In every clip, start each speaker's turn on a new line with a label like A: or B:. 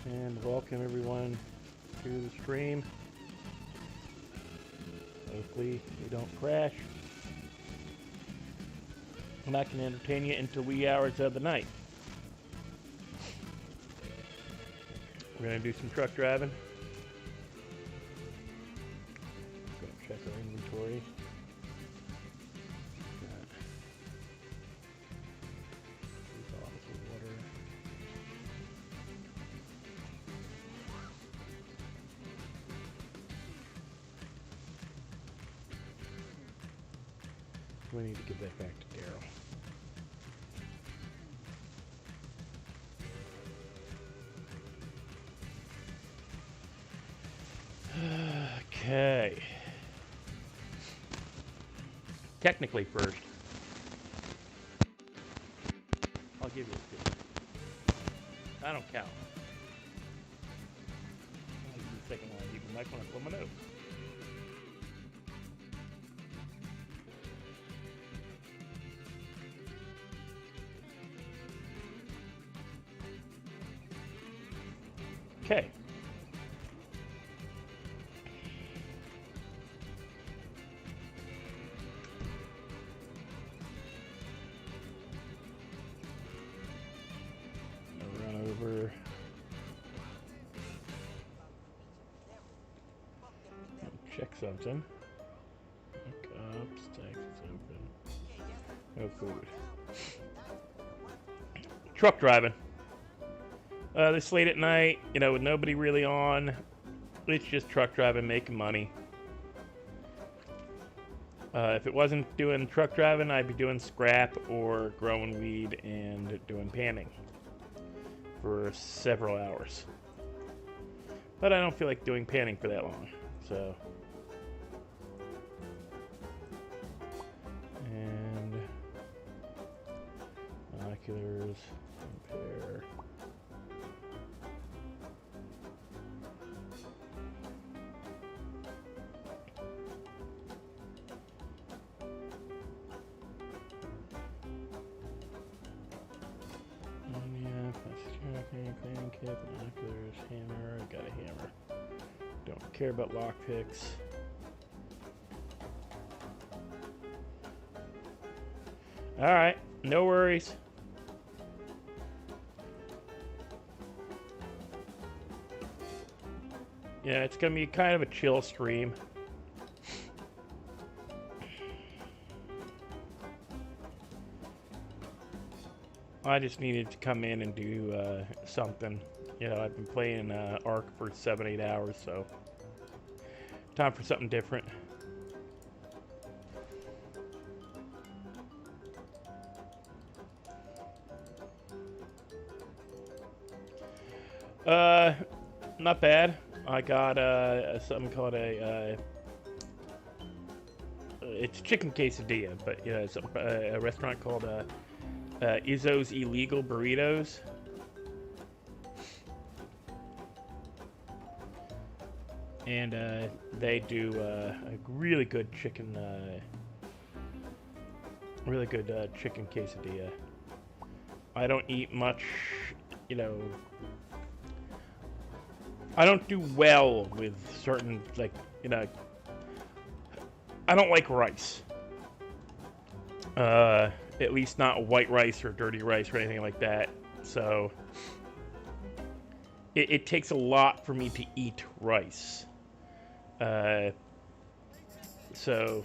A: And welcome everyone to the stream. Hopefully we don't crash. I'm not going to entertain you until wee hours of the night. We're going to do some truck driving. Going to check our inventory. We need to give that back to Daryl. Okay. Technically first. I'll give you a 2. I don't count. I'll give you the second one. You might want to pull my nose. Okay. I'll run over. Check something. Cups, taxes open. No food. Truck driving. This late at night, you know, with nobody really on, it's just truck driving, making money. If it wasn't doing truck driving, I'd be doing scrap or growing weed and doing panning for several hours. But I don't feel like doing panning for that long, so. And binoculars, compare. Cleaning kit, binoculars, hammer. I got a hammer. Don't care about lockpicks. Alright, no worries. Yeah, it's gonna be kind of a chill stream. I just needed to come in and do something. You know, I've been playing Ark for 7-8 hours, so time for something different. Not bad. I got something called it's chicken quesadilla, but you know, it's a restaurant called Izzo's Illegal Burritos. And they do a really good chicken, chicken quesadilla. I don't eat much, you know. I don't do well with certain, like, you know. I don't like rice. At least not white rice or dirty rice or anything like that. So it takes a lot for me to eat rice. So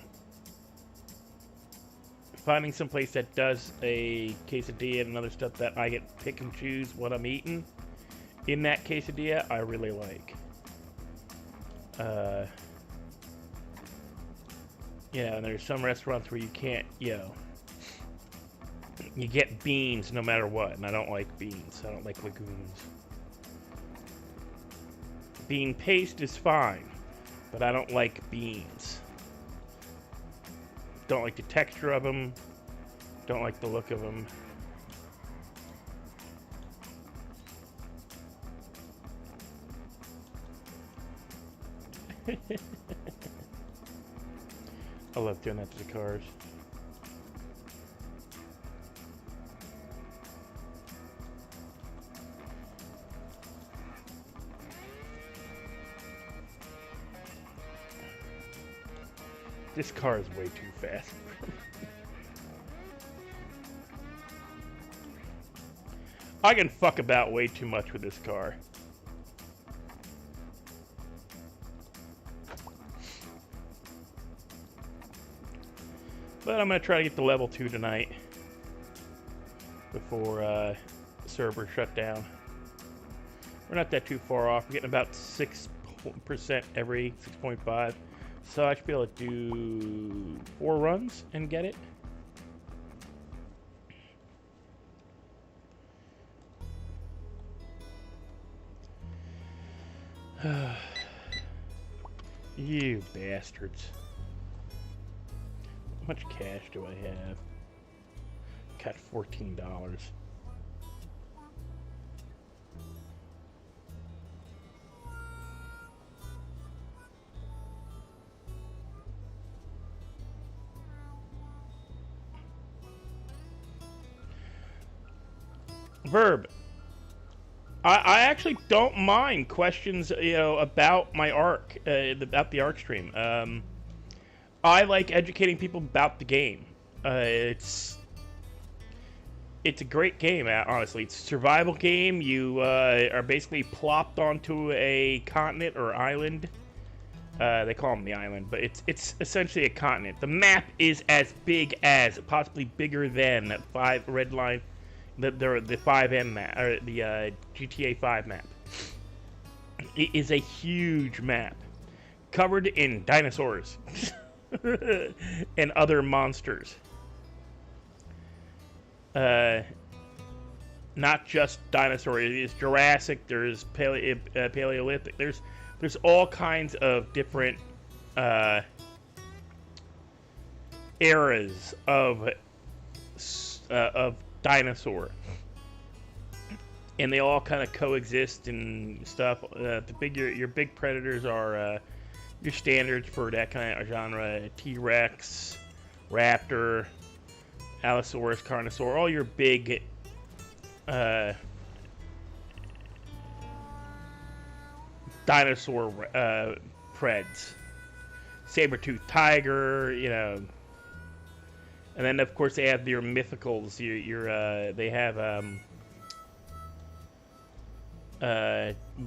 A: finding some place that does a quesadilla and other stuff that I get pick and choose what I'm eating in that quesadilla, I really like. Yeah, and there's some restaurants where you can't, you know, you get beans no matter what, and I don't like beans. I don't like legumes. Bean paste is fine, but I don't like beans. Don't like the texture of them. Don't like the look of them. I love doing that to the cars. This car is way too fast. I can fuck about way too much with this car. But I'm going to try to get to level 2 tonight before server shut down. We're not that too far off. We're getting about 6% every 6.5. So I should be able to do 4 runs and get it. You bastards. How much cash do I have? Got $14. Verb. I actually don't mind questions, you know, about my ARC, about the ARC stream. I like educating people about the game. It's a great game, honestly. It's a survival game. You are basically plopped onto a continent or island. They call them the island, but it's essentially a continent. The map is as big as, possibly bigger than, the FiveM map, or the GTA 5 map. It is a huge map, covered in dinosaurs and other monsters. Not just dinosaurs. It's Jurassic. There's Paleolithic. There's all kinds of different eras of dinosaur, and they all kind of coexist and stuff. Your big predators are your standards for that kind of genre: T-Rex, Raptor, Allosaurus, Carnosaur. All your big dinosaur preds. Saber-toothed tiger, you know. And then, of course, they have your mythicals. They have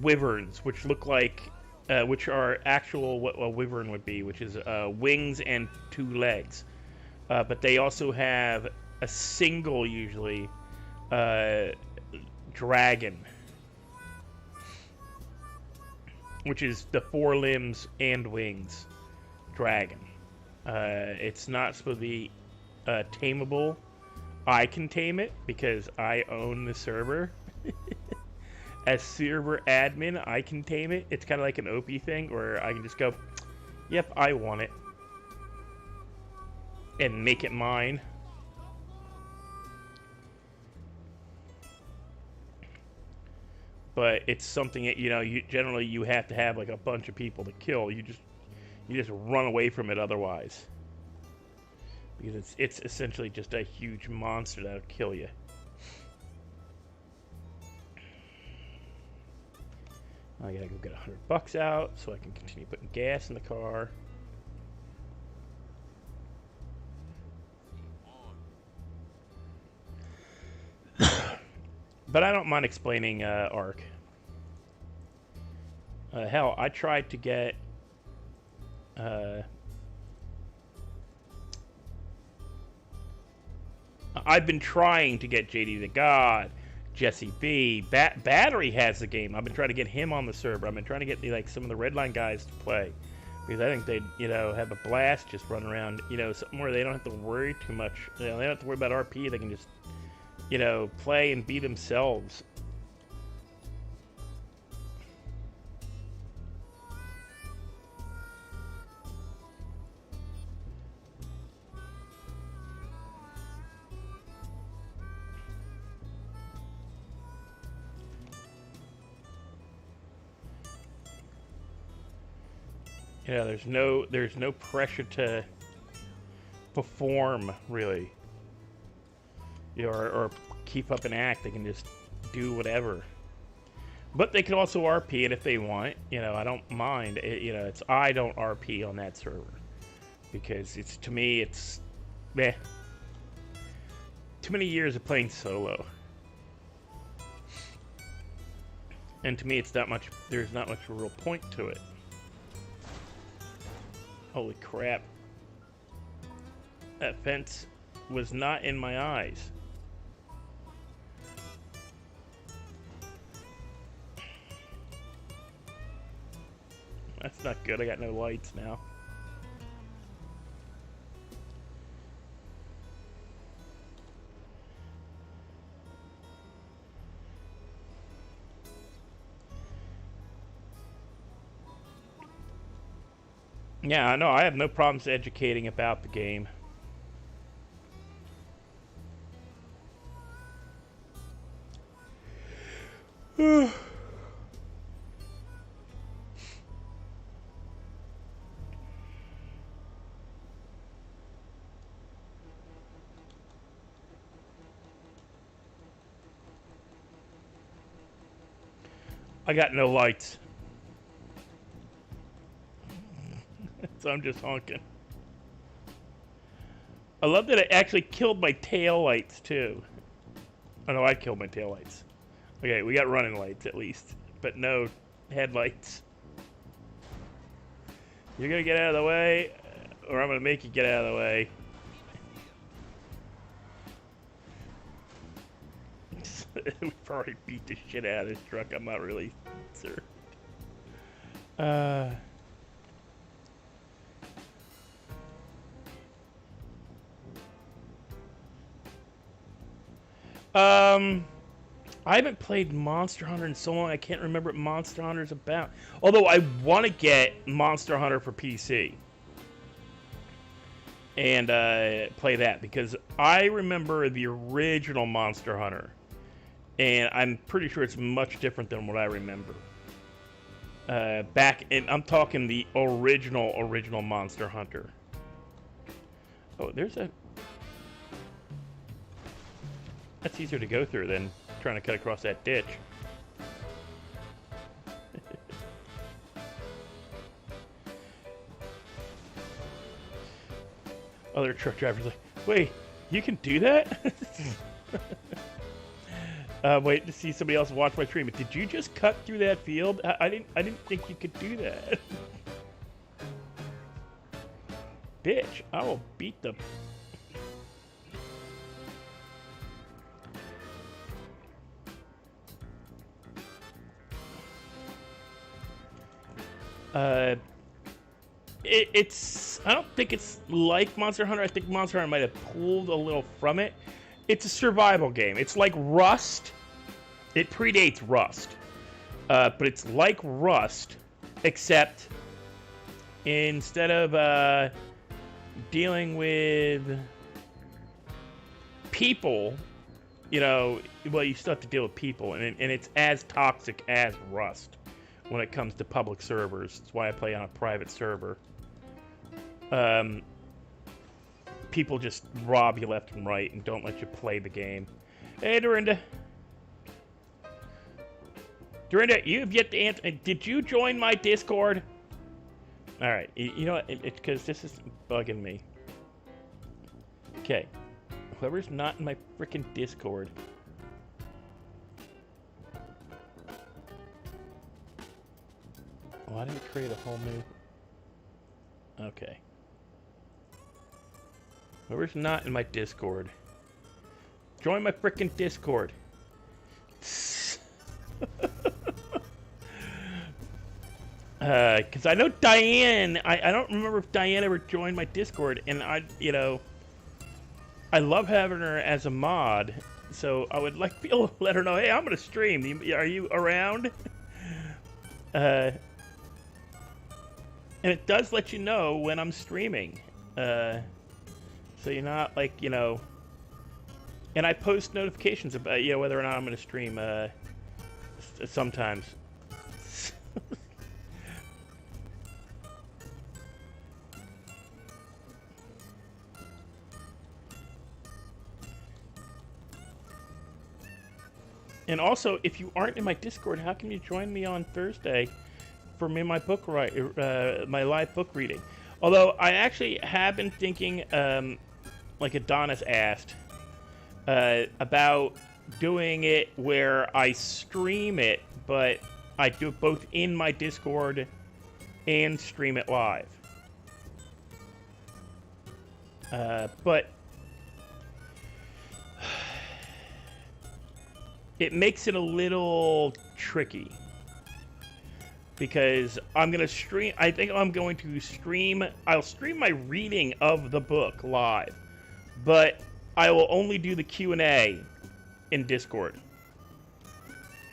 A: wyverns, which look like, which are actual what a wyvern would be, which is wings and 2 legs. But they also have a single, usually, dragon, which is the 4 limbs and wings dragon. It's not supposed to be tameable. I can tame it because I own the server. As server admin, I can tame it. It's kind of like an OP thing where I can just go, yep, I want it, and make it mine. But it's something that, you know, generally you have to have like a bunch of people to kill. You just run away from it otherwise. Because it's essentially just a huge monster that'll kill you. I gotta go get $100 out so I can continue putting gas in the car. But I don't mind explaining ARC. Hell, I tried to get I've been trying to get JD the God, Jesse B. Battery has the game. I've been trying to get him on the server. I've been trying to get like some of the Redline guys to play, because I think they'd, you know, have a blast just running around, you know, something where they don't have to worry too much. You know, they don't have to worry about RP. They can just, you know, play and be themselves. Yeah, there's no pressure to perform, really, or keep up an act. They can just do whatever. But they can also RP it if they want. You know, I don't mind. You know, I don't RP on that server. because it's, to me, it's meh. Too many years of playing solo. And to me, it's not much, there's not much real point to it. Holy crap. That fence was not in my eyes. That's not good. I got no lights now. Yeah, I know. I have no problems educating about the game. I got no lights. So I'm just honking. I love that it actually killed my tail lights too. Oh no, I killed my tail lights. Okay, we got running lights at least, but no headlights. You're gonna get out of the way, or I'm gonna make you get out of the way. We've already beat the shit out of this truck. I'm not really concerned. I haven't played Monster Hunter in so long, I can't remember what Monster Hunter's about. Although I want to get Monster Hunter for PC. And play that, because I remember the original Monster Hunter. And I'm pretty sure it's much different than what I remember. I'm talking the original Monster Hunter. Oh, there's a... That's easier to go through than trying to cut across that ditch. Other truck drivers like, wait, you can do that? Wait to see somebody else watch my stream. Did you just cut through that field? I didn't think you could do that. Bitch, I will beat the... It's... I don't think it's like Monster Hunter. I think Monster Hunter might have pulled a little from it. It's a survival game. It's like Rust. It predates Rust. But it's like Rust, except instead of dealing with people, you know, well, you still have to deal with people, and it's as toxic as Rust when it comes to public servers. That's why I play on a private server. People just rob you left and right and don't let you play the game. Hey, Dorinda. Dorinda, you have yet to answer. Did you join my Discord? All right. You know what? It's because this is bugging me. Okay. Whoever's not in my freaking Discord. Why did it create a whole new... Okay. Whoever's not in my Discord. Join my freaking Discord. Because I know Diane, I don't remember if Diane ever joined my Discord, and I love having her as a mod, so I would like to be able to let her know, hey, I'm going to stream. Are you around? And it does let you know when I'm streaming. So you're not like, you know... And I post notifications about, you know, whether or not I'm going to stream sometimes. And also, if you aren't in my Discord, how can you join me on Thursday for me my book my live book reading? Although I actually have been thinking, like Adonis asked, about doing it where I stream it, but I do it both in my Discord and stream it live. But it makes it a little tricky because I'm gonna stream. I think I'm going to stream. I'll stream my reading of the book live, but I will only do the Q&A in Discord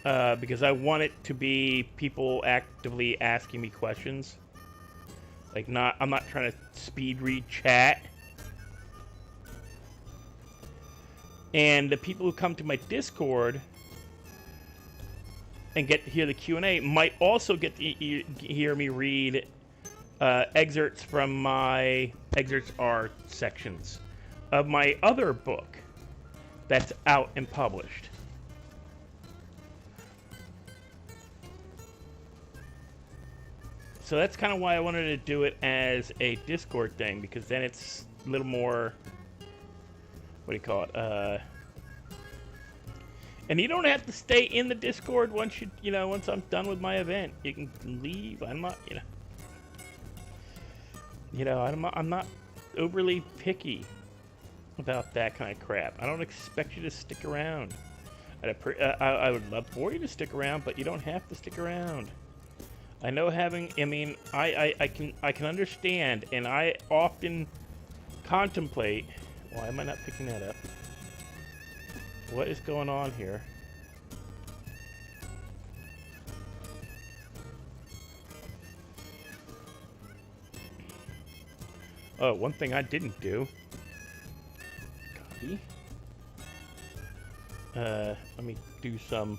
A: because I want it to be people actively asking me questions. Like, I'm not trying to speed read chat. And the people who come to my Discord and get to hear the Q&A might also get to hear me read excerpts from my excerpts are sections of my other book that's out and published. So that's kind of why I wanted to do it as a Discord thing, because then it's a little more, what do you call it? And you don't have to stay in the Discord once once I'm done with my event. You can leave. I'm not, I'm not overly picky about that kind of crap. I don't expect you to stick around. I would love for you to stick around, but you don't have to stick around. I know I can understand, and I often contemplate. Why am I not picking that up? What is going on here? Oh, one thing I didn't do. Copy. Let me do some.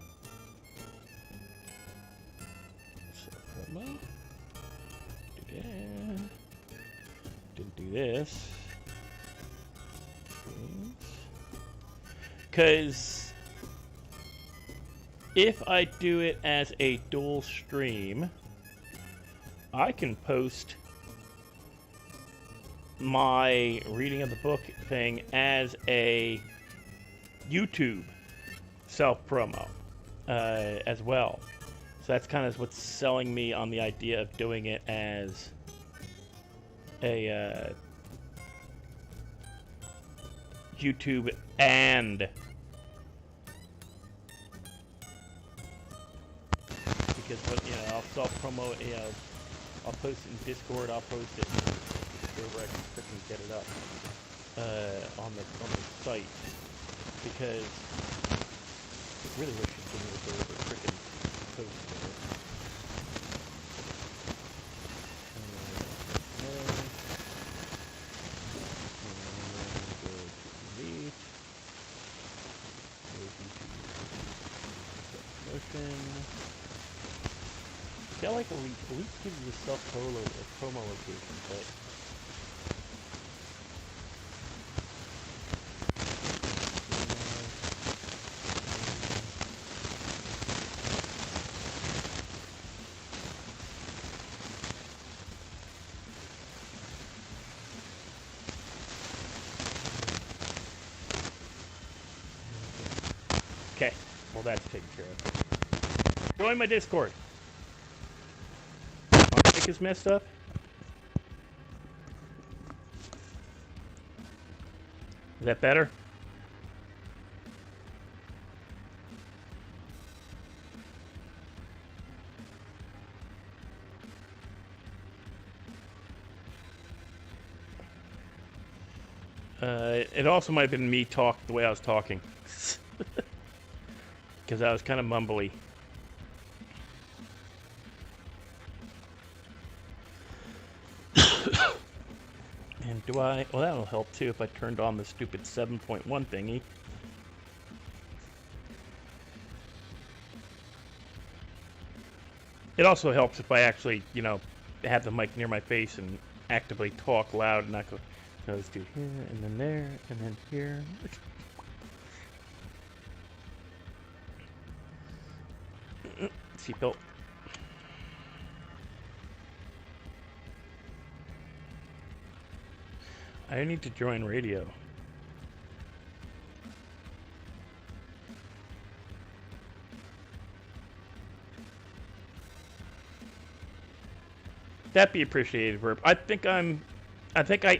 A: Promo. Do that. Didn't do this. Because if I do it as a dual stream, I can post my reading of the book thing as a YouTube self-promo as well. So that's kind of what's selling me on the idea of doing it as a YouTube and because I'll self-promote it, I'll post it in Discord, I'll post it wherever I can freaking get it up on the site, because I really wish you'd give me the freaking post there. I feel like at least give you the self-promo location, but okay, well that's taken care of. Join my Discord. Is messed up. Is that better? It also might have been me the way I was talking. Because I was kind of mumbly. Well, that'll help too if I turned on the stupid 7.1 thingy. It also helps if I actually, have the mic near my face and actively talk loud and not go, let's do here, and then there, and then here. Seatbelt. I need to join radio. That'd be appreciated, Verb. I think I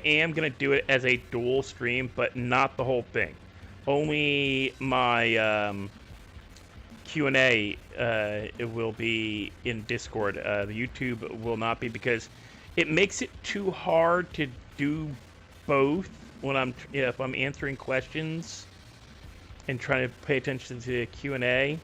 A: am gonna do it as a dual stream, but not the whole thing. Only my Q&A it will be in Discord. The YouTube will not be, because it makes it too hard to do both when if I'm answering questions and trying to pay attention to the Q&A.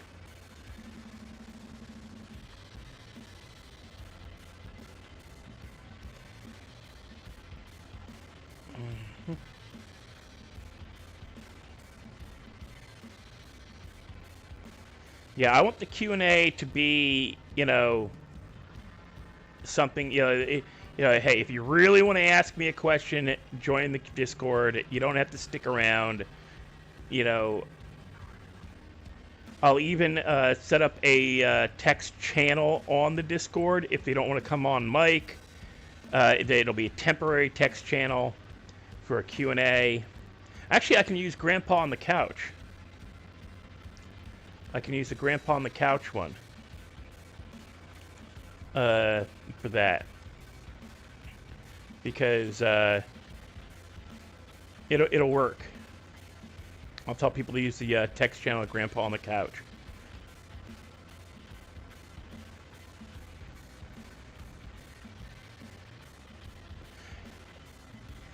A: Yeah, I want the Q&A to be, something, hey, if you really want to ask me a question, join the Discord. You don't have to stick around. I'll even set up a text channel on the Discord if they don't want to come on mic. It'll be a temporary text channel for a Q&A. Actually, I can use Grandpa on the Couch. I can use the Grandpa on the Couch one for that, because it'll work. I'll tell people to use the text channel of Grandpa on the Couch.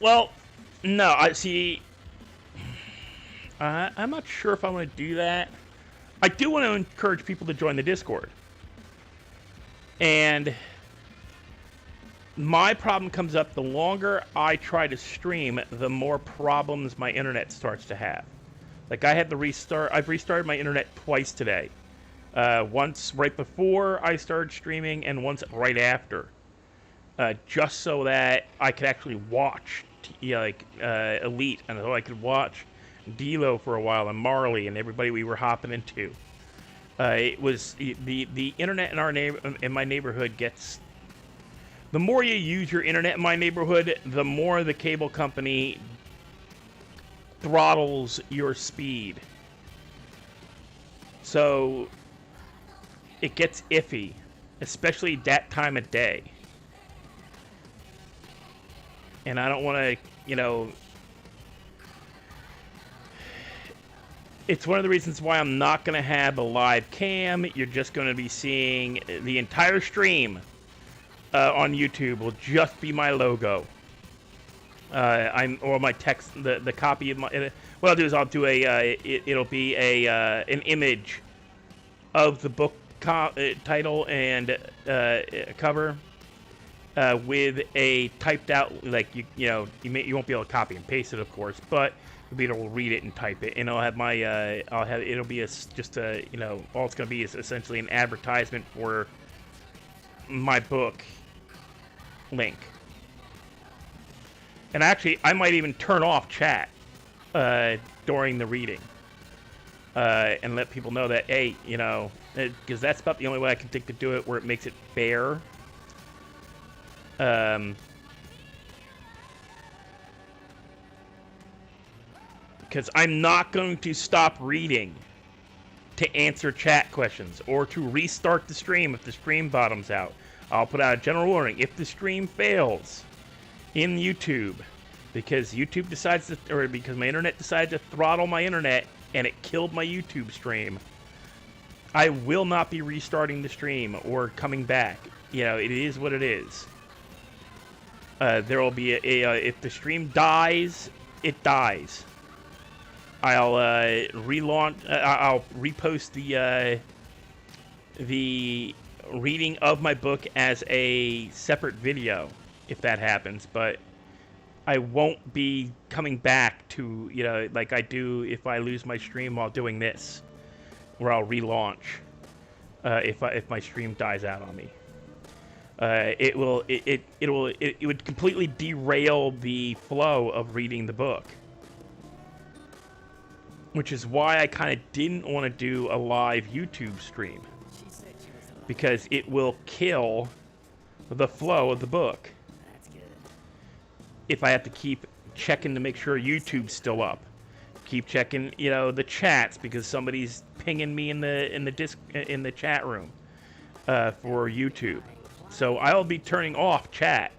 A: Well, no, I see. I'm not sure if I want to do that. I do want to encourage people to join the Discord. And my problem comes up the longer I try to stream, the more problems my internet starts to have. Like, I had to restart. I've restarted my internet twice today. Once right before I started streaming and once right after. Just so that I could actually watch Elite, and so I could watch D-Lo for a while and Marley and everybody we were hopping into. It was the internet in my neighborhood gets. The more you use your internet in my neighborhood, the more the cable company throttles your speed. So it gets iffy, especially that time of day. And I don't want to, it's one of the reasons why I'm not going to have a live cam. You're just going to be seeing the entire stream on YouTube will just be my logo. Or my text, the copy of my. What I'll do is I'll do it'll be an image of the book title and cover with a typed out, like you won't be able to copy and paste it, of course, but you'll be able to read it and type it, and I'll have my it'll be all it's gonna be is essentially an advertisement for my book link. And actually, I might even turn off chat during the reading and let people know that, hey, because that's about the only way I can think to do it where it makes it fair. Because I'm not going to stop reading to answer chat questions or to restart the stream if the stream bottoms out. I'll put out a general warning if the stream fails in YouTube because YouTube decides to, or because my internet decided to throttle my internet and it killed my YouTube stream. I will not be restarting the stream or coming back. It is what it is. There will be if the stream dies, it dies. I'll relaunch. I'll repost the reading of my book as a separate video if that happens. But I won't be coming back to like I do if I lose my stream while doing this, where I'll relaunch if my stream dies out on me. It would completely derail the flow of reading the book. Which is why I kind of didn't want to do a live YouTube stream. Because it will kill the flow of the book. If I have to keep checking to make sure YouTube's still up. Keep checking, the chats because somebody's pinging me in the chat room for YouTube. So I'll be turning off chat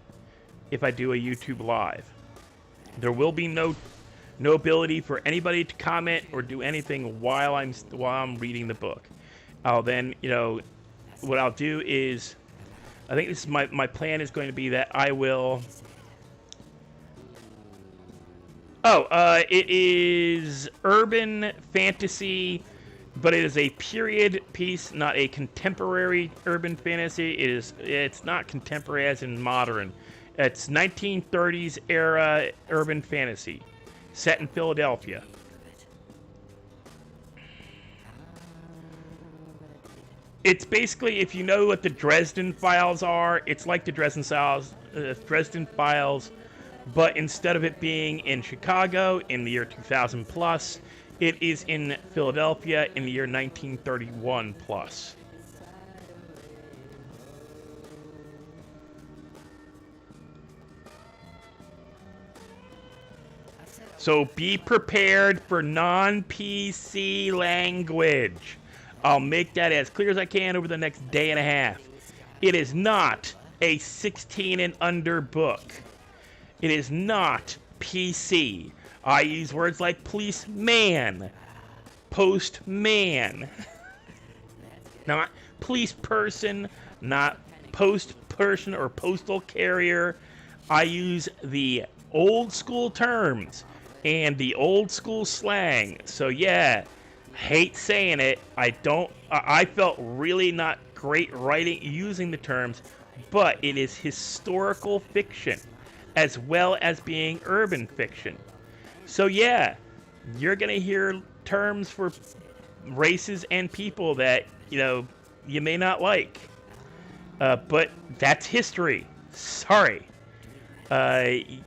A: if I do a YouTube live. There will be no ability for anybody to comment or do anything while I'm reading the book. I'll then, what I'll do is, I think this is my plan is going to be that I will. It is urban fantasy, but it is a period piece, not a contemporary urban fantasy. It's not contemporary as in modern. It's 1930s era urban fantasy, set in Philadelphia. It's basically, if you know what the Dresden Files are, it's like the Dresden Files, but instead of it being in Chicago in the year 2000 plus, it is in Philadelphia in the year 1931 plus. So be prepared for non-PC language. I'll make that as clear as I can over the next day and a half. It is not a 16 and under book. It is not PC. I use words like policeman, postman, not police person, not post person or postal carrier. I use the old school terms and the old school slang. So yeah, hate saying it. I felt really not great using the terms, but it is historical fiction as well as being urban fiction. So yeah, you're going to hear terms for races and people that, you may not like. But that's history. Sorry. I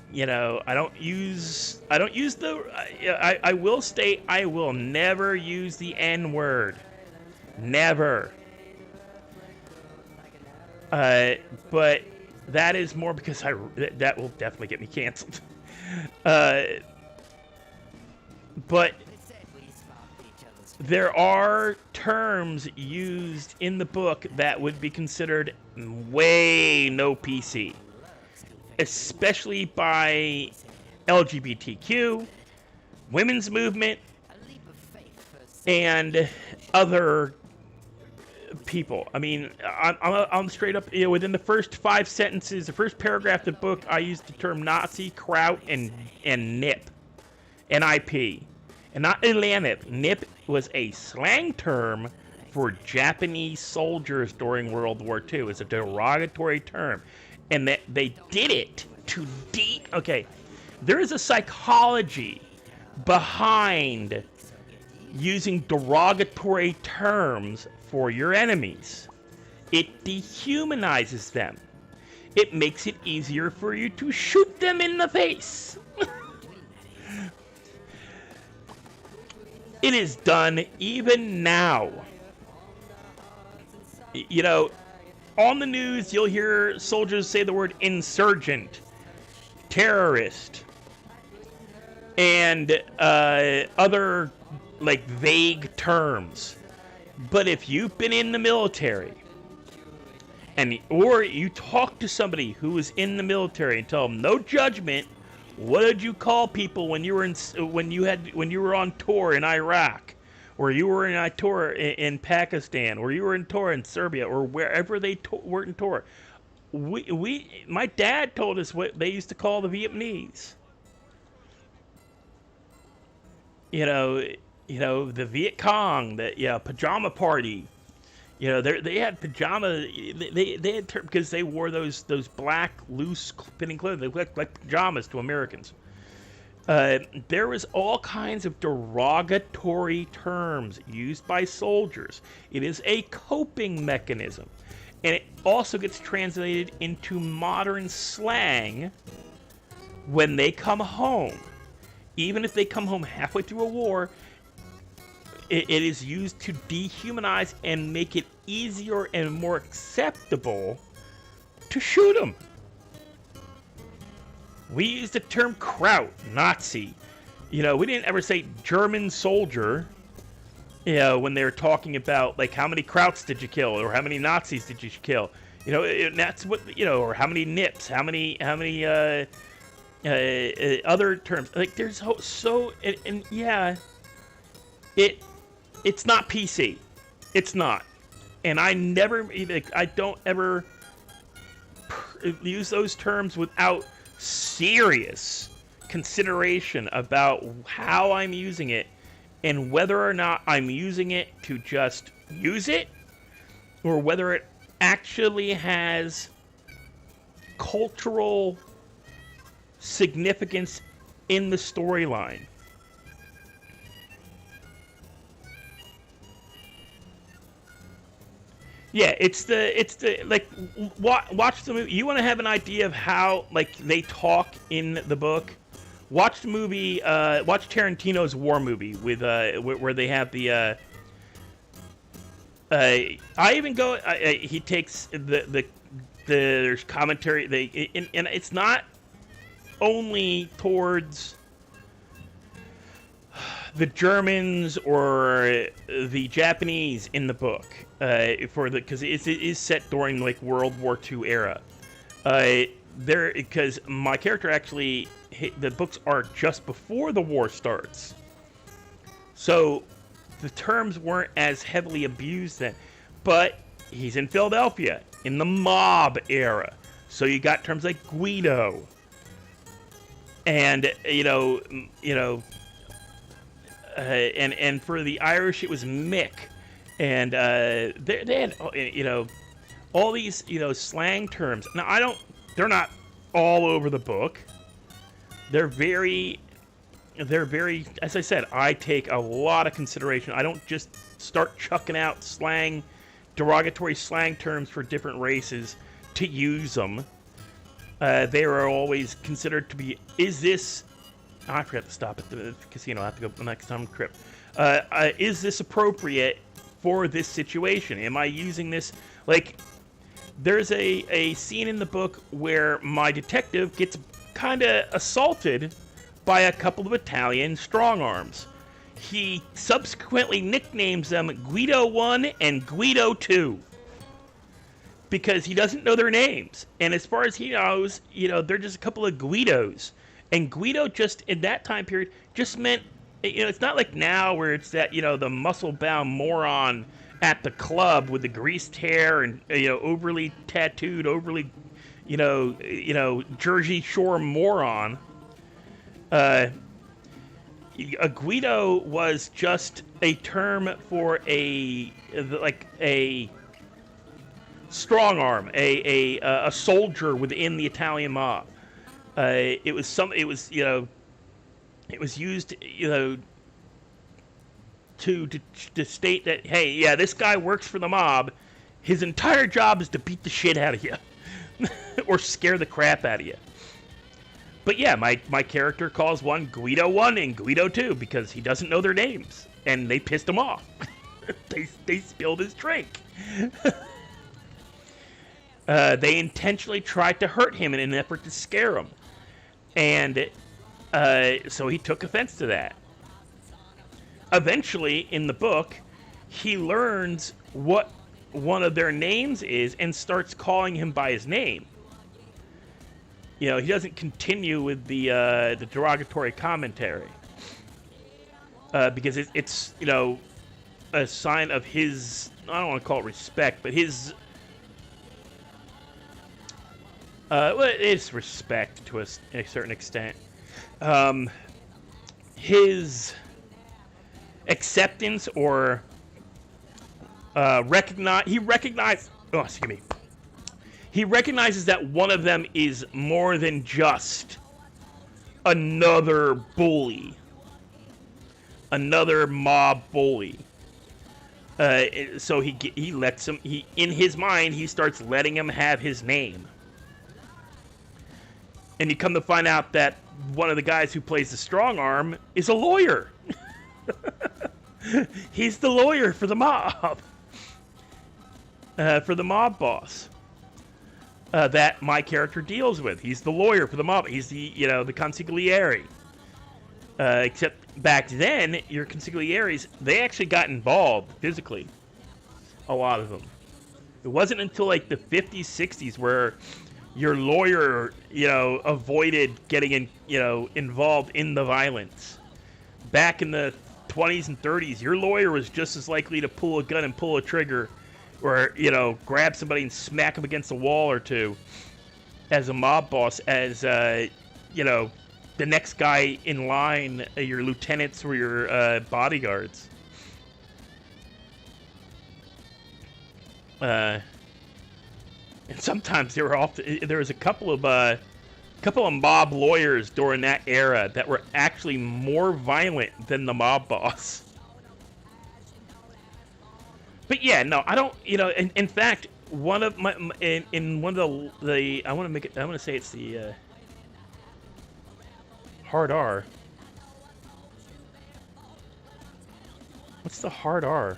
A: will state I will never use the N-word. Never. But that is more because that will definitely get me canceled. But there are terms used in the book that would be considered way no PC, especially by LGBTQ, women's movement, and other people. I mean, I'm straight up, within the first 5 sentences, the first paragraph of the book, I used the term Nazi, kraut, and nip, N-I-P. And not Atlantic. Nip was a slang term for Japanese soldiers during World War II. It's a derogatory term. And that they did it to okay, there is a psychology behind using derogatory terms for your enemies. It dehumanizes them. It makes it easier for you to shoot them in the face. It is done even now. On the news, you'll hear soldiers say the word insurgent, terrorist, and other vague terms. But if you've been in the military, or you talk to somebody who was in the military and tell them no judgment, what did you call people when you were on tour in Iraq, or you were on tour in Pakistan, or you were in tour in Serbia, or wherever they were in tour? My dad told us what they used to call the Vietnamese. The Viet Cong, the pajama party. They had pajama. They had because they wore those black loose fitting clothes. They looked like pajamas to Americans. There was all kinds of derogatory terms used by soldiers. It is a coping mechanism, and it also gets translated into modern slang when they come home. Even if they come home halfway through a war, it is used to dehumanize and make it easier and more acceptable to shoot them. We use the term Kraut, Nazi. You know, we didn't ever say German soldier. You know, when they were talking about, like, how many Krauts did you kill, or how many Nazis did you kill? You know, that's what, you know, or how many Nips, how many other terms. Like, there's so, and yeah, it's not PC. It's not. And I never, I don't ever use those terms without serious consideration about how I'm using it and whether or not I'm using it to just use it or whether it actually has cultural significance in the storyline. Yeah, it's the like watch the movie. You want to have an idea of how like they talk in the book. Watch the movie. Watch Tarantino's war movie with where they have the. I even go. He takes there's commentary. And it's not only towards the Germans or the Japanese in the book, because it is set during like World War II era. Because my character actually the books are just before the war starts, so the terms weren't as heavily abused then. But he's in Philadelphia in the mob era, so you got terms like Guido, and and for the Irish it was Mick, and they had all these slang terms. Now they're not all over the book. They're very, as I said, I take a lot of consideration. I don't just start chucking out derogatory slang terms for different races to use them. They are always considered to be, is this, I forgot to stop at the casino, I have to go the next time trip. Is this appropriate for this situation? Am I using this, like, there's a scene in the book where my detective gets kind of assaulted by a couple of Italian strong arms. He subsequently nicknames them Guido 1 and Guido 2 because he doesn't know their names. And as far as he knows, they're just a couple of Guidos. And Guido just, in that time period, just meant, it's not like now where it's that, the muscle-bound moron at the club with the greased hair and, overly tattooed, overly, Jersey Shore moron. A Guido was just a term for a strong arm, a soldier within the Italian mob. It was used, to state that, hey, yeah, this guy works for the mob. His entire job is to beat the shit out of you or scare the crap out of you. But yeah, my character calls one Guido 1 and Guido 2 because he doesn't know their names and they pissed him off. they spilled his drink. They intentionally tried to hurt him in an effort to scare him. And so he took offense to that. Eventually, in the book, he learns what one of their names is and starts calling him by his name. He doesn't continue with the derogatory commentary because it's a sign of his, I don't want to call it respect, but his well, it is respect to a certain extent. His acceptance or he recognizes that one of them is more than just another bully, another mob bully. So he lets him. In his mind, he starts letting him have his name. And you come to find out that one of the guys who plays the strong arm is a lawyer. He's the lawyer for the mob. For the mob boss. that my character deals with. He's the lawyer for the mob. He's the the consigliere. Except back then, your consiglieres, they actually got involved physically. A lot of them. It wasn't until like the 50s, 60s where your lawyer, avoided getting involved in the violence. Back in the 20s and 30s, your lawyer was just as likely to pull a gun and pull a trigger, or grab somebody and smack them against a wall or two, as a mob boss, as the next guy in line, your lieutenants or your bodyguards. And sometimes there was a couple of mob lawyers during that era that were actually more violent than the mob boss. But yeah, no, I don't. In fact, one of my in one of the I want to say it's the hard R. What's the hard R?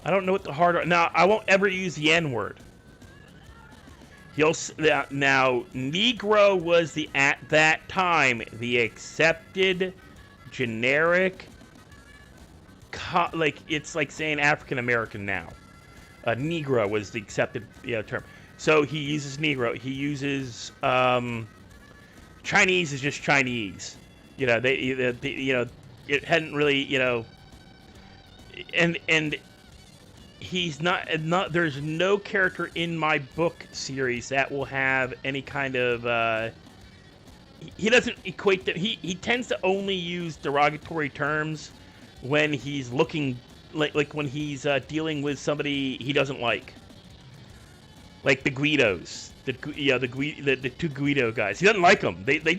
A: I don't know what the hard R. Now, I won't ever use the N word. Now, Negro was at that time the accepted generic, it's like saying African American now. Negro was the accepted term. So he uses Negro. He uses Chinese is just Chinese. It hadn't really and he's not. There's no character in my book series that will have any kind of. He doesn't equate that. He tends to only use derogatory terms when he's looking like when he's dealing with somebody he doesn't like the Guidos, the two Guido guys. He doesn't like them. They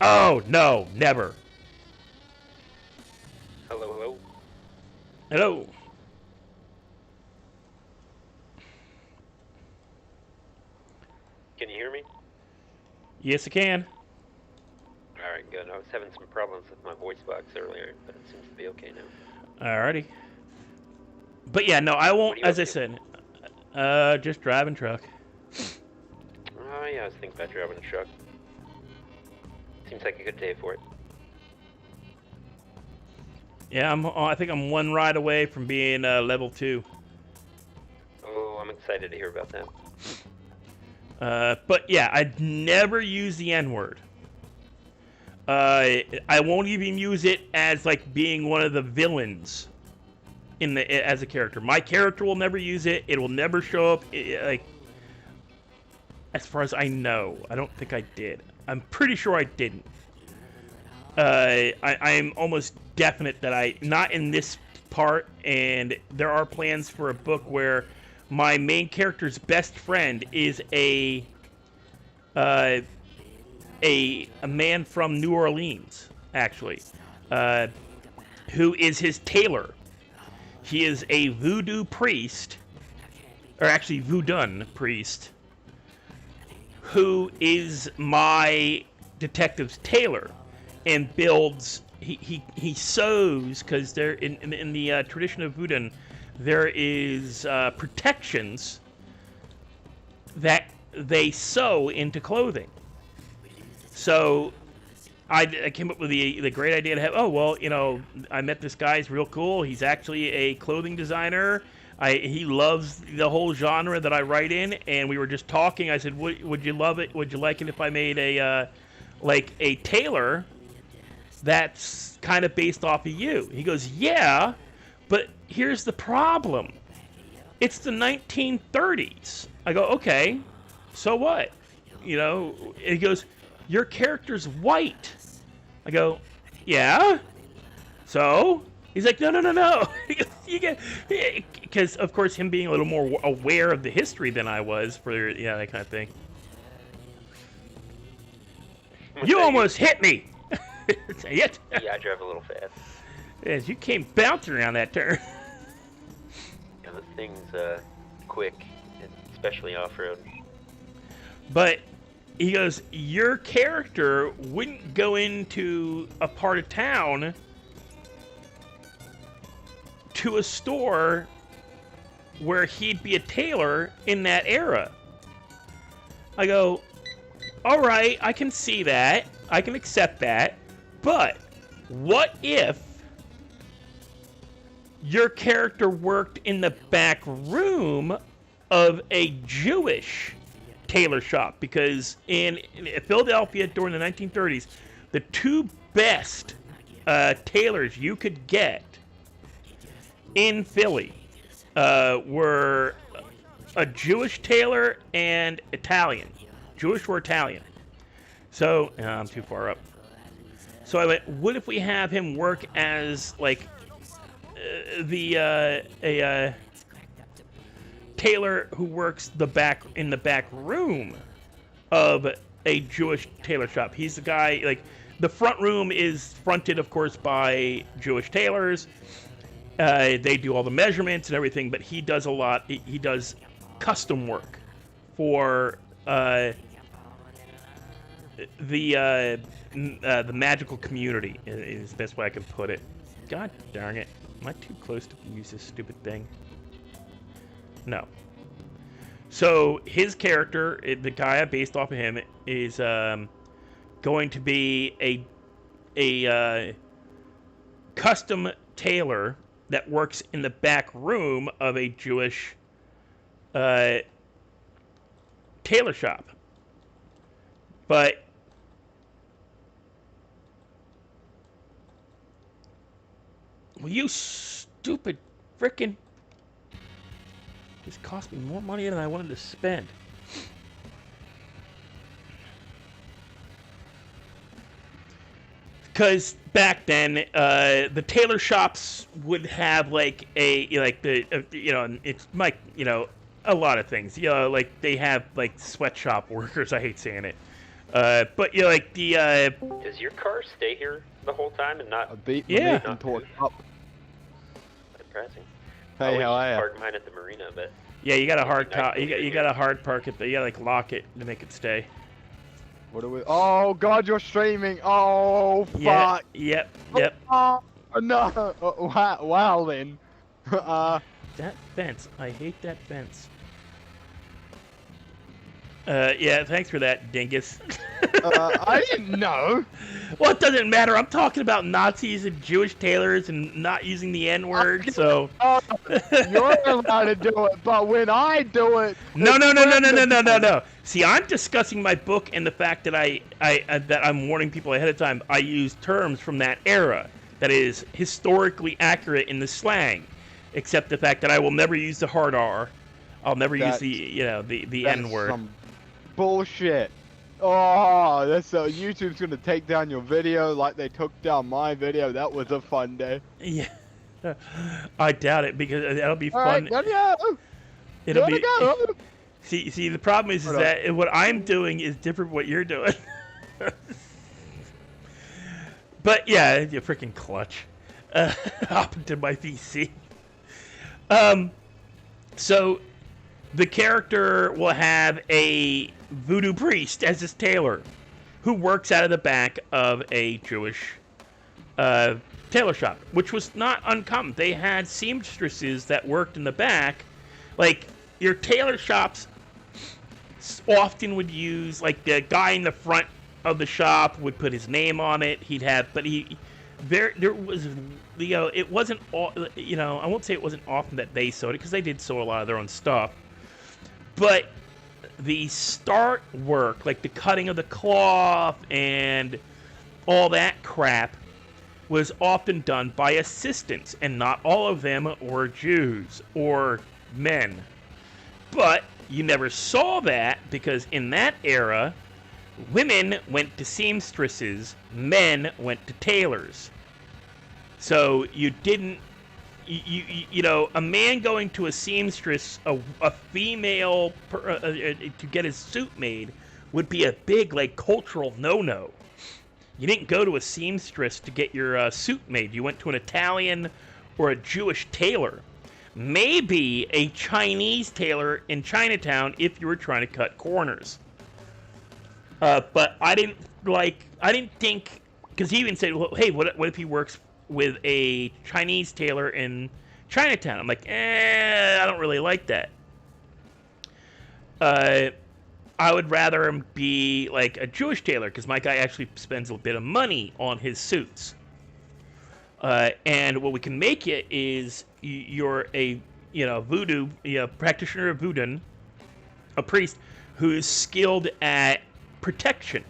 A: oh no, never.
B: Hello.
A: Hello.
B: Can you hear me?
A: Yes, I can.
B: Alright, good. I was having some problems with my voice box earlier, but it seems to be okay now.
A: Alrighty. But yeah, no, I won't, as I said, just driving truck.
B: Oh yeah, I was thinking about driving a truck. Seems like a good day for it.
A: Yeah, I think I'm one ride away from being level 2.
B: Oh, I'm excited to hear about that.
A: But yeah, I'd never use the N-word. I won't even use it as being one of the villains as a character. My character will never use it. It will never show up. As far as I know, I don't think I did. I'm pretty sure I didn't. I'm almost definite that not in this part, and there are plans for a book where my main character's best friend is a man from New Orleans, actually, who is his tailor. He is a voodoo priest, or actually voodoo priest, who is my detective's tailor, and builds. He sews, because there in the tradition of voodoo, there is protections that they sew into clothing. So I came up with the great idea to have, I met this guy, he's real cool. He's actually a clothing designer. He loves the whole genre that I write in, and we were just talking. I said, would you love it? Would you like it if I made a tailor that's kind of based off of you? He goes, yeah, but here's the problem. It's the 1930s. I go, okay, so what? He goes, your character's white. I go, yeah, so? He's like, no. Because, of course, him being a little more aware of the history than I was for, that kind of thing. You almost hit me!
B: Yeah, I drove a little fast.
A: Yes, you came bouncing around that turn.
B: Yeah, this thing's quick, especially off-road.
A: But he goes, your character wouldn't go into a part of town to a store where he'd be a tailor in that era. I go, all right, I can see that. I can accept that. But what if your character worked in the back room of a Jewish tailor shop? Because in Philadelphia during the 1930s, the two best tailors you could get in Philly were a Jewish tailor and Italian. Jewish or Italian. So, I'm too far up. So I went, what if we have him work as, like, a tailor who works in the back room of a Jewish tailor shop. He's the guy, like, the front room is fronted, of course, by Jewish tailors. They do all the measurements and everything, but he does a lot. He does custom work for the magical community is the best way I can put it. God darn it. Am I too close to use this stupid thing? No. So his character, the guy I based off of him, is going to be a custom tailor that works in the back room of a Jewish tailor shop. But well, you stupid frickin', this cost me more money than I wanted to spend. Because back then, the tailor shops would have like it's like, a lot of things. Like they have like sweatshop workers. I hate saying it. But like the.
B: Does your car stay here the whole time and not?
A: Yeah.
B: Not torque up. Depressing.
C: Hey, how are you?
B: Park mine at the marina, but.
A: Yeah, you got a hard top. You got a hard park it. You got to like lock it to make it stay.
C: What are we? Oh God, you're streaming. Oh fuck.
A: Yeah, yep.
C: Oh no. Wow then.
A: That fence. I hate that fence. Yeah, thanks for that, dingus.
C: I didn't know.
A: Well, it doesn't matter. I'm talking about Nazis and Jewish tailors and not using the N-word, so...
C: You're allowed to do it, but when I do it...
A: No. See, I'm discussing my book and the fact that that I'm warning people ahead of time. I use terms from that era that is historically accurate in the slang, except the fact that I will never use the hard R. I'll never use the N-word.
C: Some bullshit. Oh, that's YouTube's gonna take down your video like they took down my video. That was a fun day.
A: Yeah, I doubt it because that'll be fun.
C: All right,
A: It'll be. Go. See, the problem is that what I'm doing is different from what you're doing. But yeah, you freaking clutch. Hop into my VC. So the character will have a voodoo priest as his tailor who works out of the back of a Jewish tailor shop, which was not uncommon. They had seamstresses that worked in the back. Like, your tailor shops often would use, like, the guy in the front of the shop would put his name on it. There was, it wasn't, I won't say it wasn't often that they sewed it, because they did sew a lot of their own stuff. But the start work, like the cutting of the cloth and all that crap, was often done by assistants, and not all of them were Jews or men. But you never saw that, because in that era, women went to seamstresses, men went to tailors. So you didn't, a man going to a seamstress, a female, to get his suit made would be a big, like, cultural no-no. You didn't go to a seamstress to get your suit made. You went to an Italian or a Jewish tailor. Maybe a Chinese tailor in Chinatown if you were trying to cut corners. But I didn't think, because he even said, well, hey, what if he works with a Chinese tailor in Chinatown. I'm like, I don't really like that. I would rather him be like a Jewish tailor, because my guy actually spends a bit of money on his suits. And what we can make it is you're a voodoo practitioner of voodoo, a priest who is skilled at protection.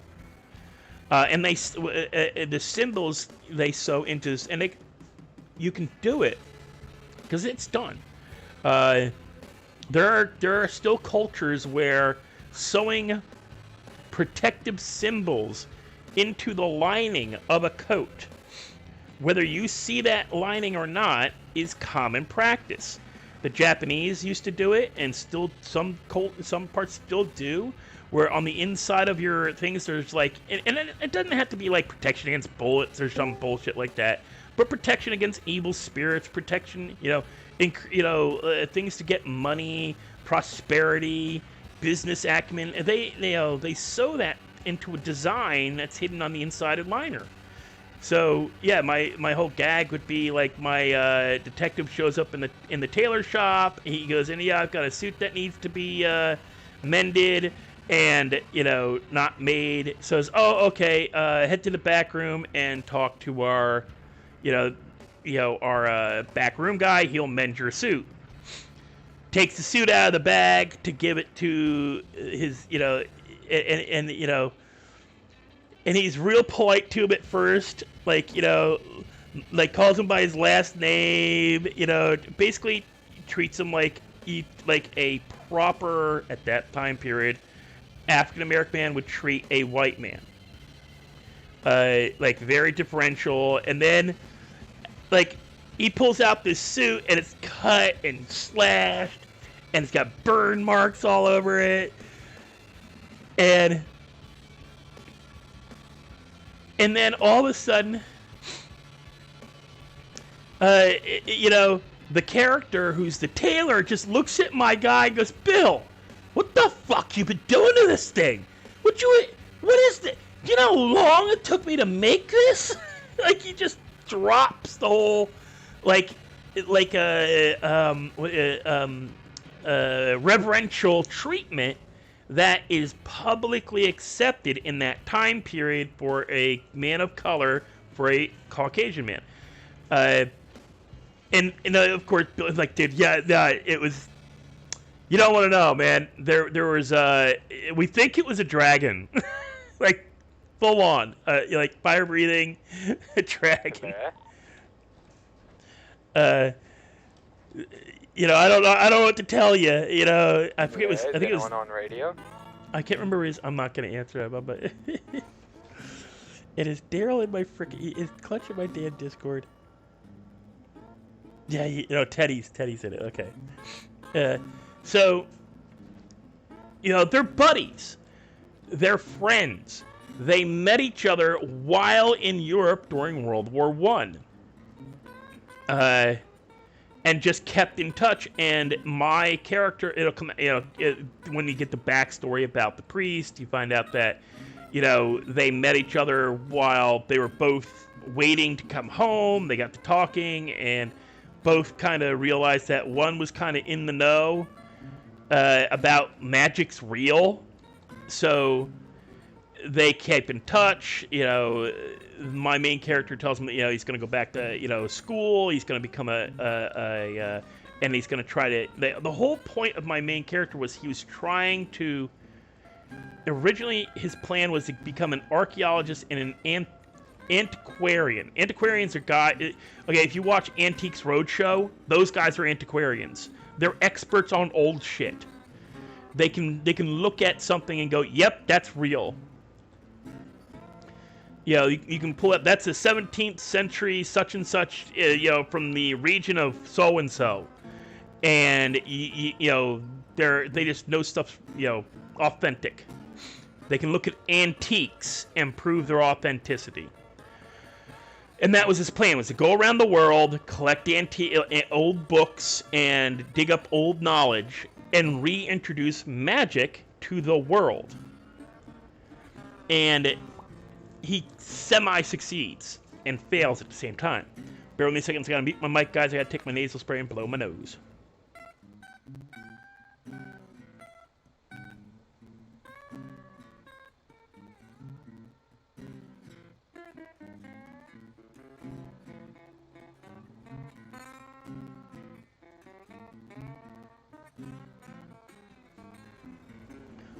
A: And the symbols they sew into, and you can do it because it's done. There are still cultures where sewing protective symbols into the lining of a coat, whether you see that lining or not, is common practice. The Japanese used to do it, and still some parts still do, where on the inside of your things there's like, and it doesn't have to be like protection against bullets or some bullshit like that, but protection against evil spirits, protection, things to get money, prosperity, business acumen. They sew that into a design that's hidden on the inside of liner. So yeah, my whole gag would be like my detective shows up in the tailor shop. He goes, and yeah, I've got a suit that needs to be mended and not made. Says, oh okay, head to the back room and talk to our back room guy. He'll mend your suit. Takes the suit out of the bag to give it to his and he's real polite to him at first, like calls him by his last name, basically treats him like a proper, at that time period, African American man would treat a white man. Very differential, and then he pulls out this suit and it's cut and slashed and it's got burn marks all over it, and then all of a sudden, the character who's the tailor just looks at my guy and goes, Bill, what the fuck you been doing to this thing? What is this? Do you know how long it took me to make this? He just drops the whole, reverential treatment that is publicly accepted in that time period for a man of color, for a Caucasian man. And of course, Bill's like, dude, yeah, it was, you don't want to know, man. There was, we think it was a dragon. Full on, fire breathing dragon.
B: Okay.
A: I don't know what to tell you. I forget
B: Is
A: I think it was
B: on radio.
A: I can't remember I'm not gonna answer that, but it is Daryl in my it's Clutch in my damn Discord. Yeah, Teddy's in it. Okay. So, they're buddies. They're friends. They met each other while in Europe during World War I. And just kept in touch. And my character, it'll come, when you get the backstory about the priest, you find out that, they met each other while they were both waiting to come home. They got to talking and both kind of realized that one was kind of in the know about magic's real. So they kept in touch. My main character tells him that he's going to go back to school. He's going to become and he's going to try to. The whole point of my main character was he was trying to. Originally, his plan was to become an archaeologist and an antiquarian. Antiquarians are guys. Okay, if you watch Antiques Roadshow, those guys are antiquarians. They're experts on old shit. They can look at something and go, "Yep, that's real." You can pull up, that's a 17th century such and such, from the region of so and so, and they just know stuff's authentic. They can look at antiques and prove their authenticity. And that was his plan, was to go around the world, collect old books, and dig up old knowledge, and reintroduce magic to the world. And he semi-succeeds and fails at the same time. Bear with me a second. I gotta mute my mic, guys. I gotta take my nasal spray and blow my nose.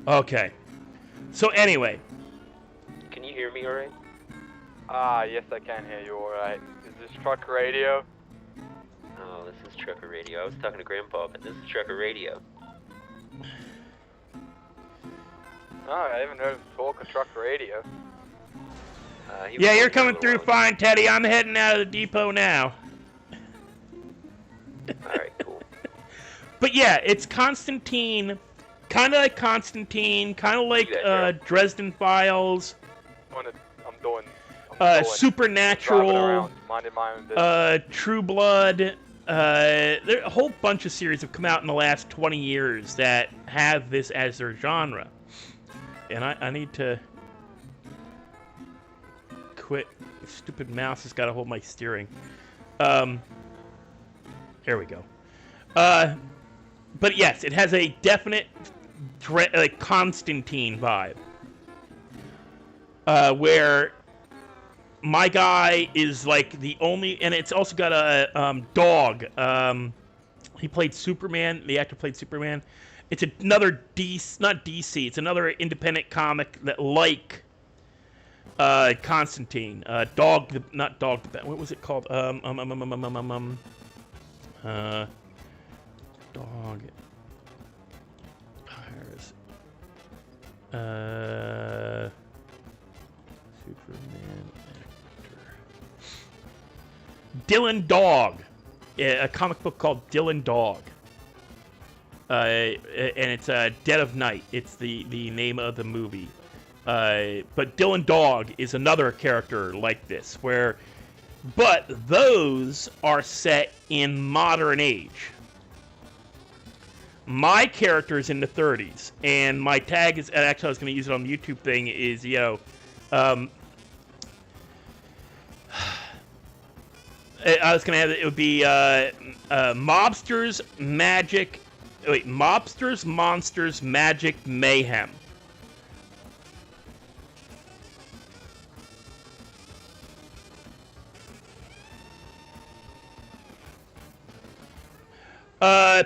A: Okay. So anyway.
B: Can you hear me alright?
C: Yes, I can hear you alright. Is this truck radio?
B: Oh, this is trucker radio. I was talking to Grandpa, but this is trucker radio.
C: Oh, I haven't heard him talk of truck radio.
A: Yeah, you're coming through fine, Teddy. I'm heading out of the depot now.
B: Alright, cool.
A: But yeah, it's Constantine, kind of like Constantine, kind of like Dresden Files,
C: I'm doing
A: Supernatural,
C: minding my own business.
A: True Blood. There a whole bunch of series have come out in the last 20 years that have this as their genre. And I need to quit. Stupid mouse has got to hold my steering. There we go. But yes, it has a definite Constantine vibe. Where my guy is like the only, and it's also got a dog. He played Superman. The actor played Superman. It's another DC, not DC. It's another independent comic that like Constantine. Not Dog. What was it called? Dog. Superman actor. Dylan Dog. A comic book called Dylan Dog. And it's Dead of Night. It's the name of the movie. But Dylan Dog is another character like this, but those are set in modern age. My character is in the 30s, and my tag is, actually I was going to use it on the YouTube thing, is, I was going to have it would be Mobsters, Monsters, Magic, Mayhem.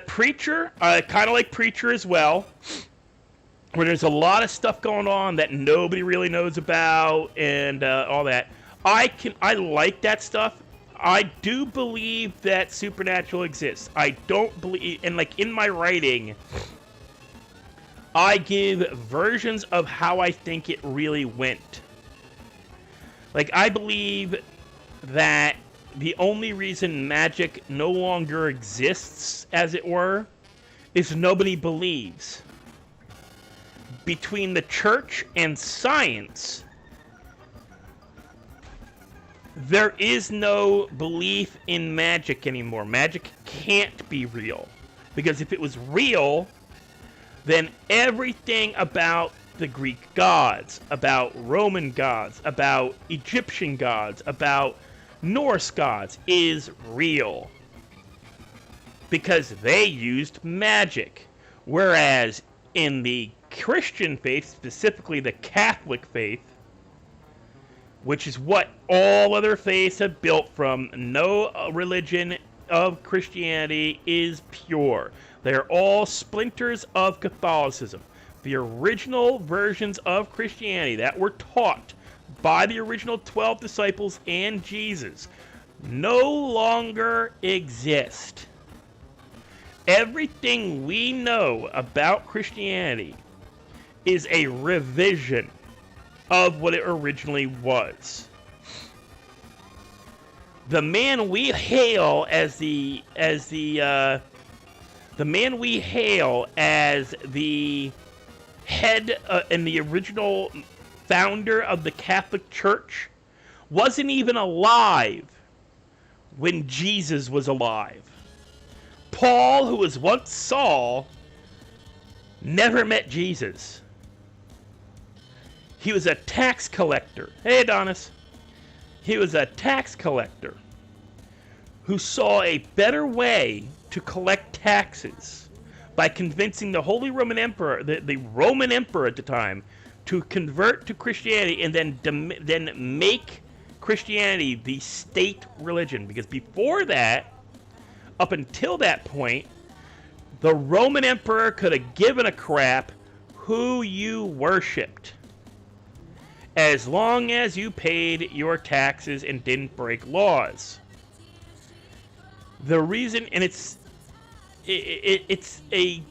A: Preacher, kind of like Preacher as well, where there's a lot of stuff going on that nobody really knows about and all that. I like that stuff. I do believe that supernatural exists. I don't believe, and like in my writing, I give versions of how I think it really went. Like, I believe that the only reason magic no longer exists, as it were, is nobody believes. Between the church and science, there is no belief in magic anymore. Magic can't be real. Because if it was real, then everything about the Greek gods, about Roman gods, about Egyptian gods, about Norse gods is real. Because they used magic. Whereas in the Christian faith, specifically the Catholic faith, which is what all other faiths have built from, no religion of Christianity is pure. They're all splinters of Catholicism. The original versions of Christianity that were taught by the original 12 disciples and Jesus no longer exist. Everything we know about Christianity is a revision of what it originally was. The man we hail as the man we hail as the head and the original founder of the Catholic Church wasn't even alive when Jesus was alive. Paul, who was once Saul, never met Jesus. He was a tax collector. Hey, Adonis. He was a tax collector who saw a better way to collect taxes by convincing the Holy Roman Emperor, the Roman Emperor at the time, to convert to Christianity and then make Christianity the state religion. Because before that, up until that point, the Roman Emperor could have given a crap who you worshipped, as long as you paid your taxes and didn't break laws. The reason, and it's a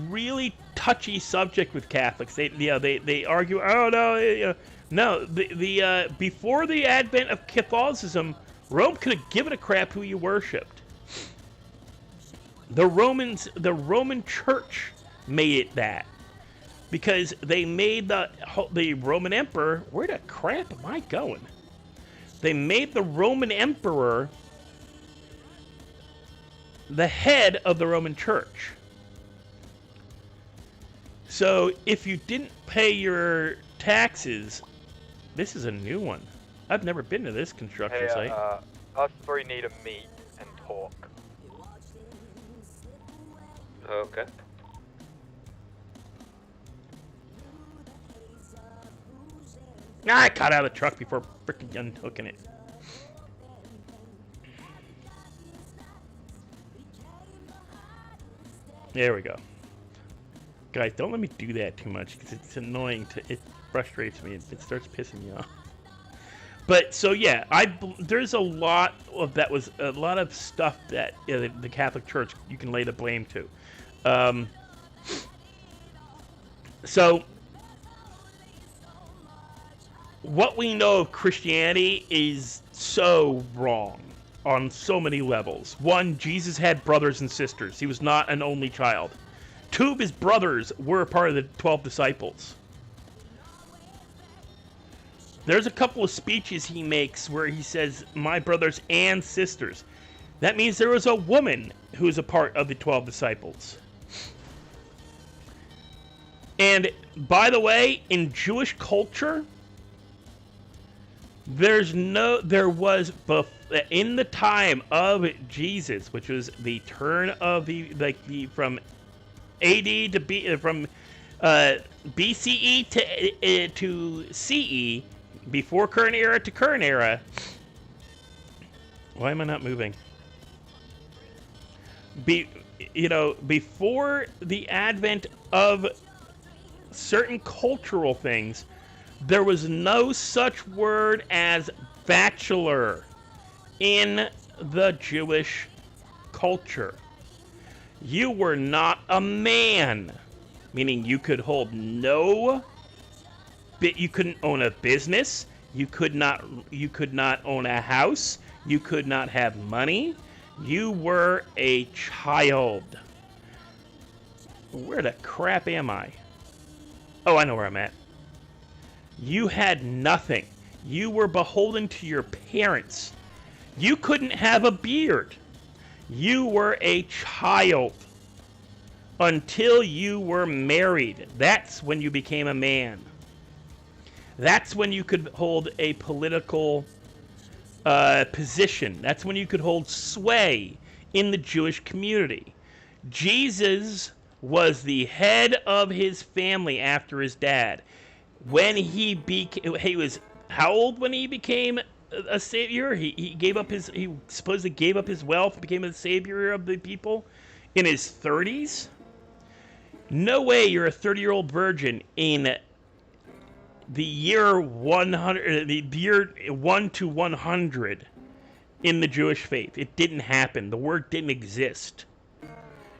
A: really touchy subject with Catholics. They argue, oh no, no. Before the advent of Catholicism, Rome could have given a crap who you worshipped. The Roman Church made it that, because they made the Roman Emperor. Where the crap am I going? They made the Roman Emperor the head of the Roman Church. So if you didn't pay your taxes, this is a new one. I've never been to this construction site.
D: Us three need to meet and talk.
B: Okay.
A: I got out of the truck before freaking unhooking it. There we go. Guys, don't let me do that too much because it's annoying. It frustrates me. It starts pissing me off. But so yeah, there's a lot of stuff that the Catholic Church you can lay the blame to. So what we know of Christianity is so wrong on so many levels. One, Jesus had brothers and sisters. He was not an only child. Two of his brothers were a part of the 12 disciples. There's a couple of speeches he makes where he says, my brothers and sisters. That means there was a woman who was a part of the 12 disciples. And by the way, in Jewish culture, there was in the time of Jesus, which was the turn of from AD to B, from BCE to CE, before current era to current era. Why am I not moving? Before the advent of certain cultural things, there was no such word as bachelor in the Jewish culture. You were not a man, meaning you could hold you couldn't own a business, you could not own a house, you could not have money. You were a child. Where the crap am I? Oh, I know where I'm at. You had nothing. You were beholden to your parents. You couldn't have a beard. You were a child until you were married. That's when you became a man. That's when you could hold a political position. That's when you could hold sway in the Jewish community. Jesus was the head of his family after his dad. When he was how old when he became a savior? He supposedly gave up his wealth, became a savior of the people in his 30s. No way you're a 30-year-old virgin in the year 100, the year 1 to 100 in the Jewish faith. It didn't happen. The word didn't exist.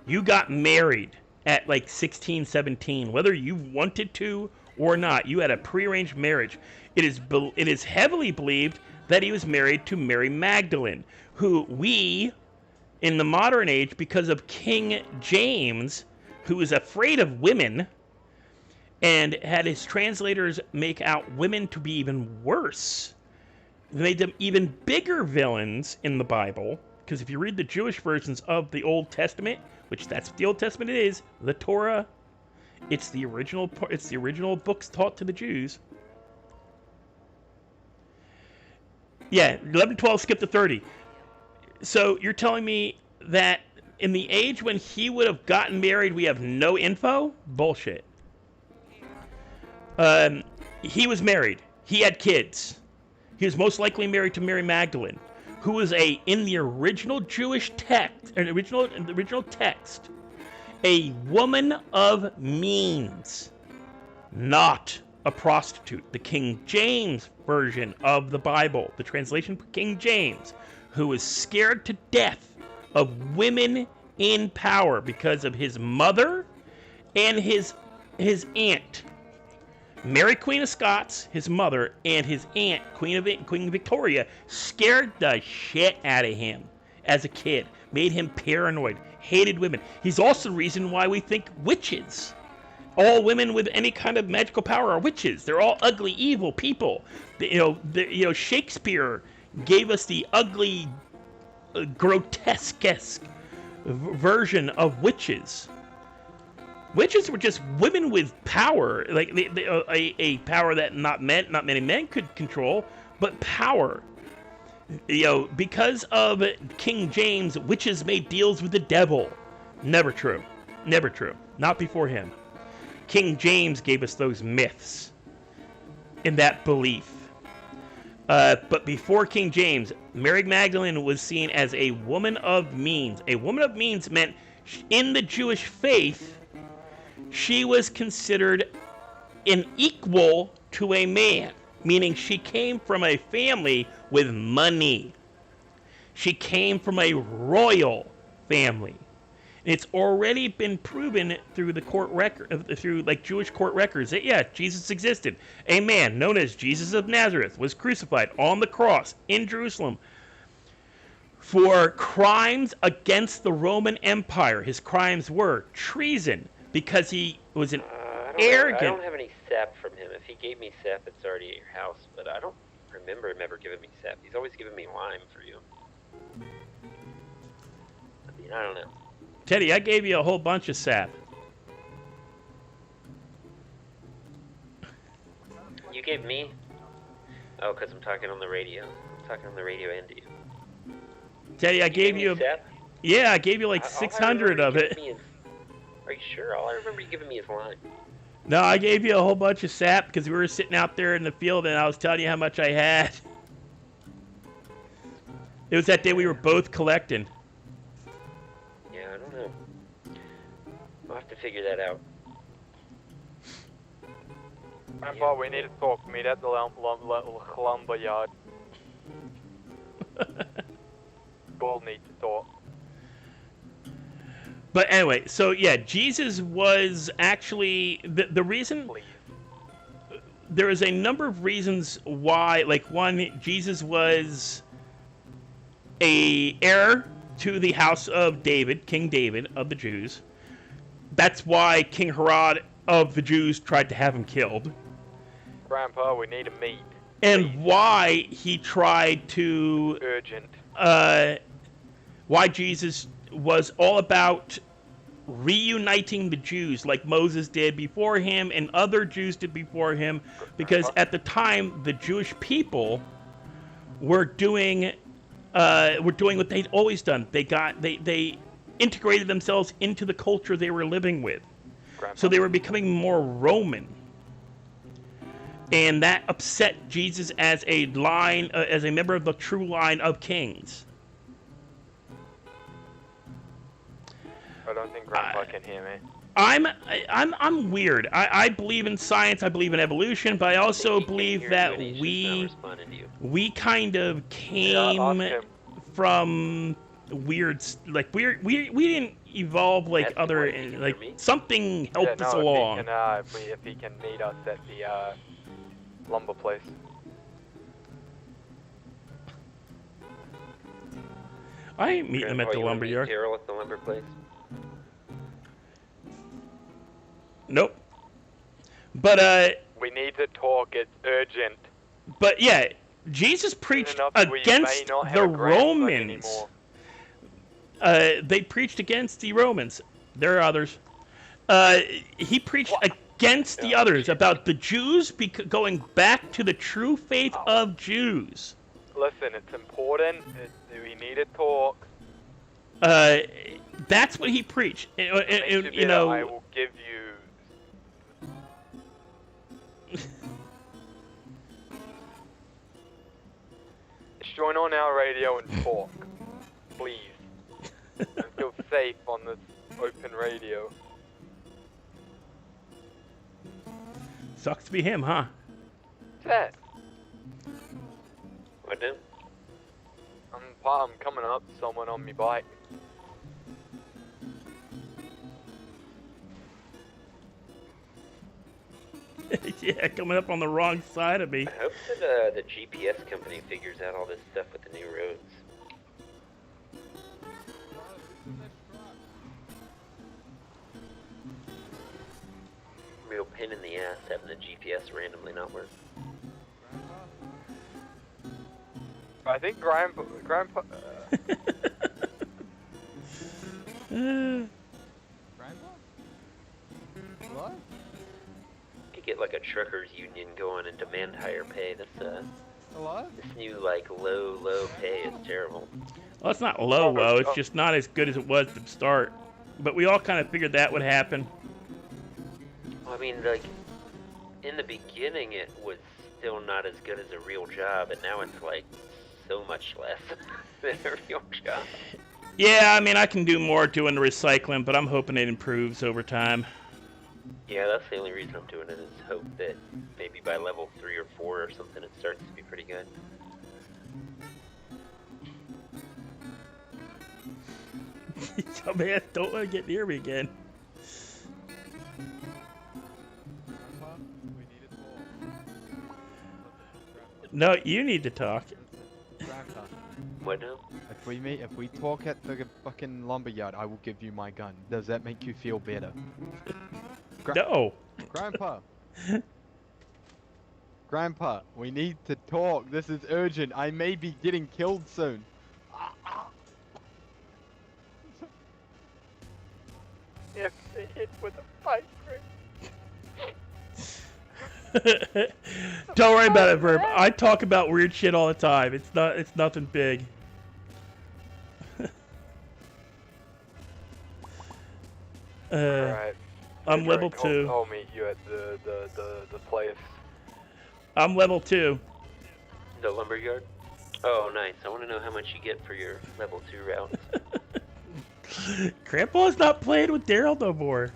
A: You got married at like 16, 17, whether you wanted to or not. You had a prearranged marriage. It is heavily believed that he was married to Mary Magdalene, who we, in the modern age, because of King James, who was afraid of women and had his translators make out women to be even worse, made them even bigger villains in the Bible. Because if you read the Jewish versions of the Old Testament, which that's what the Old Testament is, the Torah, it's the original books taught to the Jews. Yeah, 11, 12, skip to 30. So you're telling me that in the age when he would have gotten married, we have no info? Bullshit. He was married. He had kids. He was most likely married to Mary Magdalene, who was in the original Jewish text, original text, a woman of means, not a prostitute. The King James version of the Bible, the translation for King James, who was scared to death of women in power because of his mother and his aunt. Mary Queen of Scots, his mother, and his aunt, Queen Victoria, scared the shit out of him as a kid, made him paranoid, hated women. He's also the reason why we think witches. All women with any kind of magical power are witches. They're all ugly, evil people. Shakespeare gave us the ugly, grotesque version of witches. Witches were just women with power, like a power that not many men could control, but power. Because of King James, witches made deals with the devil. Never true. Never true. Not before him. King James gave us those myths in that belief. But before King James, Mary Magdalene was seen as a woman of means. A woman of means meant in the Jewish faith, she was considered an equal to a man, meaning she came from a family with money. She came from a royal family. And it's already been proven through the court record, through Jewish court records, that Jesus existed. A man known as Jesus of Nazareth was crucified on the cross in Jerusalem for crimes against the Roman Empire. His crimes were treason, because he was an arrogant...
B: I don't have any sap from him. If he gave me sap, it's already at your house. But I don't remember him ever giving me sap. He's always giving me lime for you. I mean, I don't know.
A: Teddy, I gave you a whole bunch of sap.
B: You gave me? Oh, because I'm talking on the radio. I'm talking on the radio and to you.
A: Teddy, I gave you...
B: sap?
A: Yeah, I gave you like 600 of it.
B: Are you sure? All I remember you giving me is lime.
A: No, I gave you a whole bunch of sap because we were sitting out there in the field and I was telling you how much I had. It was that day we were both collecting.
B: Yeah, I don't know. I'll have to figure that out.
D: Grandpa, we need to talk. Meet at the lumber yard. We'll need to talk.
A: But anyway, so yeah, Jesus was actually the reason.
D: Please.
A: There is a number of reasons why. Like one, Jesus was a heir to the house of David, King David of the Jews. That's why King Herod of the Jews tried to have him killed.
D: Grandpa, we need to meet.
A: And
D: Please.
A: why he tried to...
D: Urgent.
A: Why Jesus was all about reuniting the Jews like Moses did before him and other Jews did before him, because at the time the Jewish people were doing what they'd always done. They integrated themselves into the culture they were living with.
D: Grandpa.
A: So they were becoming more Roman. And that upset Jesus as a member of the true line of kings.
D: I don't think Grandpa can hear me.
A: I'm weird. I believe in science. I believe in evolution, but I also believe that we kind of came from weird, like we didn't evolve like other, like something helped us along.
D: If he can meet us at the lumber place.
A: I ain't meeting him at the lumber yard.
B: Carol at the lumber place.
A: Nope. But
D: we need to talk. It's urgent.
A: But yeah, Jesus preached against the Romans. They preached against the Romans. There are others. He preached against the others, about the Jews going back to the true faith of Jews.
D: Listen, it's important. We need to talk.
A: That's what he preached.
D: You
A: You know.
D: I will give you. Just join on our radio and talk, please. I feel safe on this open radio.
A: Sucks to be him, huh?
D: What's that?
B: What now?
D: I'm coming up to someone on me bike.
A: Yeah, coming up on the wrong side of me.
B: I hope that the GPS company figures out all this stuff with the new roads. Real pain in the ass having the GPS randomly not work.
D: I think Grandpa.
C: Grandpa? What?
B: Could get like a truckers union going and demand higher pay.
C: Hello?
B: This new like low pay is terrible.
A: Well, it's not low. It's just not as good as it was to start. But we all kind of figured that would happen.
B: I mean, like, in the beginning it was still not as good as a real job, and now it's like so much less than a real job.
A: Yeah, I mean, I can do more doing the recycling, but I'm hoping it improves over time.
B: Yeah, that's the only reason I'm doing it, is hope that maybe by level 3 or 4 or something it starts to be pretty good.
A: Oh man, don't want to get near me again. No, you need to talk.
C: Grandpa,
B: What now?
C: if we talk at the fucking lumberyard, I will give you my gun. Does that make you feel better?
A: No.
C: Grandpa. Grandpa, we need to talk. This is urgent. I may be getting killed soon.
D: If they hit with a pipe wrench.
A: Don't worry about it, Verb. I talk about weird shit all the time. It's nothing big.
D: Alright.
A: I'm level 2.
D: I'll meet you at the place.
A: I'm level 2.
B: The lumberyard? Oh, nice. I want to know how much you get for your level 2 routes.
A: Grandpa's not playing with Daryl no more.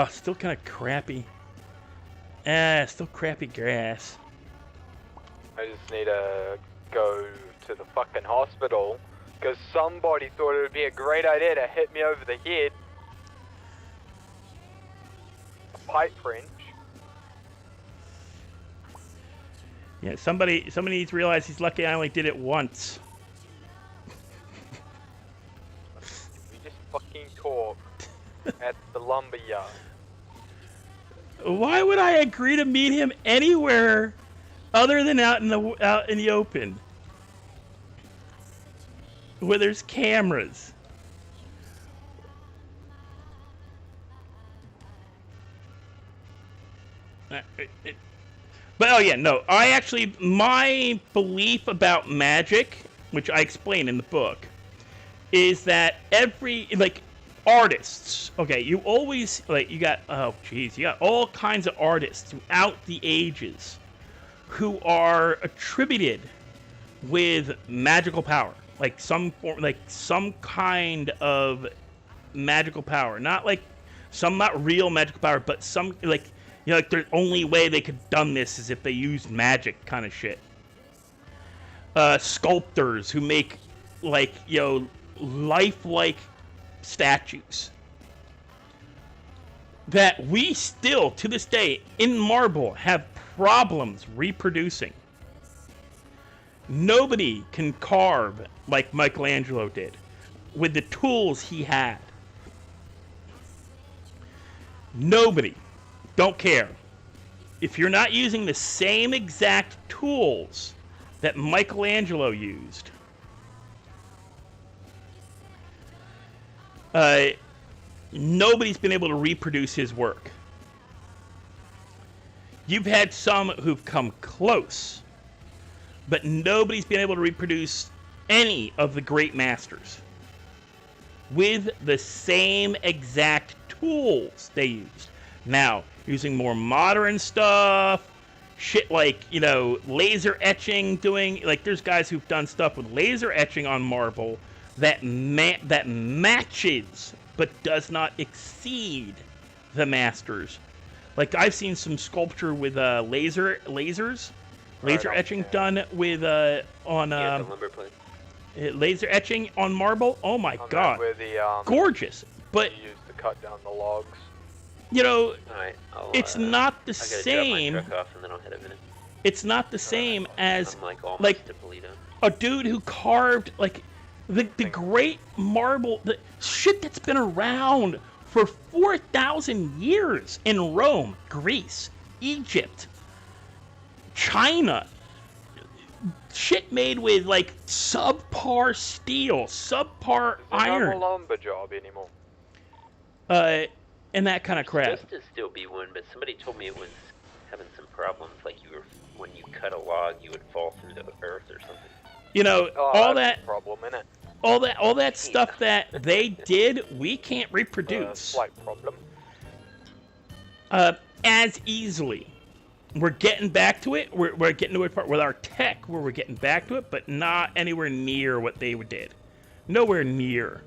A: Still kind of crappy. Still crappy grass.
D: I just need to go to the fucking hospital because somebody thought it would be a great idea to hit me over the head. A pipe wrench.
A: Yeah, somebody needs to realize he's lucky I only did it once.
D: We just fucking talk at the lumberyard.
A: Why would I agree to meet him anywhere other than out in the open, where there's cameras? But oh yeah, no. My belief about magic, which I explain in the book, is that artists, okay, you always, you got all kinds of artists throughout the ages who are attributed with magical power, some kind of magical power, not real magical power, but some, the only way they could have done this is if they used magic kind of shit. Sculptors who make, lifelike statues that we still, to this day, in marble, have problems reproducing. Nobody can carve like Michelangelo did with the tools he had. Nobody. Don't care. If you're not using the same exact tools that Michelangelo used, nobody's been able to reproduce his work. You've had some who've come close, but nobody's been able to reproduce any of the great masters with the same exact tools they used. Now, using more modern stuff, shit like, you know, laser etching, doing, like, there's guys who've done stuff with laser etching on marble that matches but does not exceed the masters. Like, I've seen some sculpture with lasers, laser etching done with
B: the lumber plate.
A: laser etching on marble. Oh my
D: On
A: god,
D: that where the,
A: gorgeous! But
D: you used to cut down the logs.
A: you know,
B: Alright,
A: it's not the
B: I gotta
A: same.
B: drop my truck off and then I'll head over there.
A: It's not the same as
B: I'm like almost
A: like
B: to Polito.
A: a dude who carved like the great marble, the shit that's been around for 4,000 years in Rome, Greece, Egypt, China. Shit made with like subpar steel, subpar
D: There's no
A: iron,
D: more lumber job anymore.
A: and that kind of crap.
B: Supposed to still be one, but somebody told me it was having some problems. Like when you cut a log, you would fall through the earth or something.
A: You know,
D: Oh,
A: all
D: that's
A: that,
D: a problem, innit?
A: all that stuff that they did, we can't reproduce
D: Slight problem.
A: as easily. We're getting back to it. We're getting to a part with our tech where we're getting back to it, but not anywhere near what they did. Nowhere near.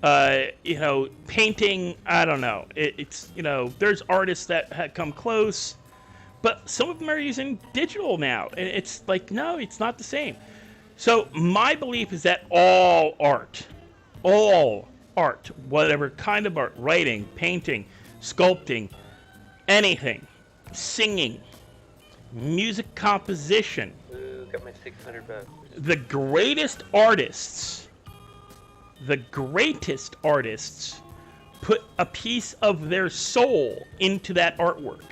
A: You know, painting, I don't know. It's, you know, there's artists that have come close, but some of them are using digital now. And it's like, no, it's not the same. So my belief is that all art, whatever kind of art, writing, painting, sculpting, anything, singing, music composition,
B: Ooh, got my $600.
A: the greatest artists put a piece of their soul into that artwork.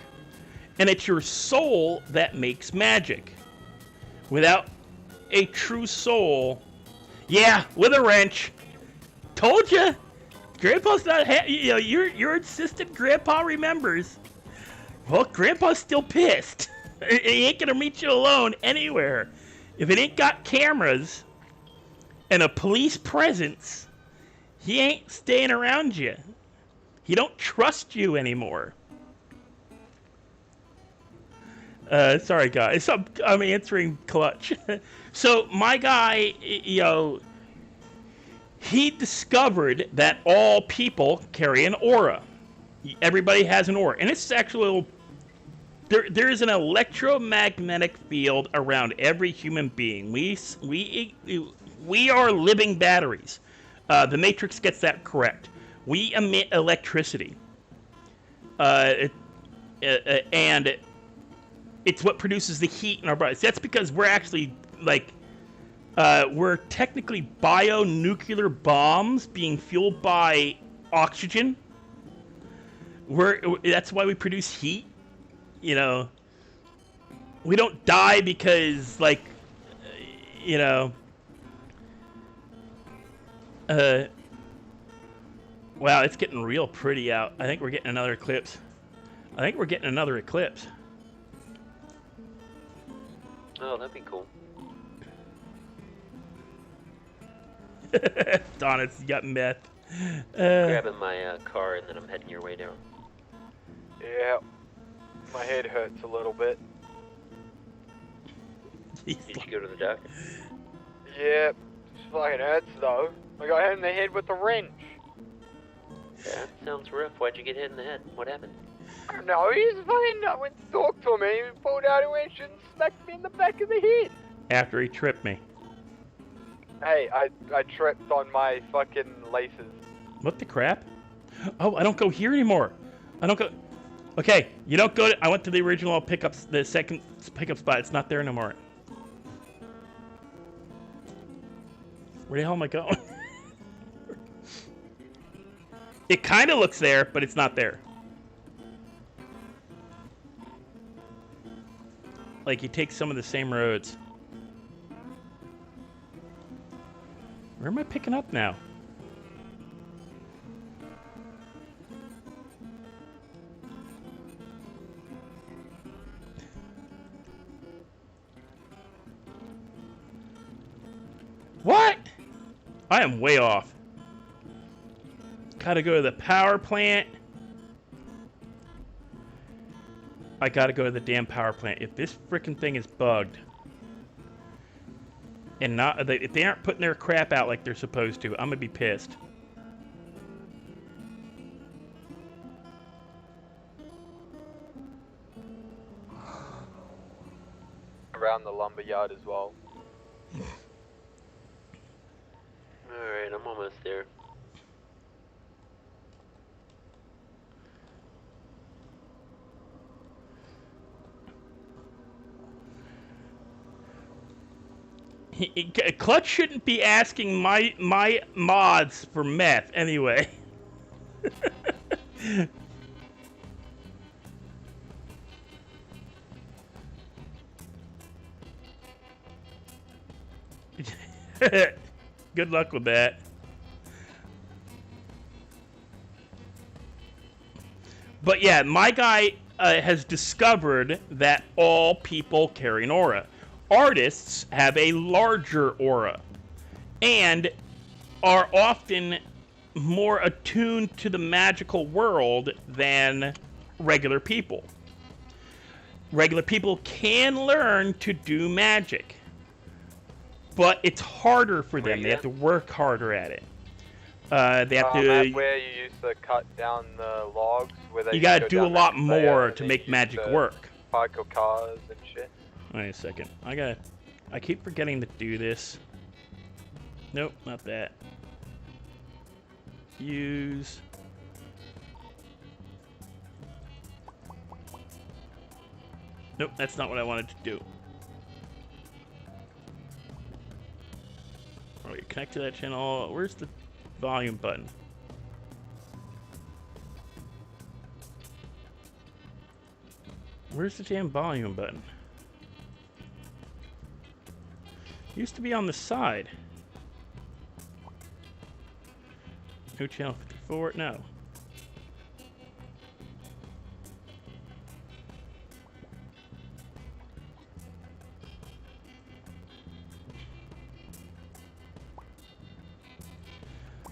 A: And it's your soul that makes magic. Without a true soul, yeah, with a wrench. Told you. Grandpa's not, you know, your insistent Grandpa remembers. Well, Grandpa's still pissed. He ain't gonna meet you alone anywhere. If it ain't got cameras and a police presence, he ain't staying around you. He don't trust you anymore. Sorry, guys. I'm answering clutch. So my guy, you know, he discovered that all people carry an aura. Everybody has an aura, and it's actually there is an electromagnetic field around every human being. We are living batteries. The Matrix gets that correct. We emit electricity, and it's what produces the heat in our bodies. That's because we're actually like we're technically bionuclear bombs being fueled by oxygen. That's why we produce heat. You know, we don't die because, like, you know, wow, it's getting real pretty out. I think we're getting another eclipse.
B: Oh, that'd be cool.
A: Donna's got meth.
B: Grabbing my car and then I'm heading your way down.
D: Yeah. My head hurts a little bit.
B: Did you go to the doctor?
D: Yeah. It fucking hurts though. I got hit in the head with a wrench.
B: Yeah, sounds rough. Why'd you get hit in the head? What happened?
D: No, he's fucking I went to talk to me. He pulled out a wrench and smacked me in the back of the head.
A: After he tripped me.
D: Hey, I tripped on my fucking laces.
A: What the crap? Oh, I don't go here anymore. I don't go. Okay, you don't go to. I went to the original pickups, the second pickup spot. It's not there anymore. Where the hell am I going? It kind of looks there, but it's not there. Like, you take some of the same roads. Where am I picking up now? I am way off. Gotta go to the power plant. I gotta go to the damn power plant. If this freaking thing is bugged, and if they aren't putting their crap out like they're supposed to, I'm gonna be pissed.
D: Around the lumber yard as well.
B: Alright, I'm almost there.
A: Clutch shouldn't be asking my mods for meth anyway. Good luck with that. But yeah, my guy has discovered that all people carry an aura. Artists have a larger aura and are often more attuned to the magical world than regular people. Regular people can learn to do magic, but it's harder for them. They have to work harder at it. They have to.
D: That's where you used to cut down the logs. Where they
A: You gotta do a lot more to make magic work.
D: Park your cars and shit.
A: Wait a second. I keep forgetting to do this. Nope, not that. Use. Nope, that's not what I wanted to do. Oh, you connect to that channel. Where's the volume button? Where's the damn volume button? Used to be on the side. New channel 54? No.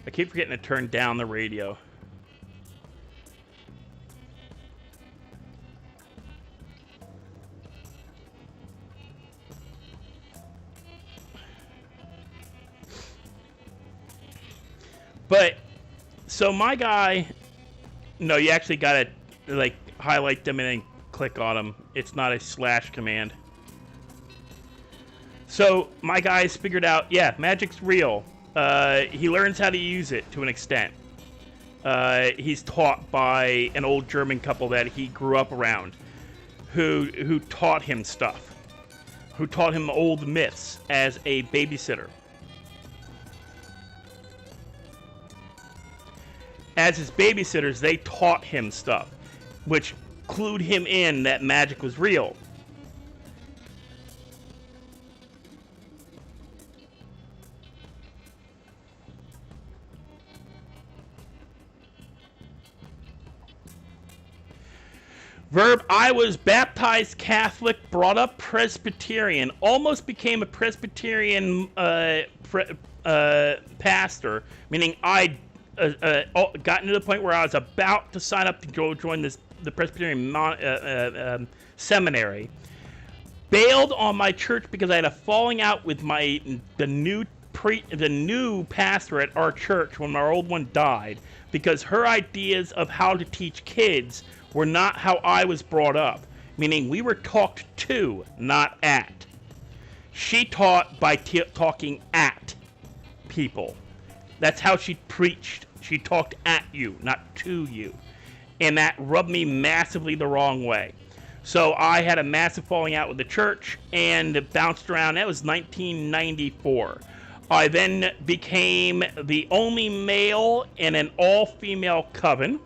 A: I keep forgetting to turn down the radio. But, so my guy, no, you actually gotta, like, highlight them and then click on them. It's not a slash command. So, my guy's figured out, yeah, magic's real. He learns how to use it to an extent. He's taught by an old German couple that he grew up around, who taught him stuff, who taught him old myths as a babysitter. As his babysitters, they taught him stuff, which clued him in that magic was real. Verb, I was baptized Catholic, brought up Presbyterian, almost became a Presbyterian pastor, meaning I gotten to the point where I was about to sign up to go join the Presbyterian seminary. Bailed on my church because I had a falling out with the new pastor at our church when our old one died, because her ideas of how to teach kids were not how I was brought up, meaning we were talked to, not at. She taught by talking at people. That's how she preached. She talked at you, not to you. And that rubbed me massively the wrong way. So I had a massive falling out with the church and bounced around. That was 1994. I then became the only male in an all-female coven.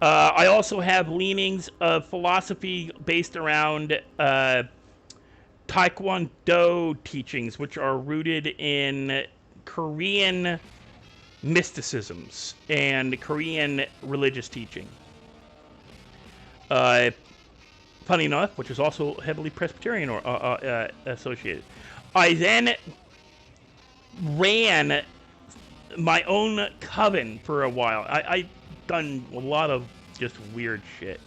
A: I also have leanings of philosophy based around Taekwondo teachings, which are rooted in Korean mysticisms and Korean religious teaching. Funny enough, which is also heavily Presbyterian or associated. I then ran my own coven for a while. I done a lot of just weird shit.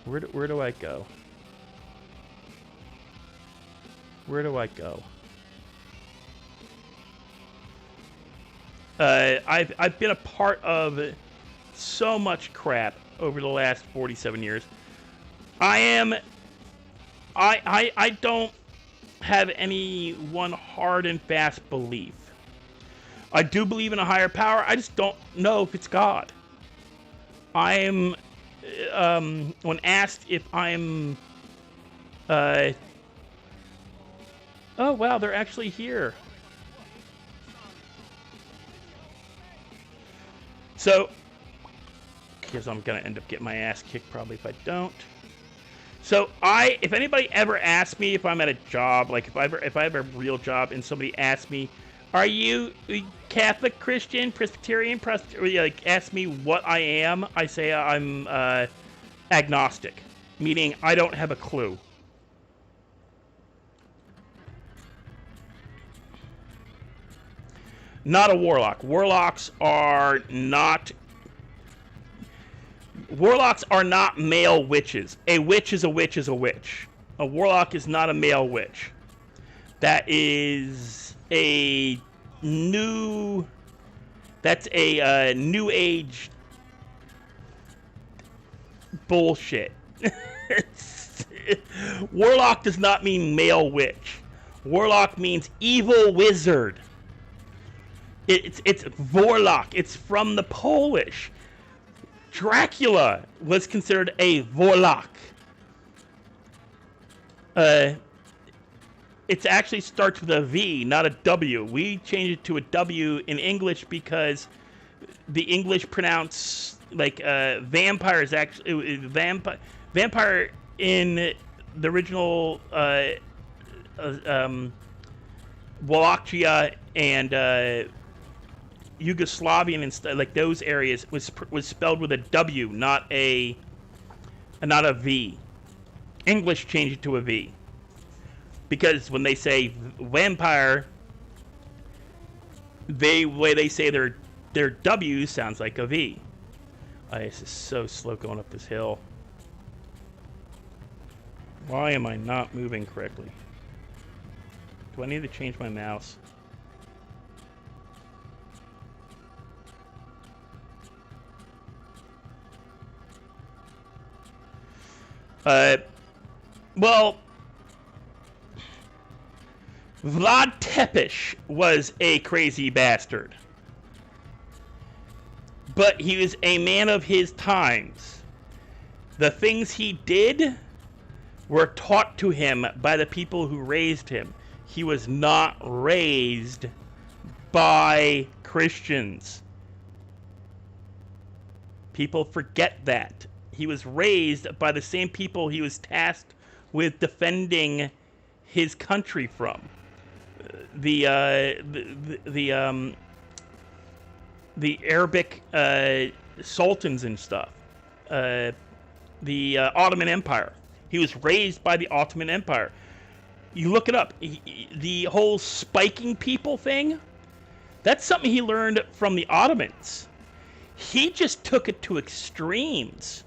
A: Where do I go? Where do I go? I've been a part of so much crap over the last 47 years. I don't have any one hard and fast belief. I do believe in a higher power. I just don't know if it's God. I am, when asked if I'm, oh wow, they're actually here. So, because I'm gonna end up getting my ass kicked probably if I don't. So if anybody ever asks me if I'm at a job, like if I have a real job and somebody asks me, are you Catholic, Christian, Presbyterian, like ask me what I am, I say I'm agnostic, meaning I don't have a clue. Not a warlock. Warlocks are not male witches. A witch is a witch is a witch. A warlock is not a male witch. That is a new age bullshit. Warlock does not mean male witch. Warlock means evil wizard. It's Vorlock. It's from the Polish. Dracula was considered a Vorlock. It actually starts with a V, not a W. We changed it to a W in English because the English pronounce like vampire is actually vampire in the original Wallachia and Yugoslavian and like those areas was spelled with a W, not a V. English changed it to a V because when they say vampire, the way they say their W sounds like a V. This is so slow going up this hill. Why am I not moving correctly? Do I need to change my mouse? Well, Vlad Tepes was a crazy bastard. But he was a man of his times. The things he did were taught to him by the people who raised him. He was not raised by Christians. People forget that. He was raised by the same people he was tasked with defending his country from. The Arabic sultans and stuff. The Ottoman Empire. He was raised by the Ottoman Empire. You look it up. The whole spiking people thing, that's something he learned from the Ottomans. He just took it to extremes.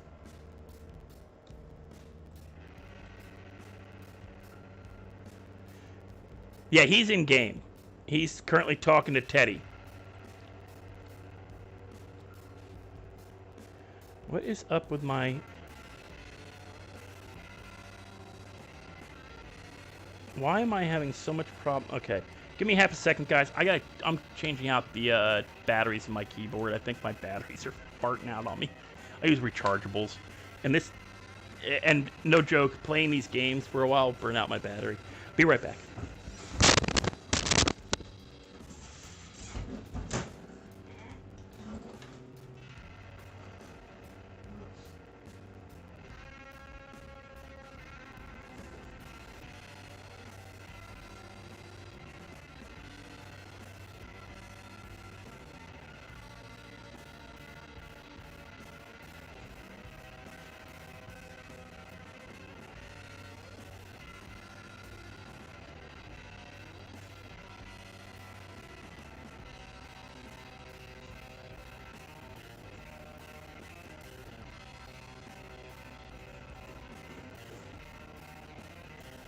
A: Yeah, he's in game. He's currently talking to Teddy. What is up with my... Why am I having so much problem? Okay, give me half a second, guys. I'm changing out the batteries in my keyboard. I think my batteries are farting out on me. I use rechargeables, and no joke, playing these games for a while will burn out my battery. Be right back.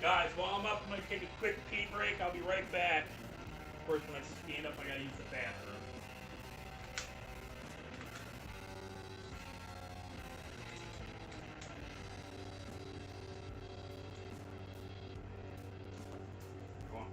A: Guys, while I'm up, I'm gonna take a quick pee break. I'll be right back. Of course, when I stand up, I gotta use the bathroom. Go on.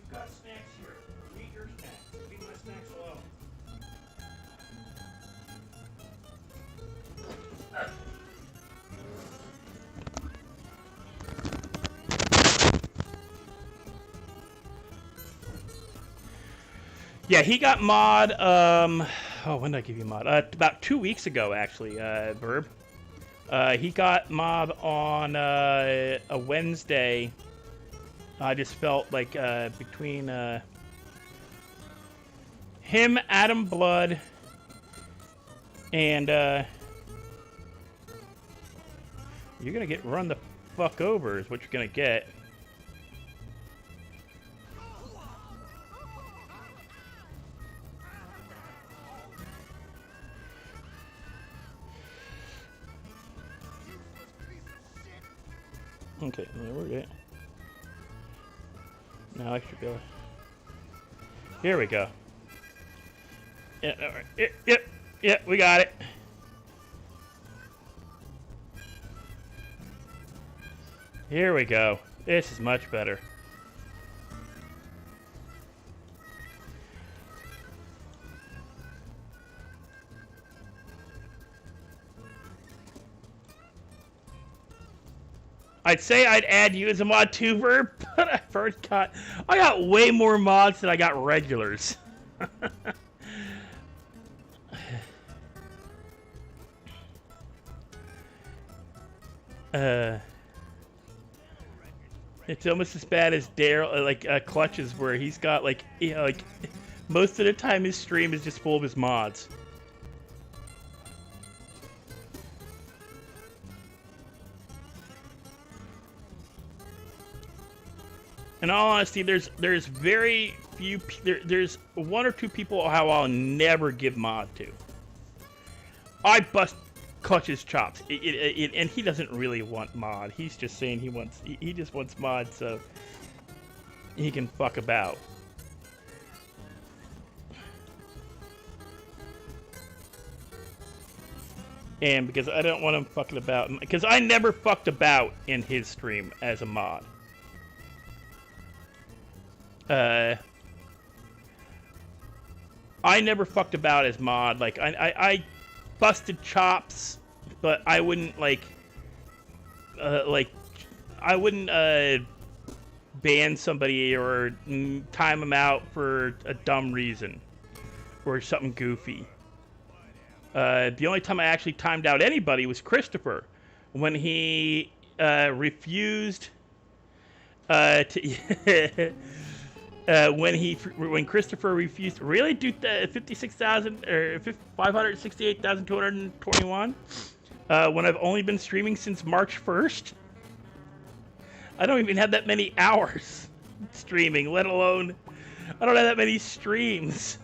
A: Got snacks here. Eat your snacks. Leave my snacks alone. Yeah, he got mod, oh, when did I give you mod? About 2 weeks ago, actually, Verb. He got mod on, a Wednesday. I just felt like, between, him, Adam Blood, and, you're gonna get run the fuck over is what you're gonna get. Okay, there we go. Now I should be able to... Here we go. Yeah, all right. Yep, we got it. Here we go. This is much better. I'd say I'd add you as a mod too, Verb, but I got way more mods than I got regulars. It's almost as bad as Daryl, like Clutches, where he's got like, you know, like most of the time his stream is just full of his mods. In all honesty, there's very few. There's one or two people how I'll never give mod to. I bust clutches chops. And he doesn't really want mod. He's just saying he just wants mod so he can fuck about. And because I don't want him fucking about, because I never fucked about in his stream as a mod. I never fucked about as mod. Like I busted chops, but I wouldn't like I wouldn't ban somebody or time them out for a dumb reason or something goofy. The only time I actually timed out anybody was Christopher, when he refused to when Christopher refused to really do 56,000 or 568,221 when I've only been streaming since March 1st. I don't even have that many hours streaming, let alone I don't have that many streams.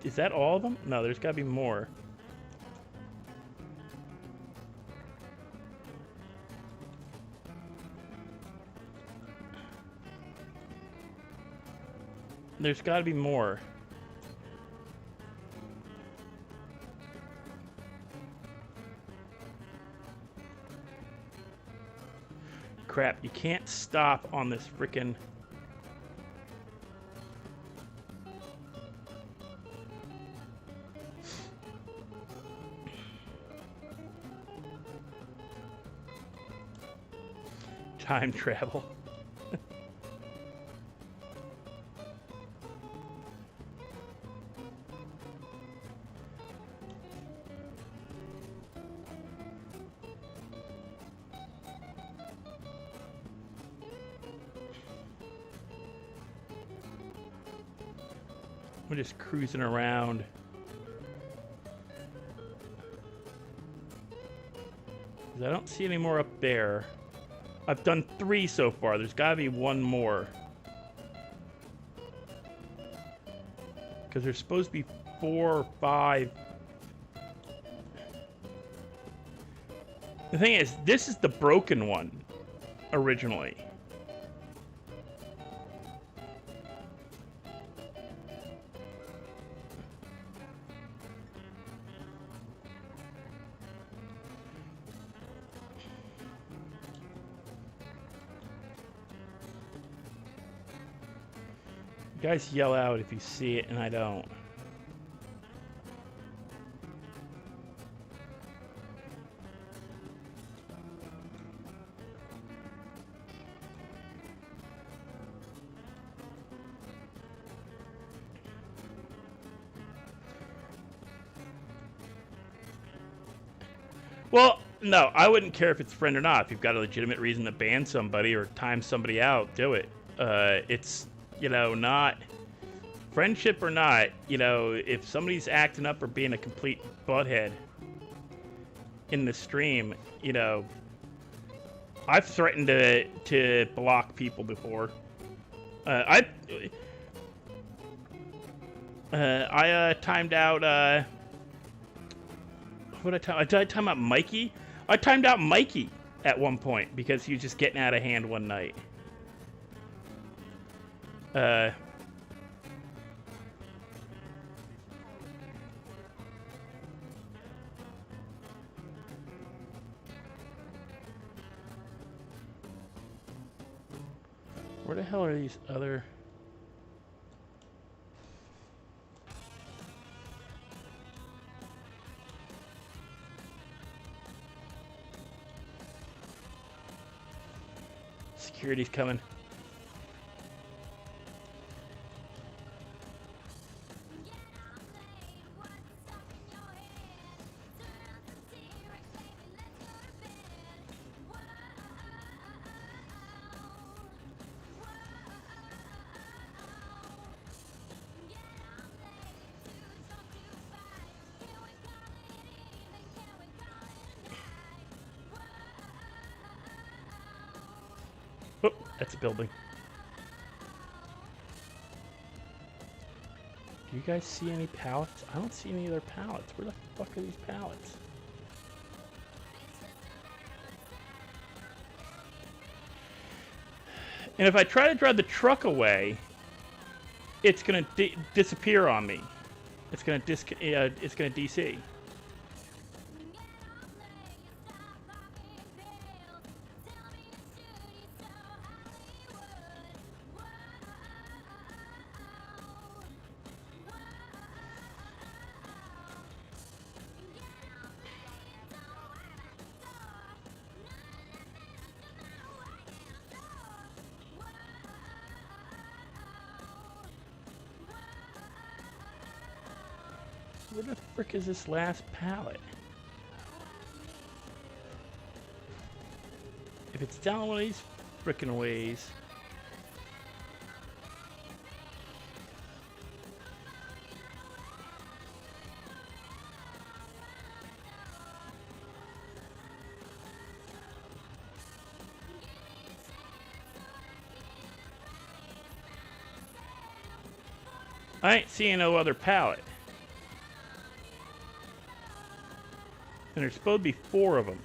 A: Is that all of them? No, there's got to be more. There's got to be more. Crap, you can't stop on this frickin'... time travel. We're just cruising around. I don't see any more up there. I've done 3 so far. There's got to be one more. Because there's supposed to be 4 or 5. The thing is, this is the broken one, originally. You guys yell out if you see it and I don't. Well, no, I wouldn't care if it's a friend or not. If you've got a legitimate reason to ban somebody or time somebody out, do it. It's, you know, not friendship or not, you know, if somebody's acting up or being a complete butthead in the stream, you know, I've threatened to block people before. I timed out, what did I time out Mikey? I timed out Mikey at one point because he was just getting out of hand one night. Where the hell are these other... Security's coming. That's a building. you guys see any pallets? I don't see any other pallets. Where the fuck are these pallets? And if I try to drive the truck away, it's gonna disappear on me. It's gonna DC. Where the frick is this last pallet? If it's down one of these frickin' ways. I ain't seeing no other pallet. And there's supposed to be 4 of them.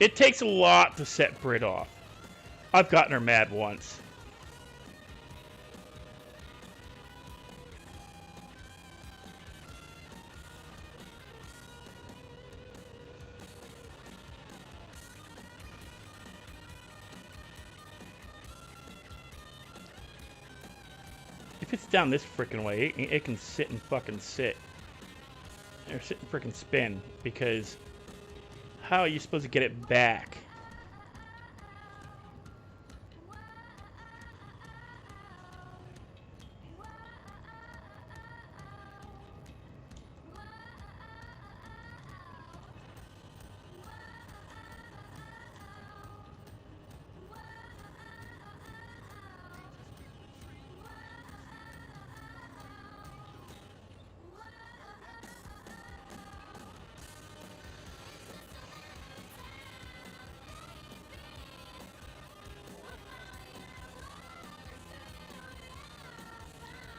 A: It takes a lot to set Brit off. I've gotten her mad once. If it's down this frickin' way, it can sit and fucking sit. Or sit and frickin' spin, because how are you supposed to get it back?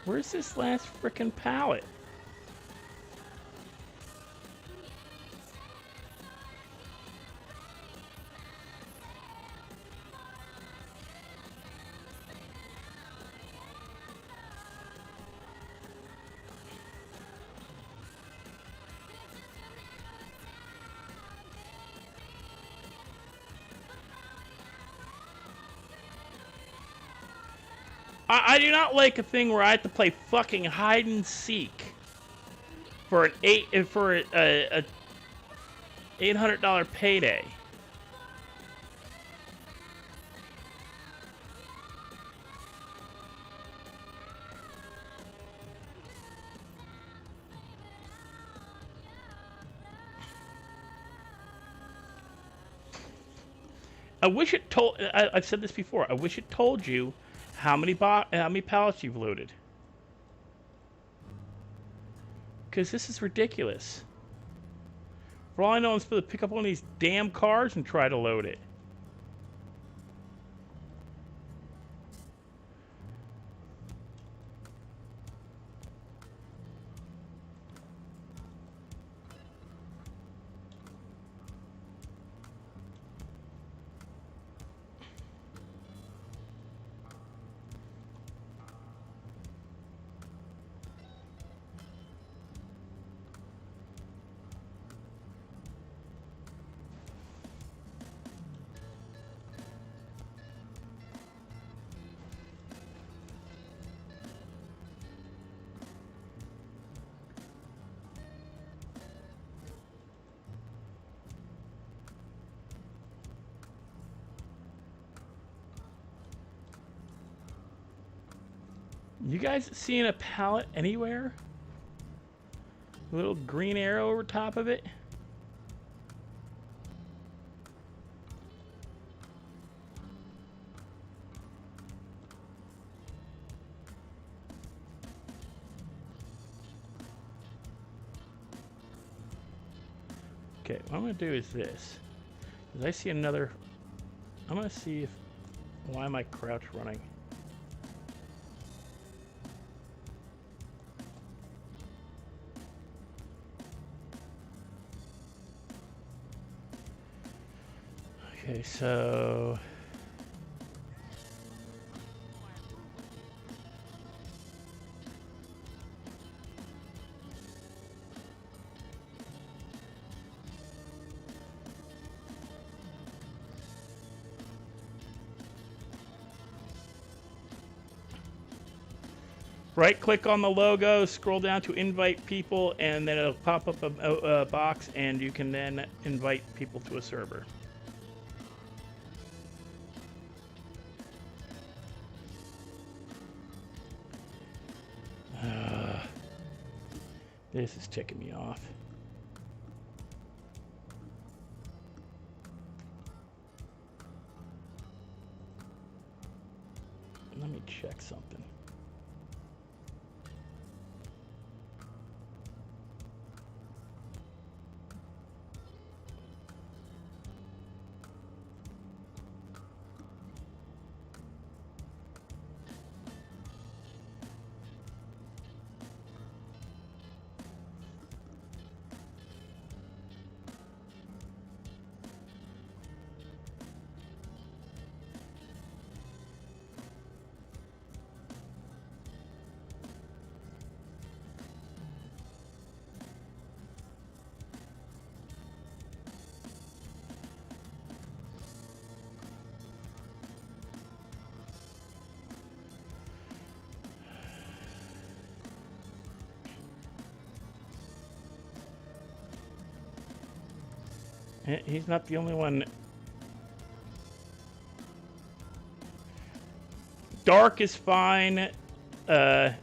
A: Where's this last frickin' pallet? I do not like a thing where I have to play fucking hide and seek for an a $800 payday. I wish it told. I've said this before. I wish it told you how many pallets you've loaded. Because this is ridiculous. For all I know, I'm supposed to pick up one of these damn cars and try to load it. You guys seeing a pallet anywhere? A little green arrow over top of it. Okay, what I'm gonna do is this. Because I see another. I'm gonna see if. Why am I crouch running? Okay, so. Right click on the logo, scroll down to invite people, and then it'll pop up a box, and you can then invite people to a server. This is ticking me off. Let me check something. He's not the only one. Dark is fine. Wait,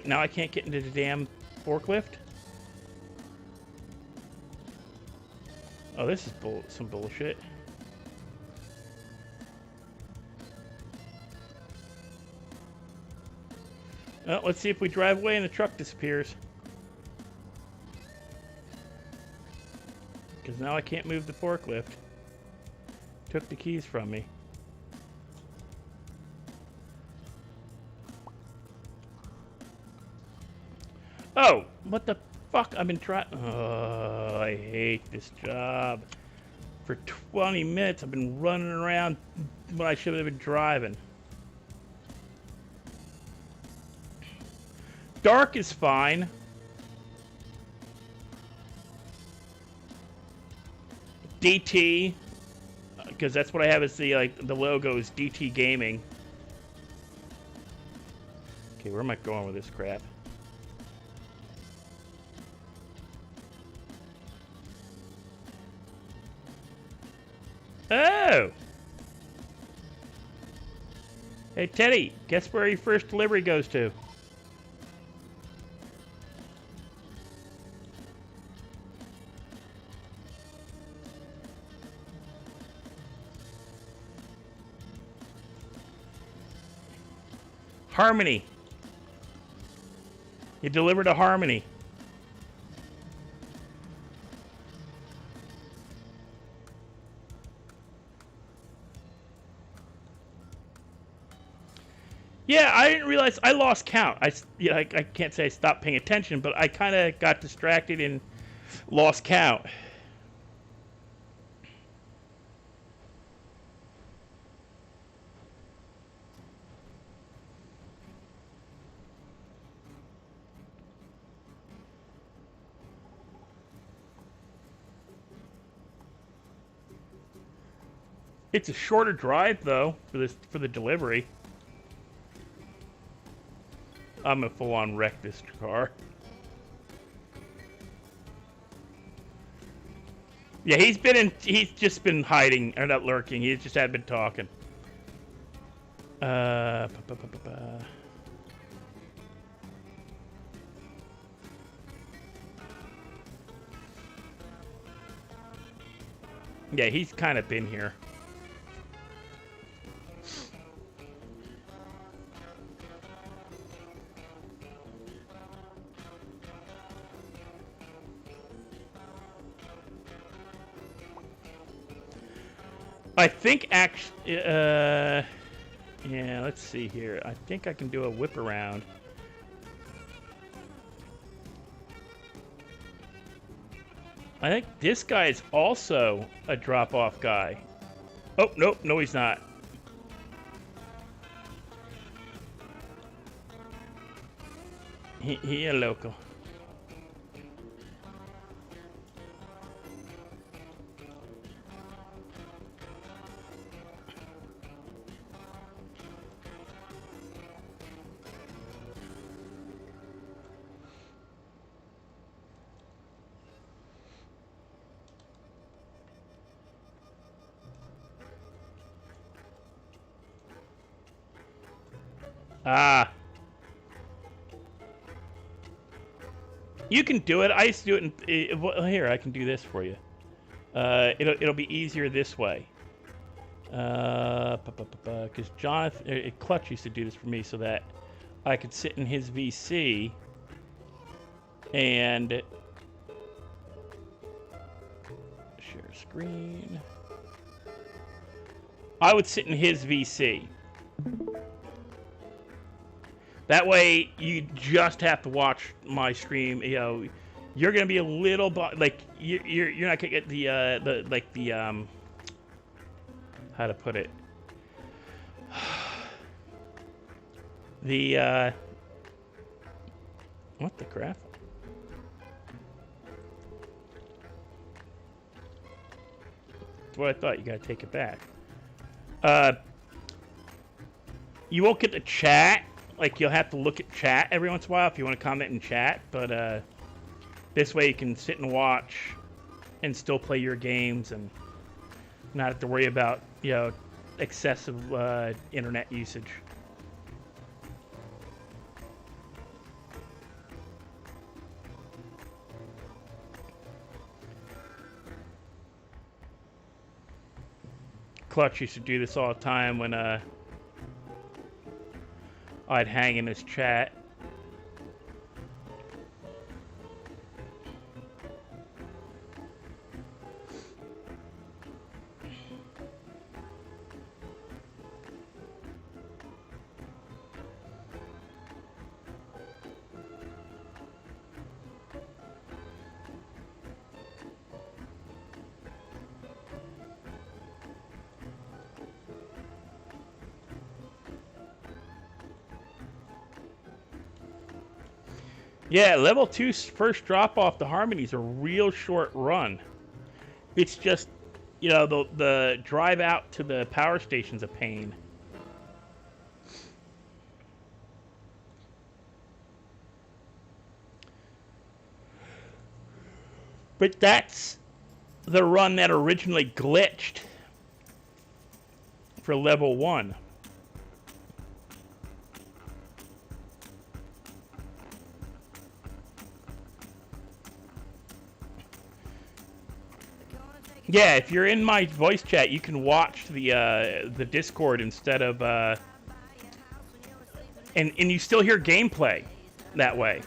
A: now I can't get into the damn forklift? Oh, this is some bullshit. Well, let's see if we drive away and the truck disappears. Because now I can't move the forklift. Took the keys from me. Oh, what the fuck? I've been trying. Oh, I hate this job. For 20 minutes, I've been running around when I should have been driving. Dark is fine. DT, because that's what I have as the logo is DT Gaming. Okay, where am I going with this crap? Oh! Hey Teddy, guess where your first delivery goes to? Harmony. You delivered a Harmony. Yeah, I didn't realize I lost count. I can't say I stopped paying attention, but I kind of got distracted and lost count. It's a shorter drive though for the delivery. I'm gonna full-on wreck this car. Yeah, he's just been hiding or not lurking. He just had been talking. Ba, ba, ba, ba, ba. Yeah, he's kind of been here. I think actually, yeah, let's see here. I think I can do a whip around. I think this guy is also a drop-off guy. Oh, nope, no he's not. He a local. Ah. You can do it. I used to do it in... well, here, I can do this for you. It'll be easier this way. Because Jonathan... Clutch used to do this for me so that I could sit in his VC and... share screen. I would sit in his VC. That way, you just have to watch my stream. You know, you're gonna be a little like you're not gonna get the how to put it, the what the crap? That's what I thought. You gotta take it back. You won't get the chat. Like, you'll have to look at chat every once in a while if you want to comment in chat, but this way you can sit and watch and still play your games and not have to worry about, you know, excessive internet usage. Clutch used to do this all the time when I'd hang in his chat. Yeah, level 2's first drop off the Harmony's a real short run. It's just, you know, the drive out to the power station's a pain. But that's the run that originally glitched for level 1. Yeah, if you're in my voice chat, you can watch the Discord instead of and you still hear gameplay that way.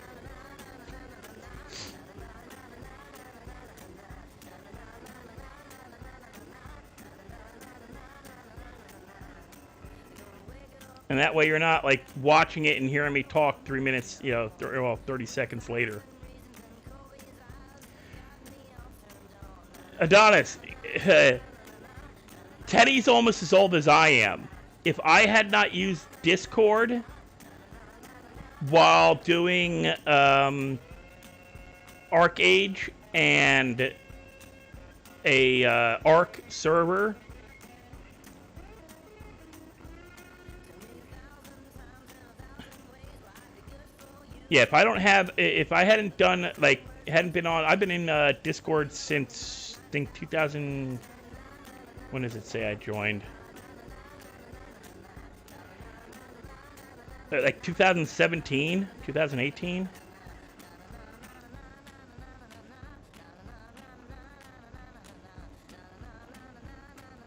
A: And that way you're not like watching it and hearing me talk 3 minutes, you know, 30 seconds later. Adonis, Teddy's almost as old as I am. If I had not used Discord while doing ArcAge and a Arc server, yeah, if I hadn't done, like, hadn't been on, I've been in Discord since, I think 2000, when does it say I joined? like 2017, 2018.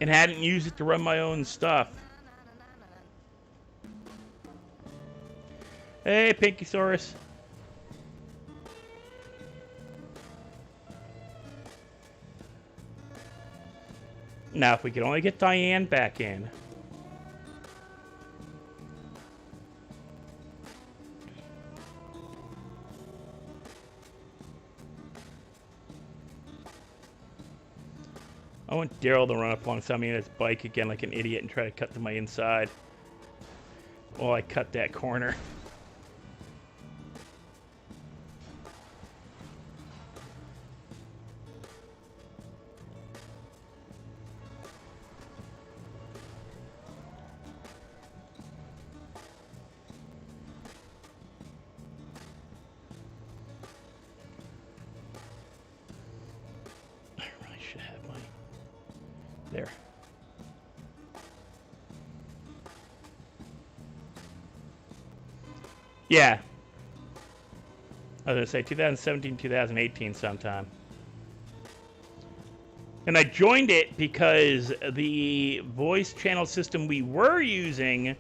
A: And hadn't used it to run my own stuff. Hey, Pinkysaurus. Now, if we could only get Diane back in. I want Daryl to run up alongside me on his bike again like an idiot and try to cut to my inside. While I cut that corner. There. Yeah. I was going to say 2017, 2018 sometime. And I joined it because the voice channel system we were using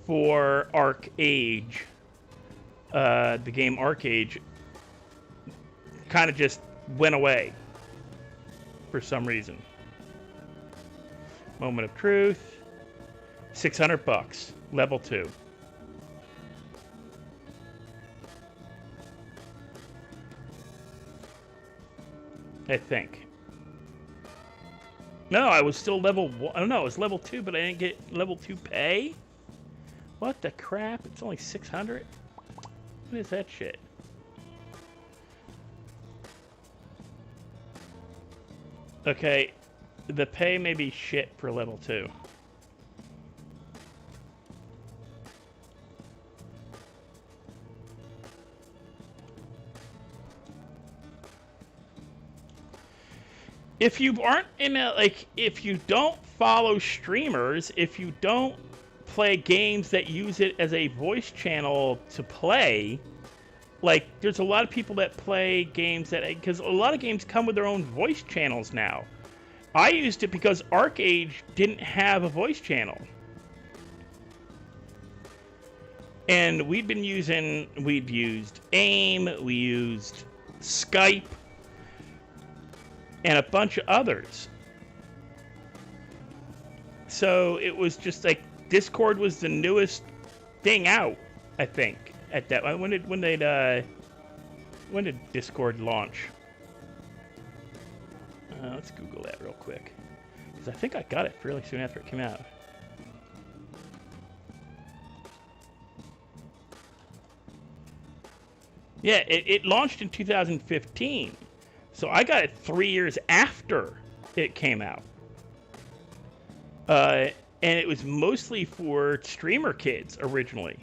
A: for Arc Age, the game Arc Age, kind of just went away for some reason. Moment of truth. $600. Level 2. I think. No, I was still level 1. I don't know, it was level 2, but I didn't get level 2 pay? What the crap? It's only 600? What is that shit? Okay. The pay may be shit for level 2. If you aren't in a, like, if you don't follow streamers, if you don't play games that use it as a voice channel to play, like, there's a lot of people that play games that, because a lot of games come with their own voice channels now. I used it because Arc Age didn't have a voice channel. And we'd used AIM, we used Skype, and a bunch of others. So it was just like, Discord was the newest thing out, I think, at that. When did Discord launch? Let's Google that real quick. Because I think I got it fairly soon after it came out. Yeah, it launched in 2015. So I got it 3 years after it came out. And it was mostly for streamer kids originally.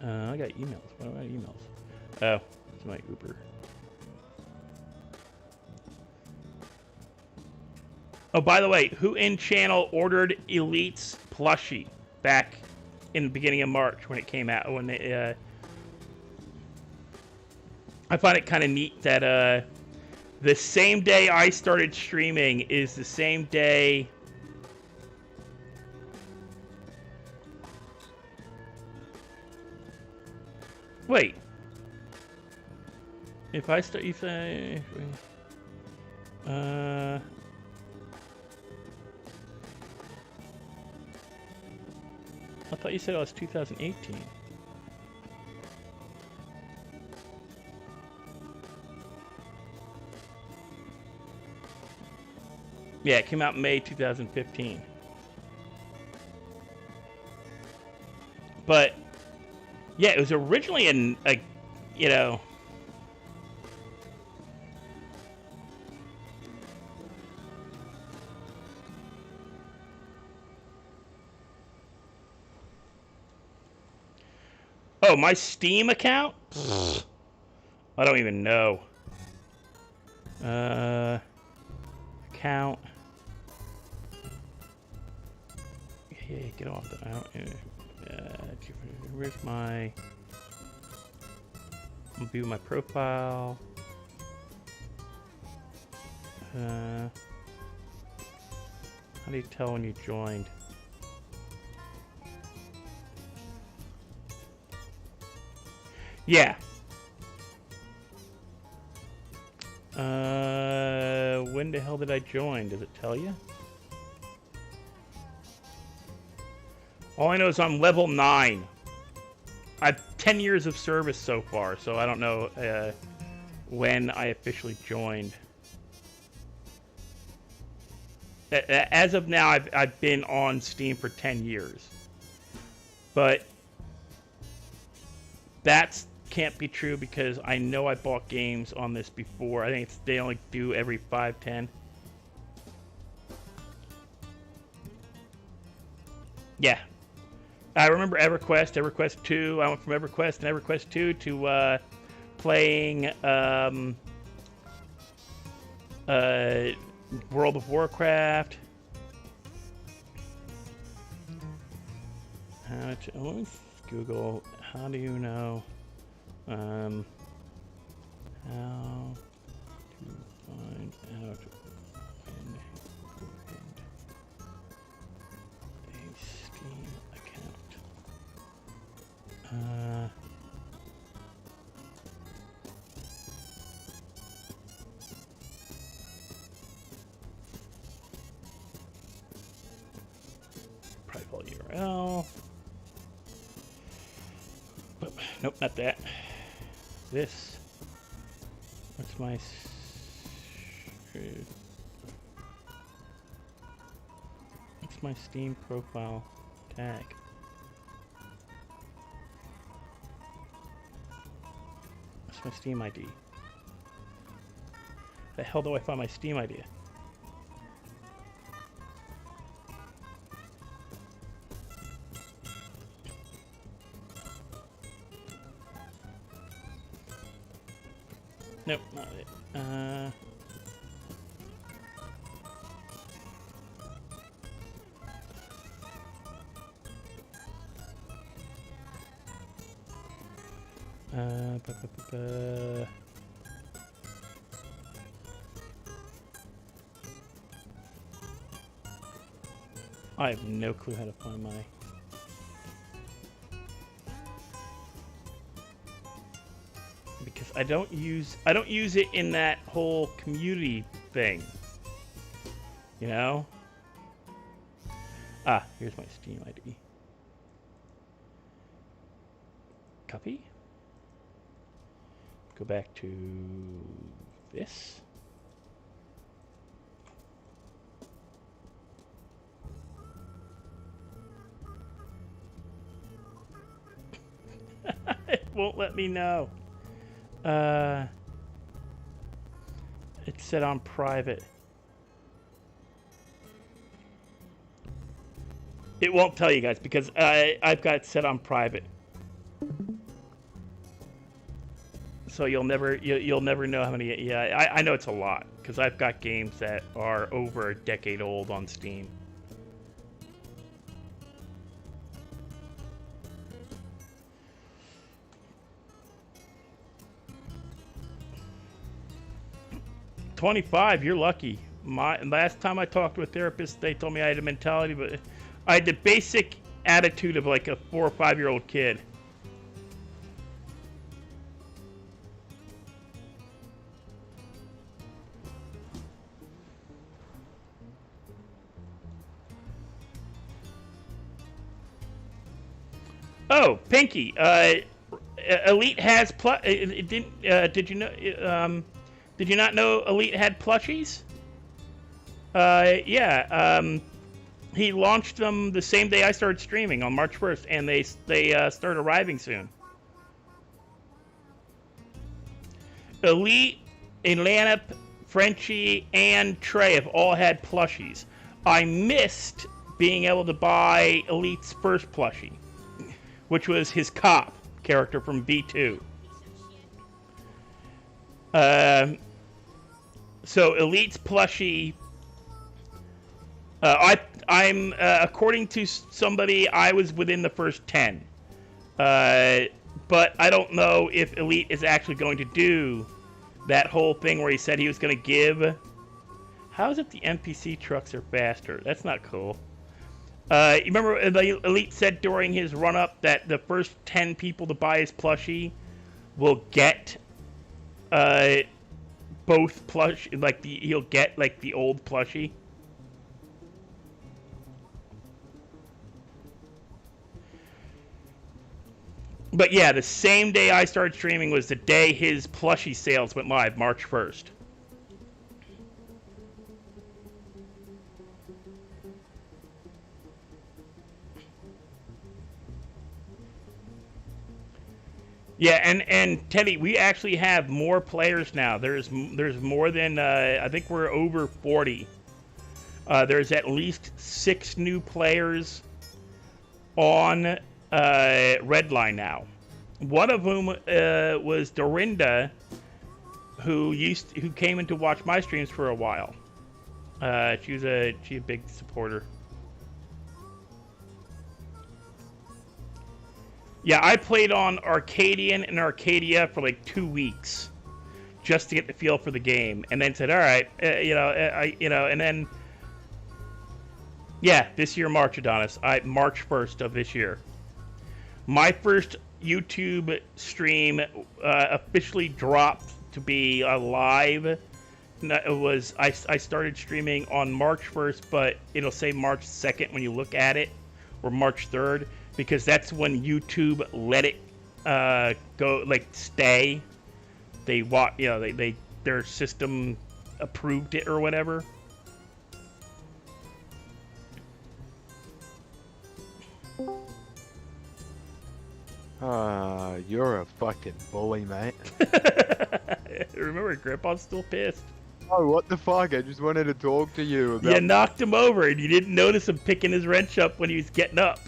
A: I got emails. What about emails? Oh, it's my Uber. Oh, by the way, who in channel ordered Elite's plushie back in the beginning of March when it came out? When they, I find it kind of neat that the same day I started streaming is the same day. Wait. If I start, I thought you said it was 2018. Yeah, it came out in May 2015. But yeah, it was originally a you know, oh, my Steam account? I don't even know. Account. get off the. I don't. Where's my? I'm view my profile. How do you tell when you joined? Yeah. When the hell did I join? Does it tell you? All I know is I'm level 9. I've 10 years of service so far, so I don't know when I officially joined. As of now, I've been on Steam for 10 years. But that can't be true because I know I bought games on this before. I think they only do every 5-10. Yeah. I remember EverQuest 2. I went from EverQuest and EverQuest 2 to playing World of Warcraft. Let me Google. How do you know? How to find out when a Steam account. Private URL. Nope, not that. This. What's my... What's my Steam profile tag? What's my Steam ID? The hell do I find my Steam ID? Nope, not it. I have no clue how to find my... Because I don't use it in that whole community thing. You know? Ah, here's my Steam ID. Copy. Go back to this. It won't let me know. It's set on private. It won't tell you guys because I've got it set on private. So you'll never know how many. Yeah, I know it's a lot because I've got games that are over a decade old on Steam. $25, you're lucky. Last time I talked to a therapist, they told me I had a mentality, but I had the basic attitude of like a 4 or 5 year old kid. Oh, Pinky. Elite has did you know? Did you not know Elite had plushies? Yeah. He launched them the same day I started streaming on March 1st, and they start arriving soon. Elite, Atlanta, Frenchie, and Trey have all had plushies. I missed being able to buy Elite's first plushie, which was his cop character from V2. So Elite's plushie, I I'm according to somebody, I was within the first 10. But I don't know if Elite is actually going to do that whole thing where he said he was going to give. How is it the NPC trucks are faster? That's not cool. You remember the Elite said during his run-up that the first 10 people to buy his plushie will get both plush, like he'll get like the old plushie. But yeah, the same day I started streaming was the day his plushie sales went live, March 1st. Yeah, and Teddy, we actually have more players now. There's more than I think we're over 40. There's at least 6 new players on Redline now. One of whom was Dorinda, who came in to watch my streams for a while. She's a big supporter. Yeah, I played on Arcadian and Arcadia for like 2 weeks, just to get the feel for the game, and then said, "All right, and then, yeah, this year March, Adonis, March 1st of this year, my first YouTube stream officially dropped to be live. It was I started streaming on March 1st, but it'll say March 2nd when you look at it, or March 3rd. Because that's when YouTube let it go, like, stay. They their system approved it or whatever.
C: You're a fucking bully, mate.
A: Remember, Grandpa's still pissed.
C: Oh, what the fuck? I just wanted to talk to you about...
A: You knocked him over and you didn't notice him picking his wrench up when he was getting up.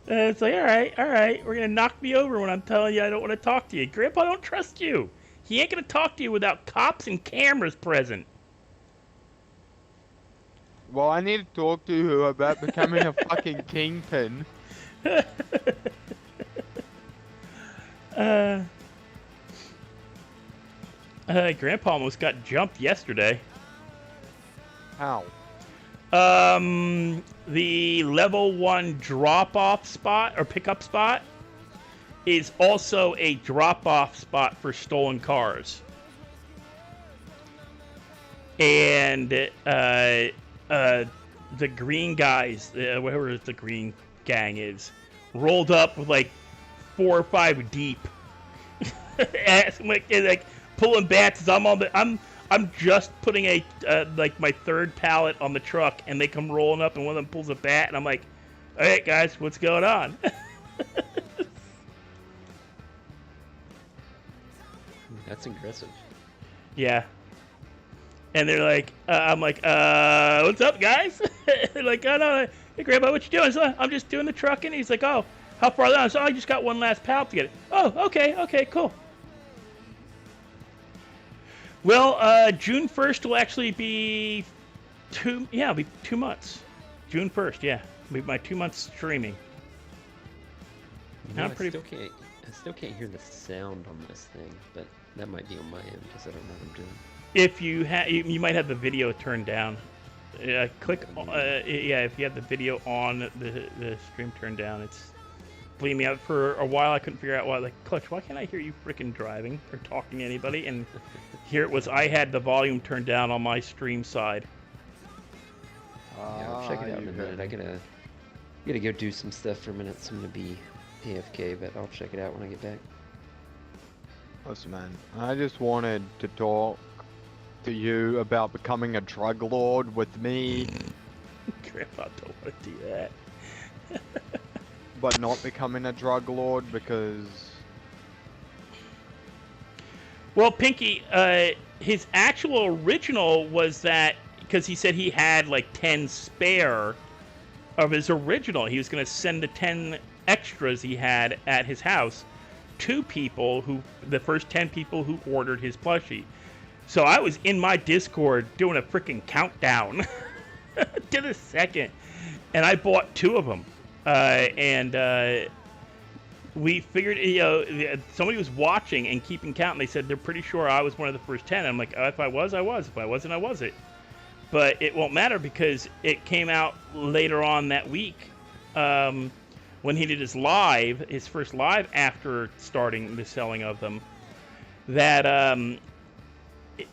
A: It's like, all right, we're gonna knock me over when I'm telling you I don't want to talk to you. Grandpa don't trust you. He ain't gonna talk to you without cops and cameras present.
C: Well, I need to talk to you about becoming a fucking kingpin.
A: Grandpa almost got jumped yesterday.
C: How?
A: The level 1 drop-off spot or pickup spot is also a drop-off spot for stolen cars. And the green guys, whoever the green gang is, rolled up with like 4 or 5 deep, like pulling bats. I'm just putting a like my 3rd pallet on the truck, and they come rolling up, and one of them pulls a bat, and I'm like, "All right, guys, what's going on?"
E: That's aggressive.
A: Yeah. And they're like, I'm like, what's up, guys? They're like, oh no, hey Grandpa, what you doing? So I'm just doing the trucking. He's like, oh, how far down? So I just got one last pallet to get it. Oh, okay, cool. Well, June 1st will actually be it'll be 2 months. June 1st, yeah. It'll be my 2 months streaming.
E: You know, I still can't hear the sound on this thing, but that might be on my end because I don't know what I'm doing.
A: If you you might have the video turned down. Click, if you have the video on, the stream turned down. It's, believe me, for a while I couldn't figure out why. Like, Clutch, why can't I hear you freaking driving or talking to anybody? And here it was, I had the volume turned down on my stream side.
E: Yeah, I'll check it out in a minute. I gotta go do some stuff for a minute, so I'm gonna be AFK, but I'll check it out when I get back.
C: Listen, man, I just wanted to talk to you about becoming a drug lord with me.
A: Grandpa don't want to do that.
C: But not becoming a drug lord because...
A: Well, Pinky, his actual original was that, because he said he had like 10 spare of his original. He was going to send the 10 extras he had at his house to people the first 10 people who ordered his plushie. So I was in my Discord doing a freaking countdown to the second. And I bought 2 of them. We figured, somebody was watching and keeping count, and they said they're pretty sure I was one of the first 10. I'm like, if I was, I was. If I wasn't, I wasn't. But it won't matter because it came out later on that week when he did his first live after starting the selling of them, that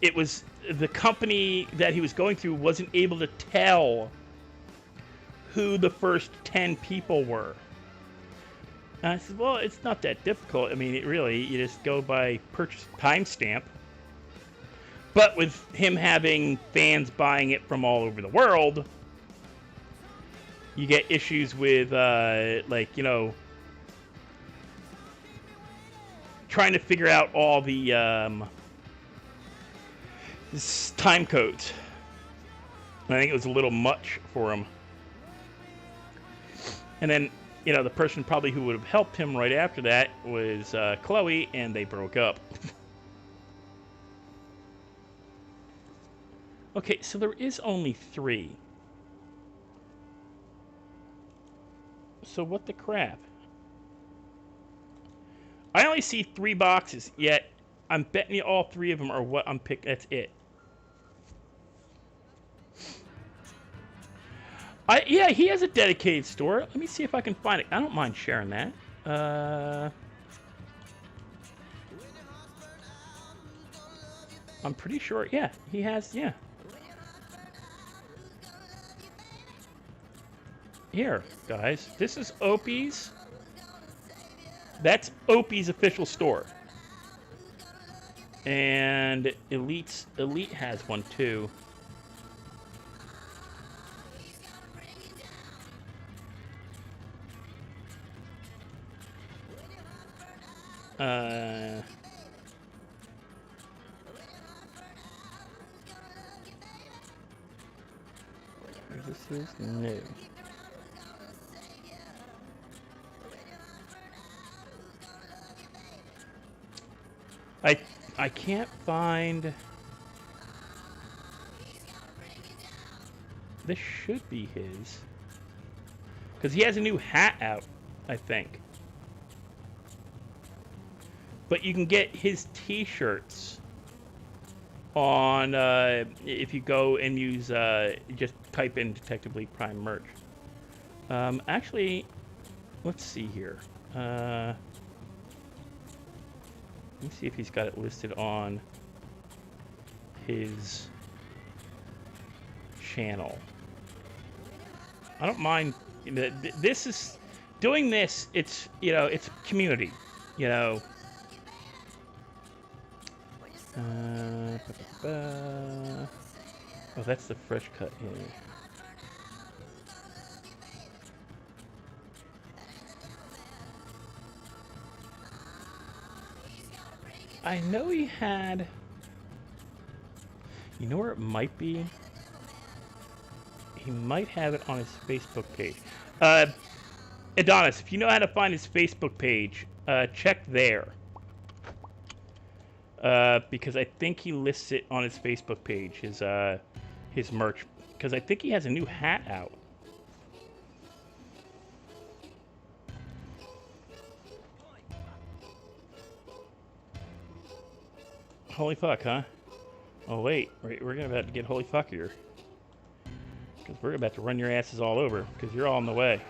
A: it was the company that he was going through wasn't able to tell who the first 10 people were. And I said, well, it's not that difficult. I mean, you just go by purchase timestamp. But with him having fans buying it from all over the world, you get issues with, trying to figure out all the time codes. And I think it was a little much for him. And then, the person probably who would have helped him right after that was Chloe, and they broke up. Okay, so there is only 3. So what the crap? I only see 3 boxes, yet I'm betting you all 3 of them are what I'm picking. That's it. Yeah, he has a dedicated store. Let me see if I can find it. I don't mind sharing that. I'm pretty sure, yeah, he has, yeah. Here, guys, this is Opie's. That's Opie's official store. And Elite has one too. This is new. I can't find. This should be his. Because he has a new hat out, I think. But you can get his t-shirts on, if you go and use, just type in Detective League Prime merch. Actually, let's see here. Let me see if he's got it listed on his channel. I don't mind. This is doing this. It's it's community. Oh, that's the fresh cut here. I know he had. You know where it might be? He might have it on his Facebook page. Adonis, if you know how to find his Facebook page, check there. Because I think he lists it on his Facebook page, his merch. Because I think he has a new hat out. Holy fuck, huh? Oh wait, we're about to get holy fuck here. Because we're about to run your asses all over, because you're all in the way.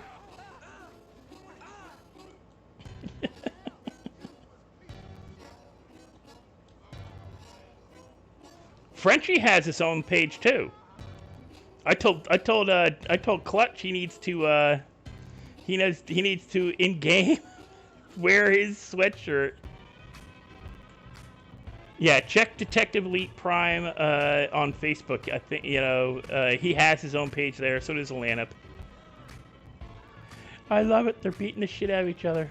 A: Frenchie has his own page too. I told Clutch he needs to he needs to in game wear his sweatshirt. Yeah, check Detective Elite Prime on Facebook. I think he has his own page there. So does Atlanta. I love it. They're beating the shit out of each other.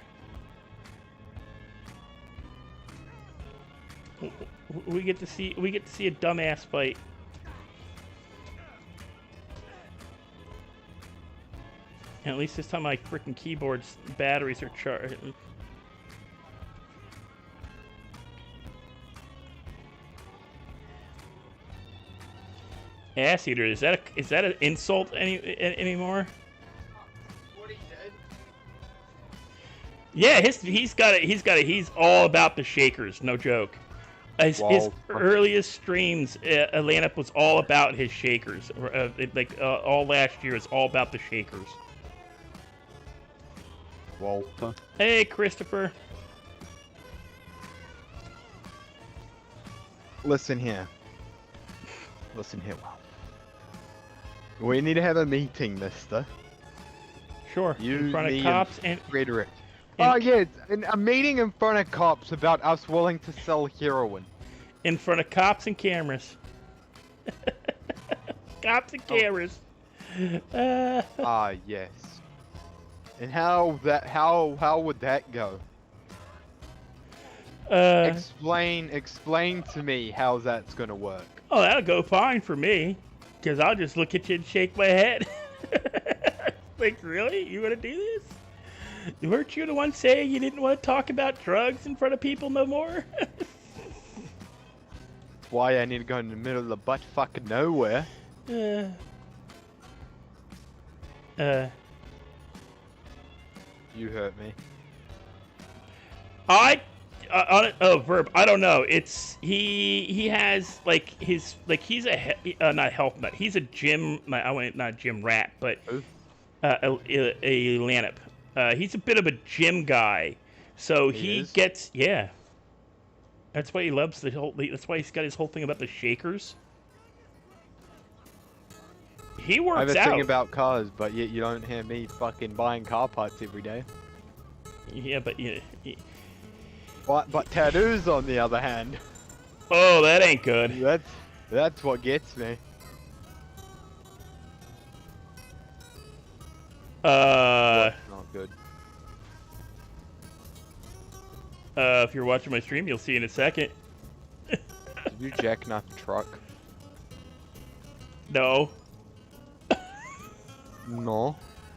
A: We get to see a dumbass fight. And at least this time my freaking keyboard's batteries are charged. Ass eater. Is that an insult anymore?
C: What he did?
A: Yeah, he's all about the shakers, no joke. His earliest streams, Atlanta was all about his shakers. All last year is all about the shakers.
C: Walter.
A: Hey, Christopher.
C: Listen here. Listen here, Walter. We need to have a meeting, mister.
A: Sure.
C: You,
A: in front
C: me,
A: of cops and
C: Frederick.
A: and-
C: Oh yeah, a meeting in front of cops about us willing to sell heroin.
A: in front of cops and cameras. Cops and cameras.
C: Ah yes. And how would that go? Explain to me how that's gonna work.
A: Oh, that'll go fine for me, because I'll just look at you and shake my head. Like, really? You want to do this? Weren't you the one saying you didn't want to talk about drugs in front of people no more?
C: Why I need to go in the middle of the butt fucking nowhere.
A: uh,
C: You hurt me.
A: Verb. I don't know. It's he has like his he's not health nut. He's a gym. Not gym rat, but
C: Who?
A: a Lanip. He's a bit of a gym guy, so
C: He
A: he
C: is?
A: gets That's why he loves that's why he's got his whole thing about the shakers. He
C: I have
A: works
C: a
A: out.
C: thing about cars, but yet you don't hear me fucking buying car parts every day.
A: Yeah, but
C: But tattoos, on the other hand,
A: oh, that ain't good.
C: that's what gets me. Not good.
A: If you're watching my stream, you'll see in a second.
C: Did you jackknife a truck?
A: No,
C: No.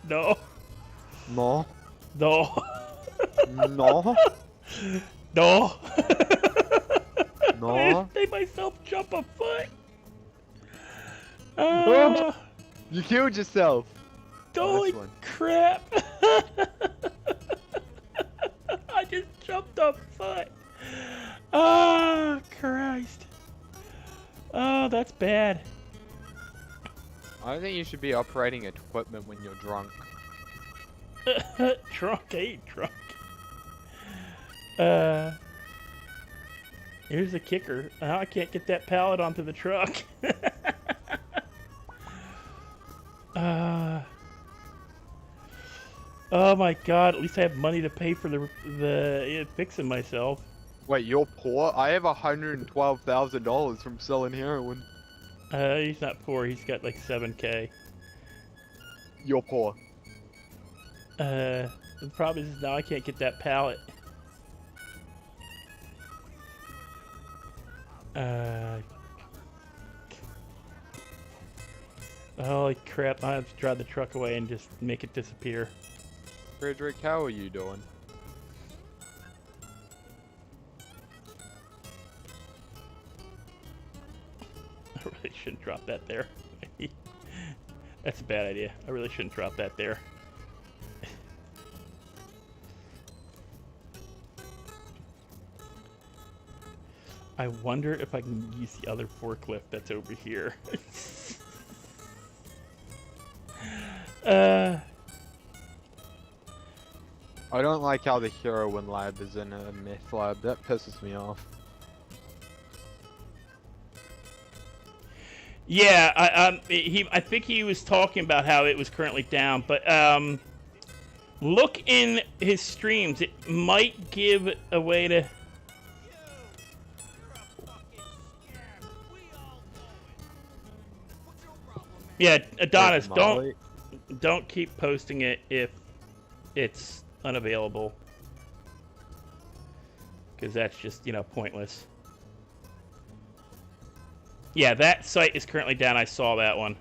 A: no,
C: No.
A: no,
C: No.
A: no.
C: No.
A: I just made myself jump a foot.
C: You killed yourself.
A: Holy
C: one.
A: crap! I just jumped a foot. Oh, Christ. Oh, that's bad.
C: I don't think you should be operating equipment when you're drunk.
A: Drunk, I ain't drunk. Here's the kicker. Now I can't get that pallet onto the truck. Oh my god, at least I have money to pay for the fixing myself.
C: Wait, you're poor? I have $112,000 from selling heroin.
A: He's not poor, he's got like 7K.
C: You're poor.
A: The problem is now I can't get that pallet. Holy crap, I have to drive the truck away and just make it disappear.
C: Frederick, how are you doing?
A: I really shouldn't drop that there. That's a bad idea. I really shouldn't drop that there. I wonder if I can use the other forklift that's over here.
C: I don't like how the heroin lab is in a meth lab. That pisses me off.
A: Yeah, I think he was talking about how it was currently down, but look in his streams. It might give a way to. Yeah, Adonis,
C: Molly.
A: don't keep posting it if it's unavailable, because that's just pointless. Yeah, that site is currently down. I saw that one.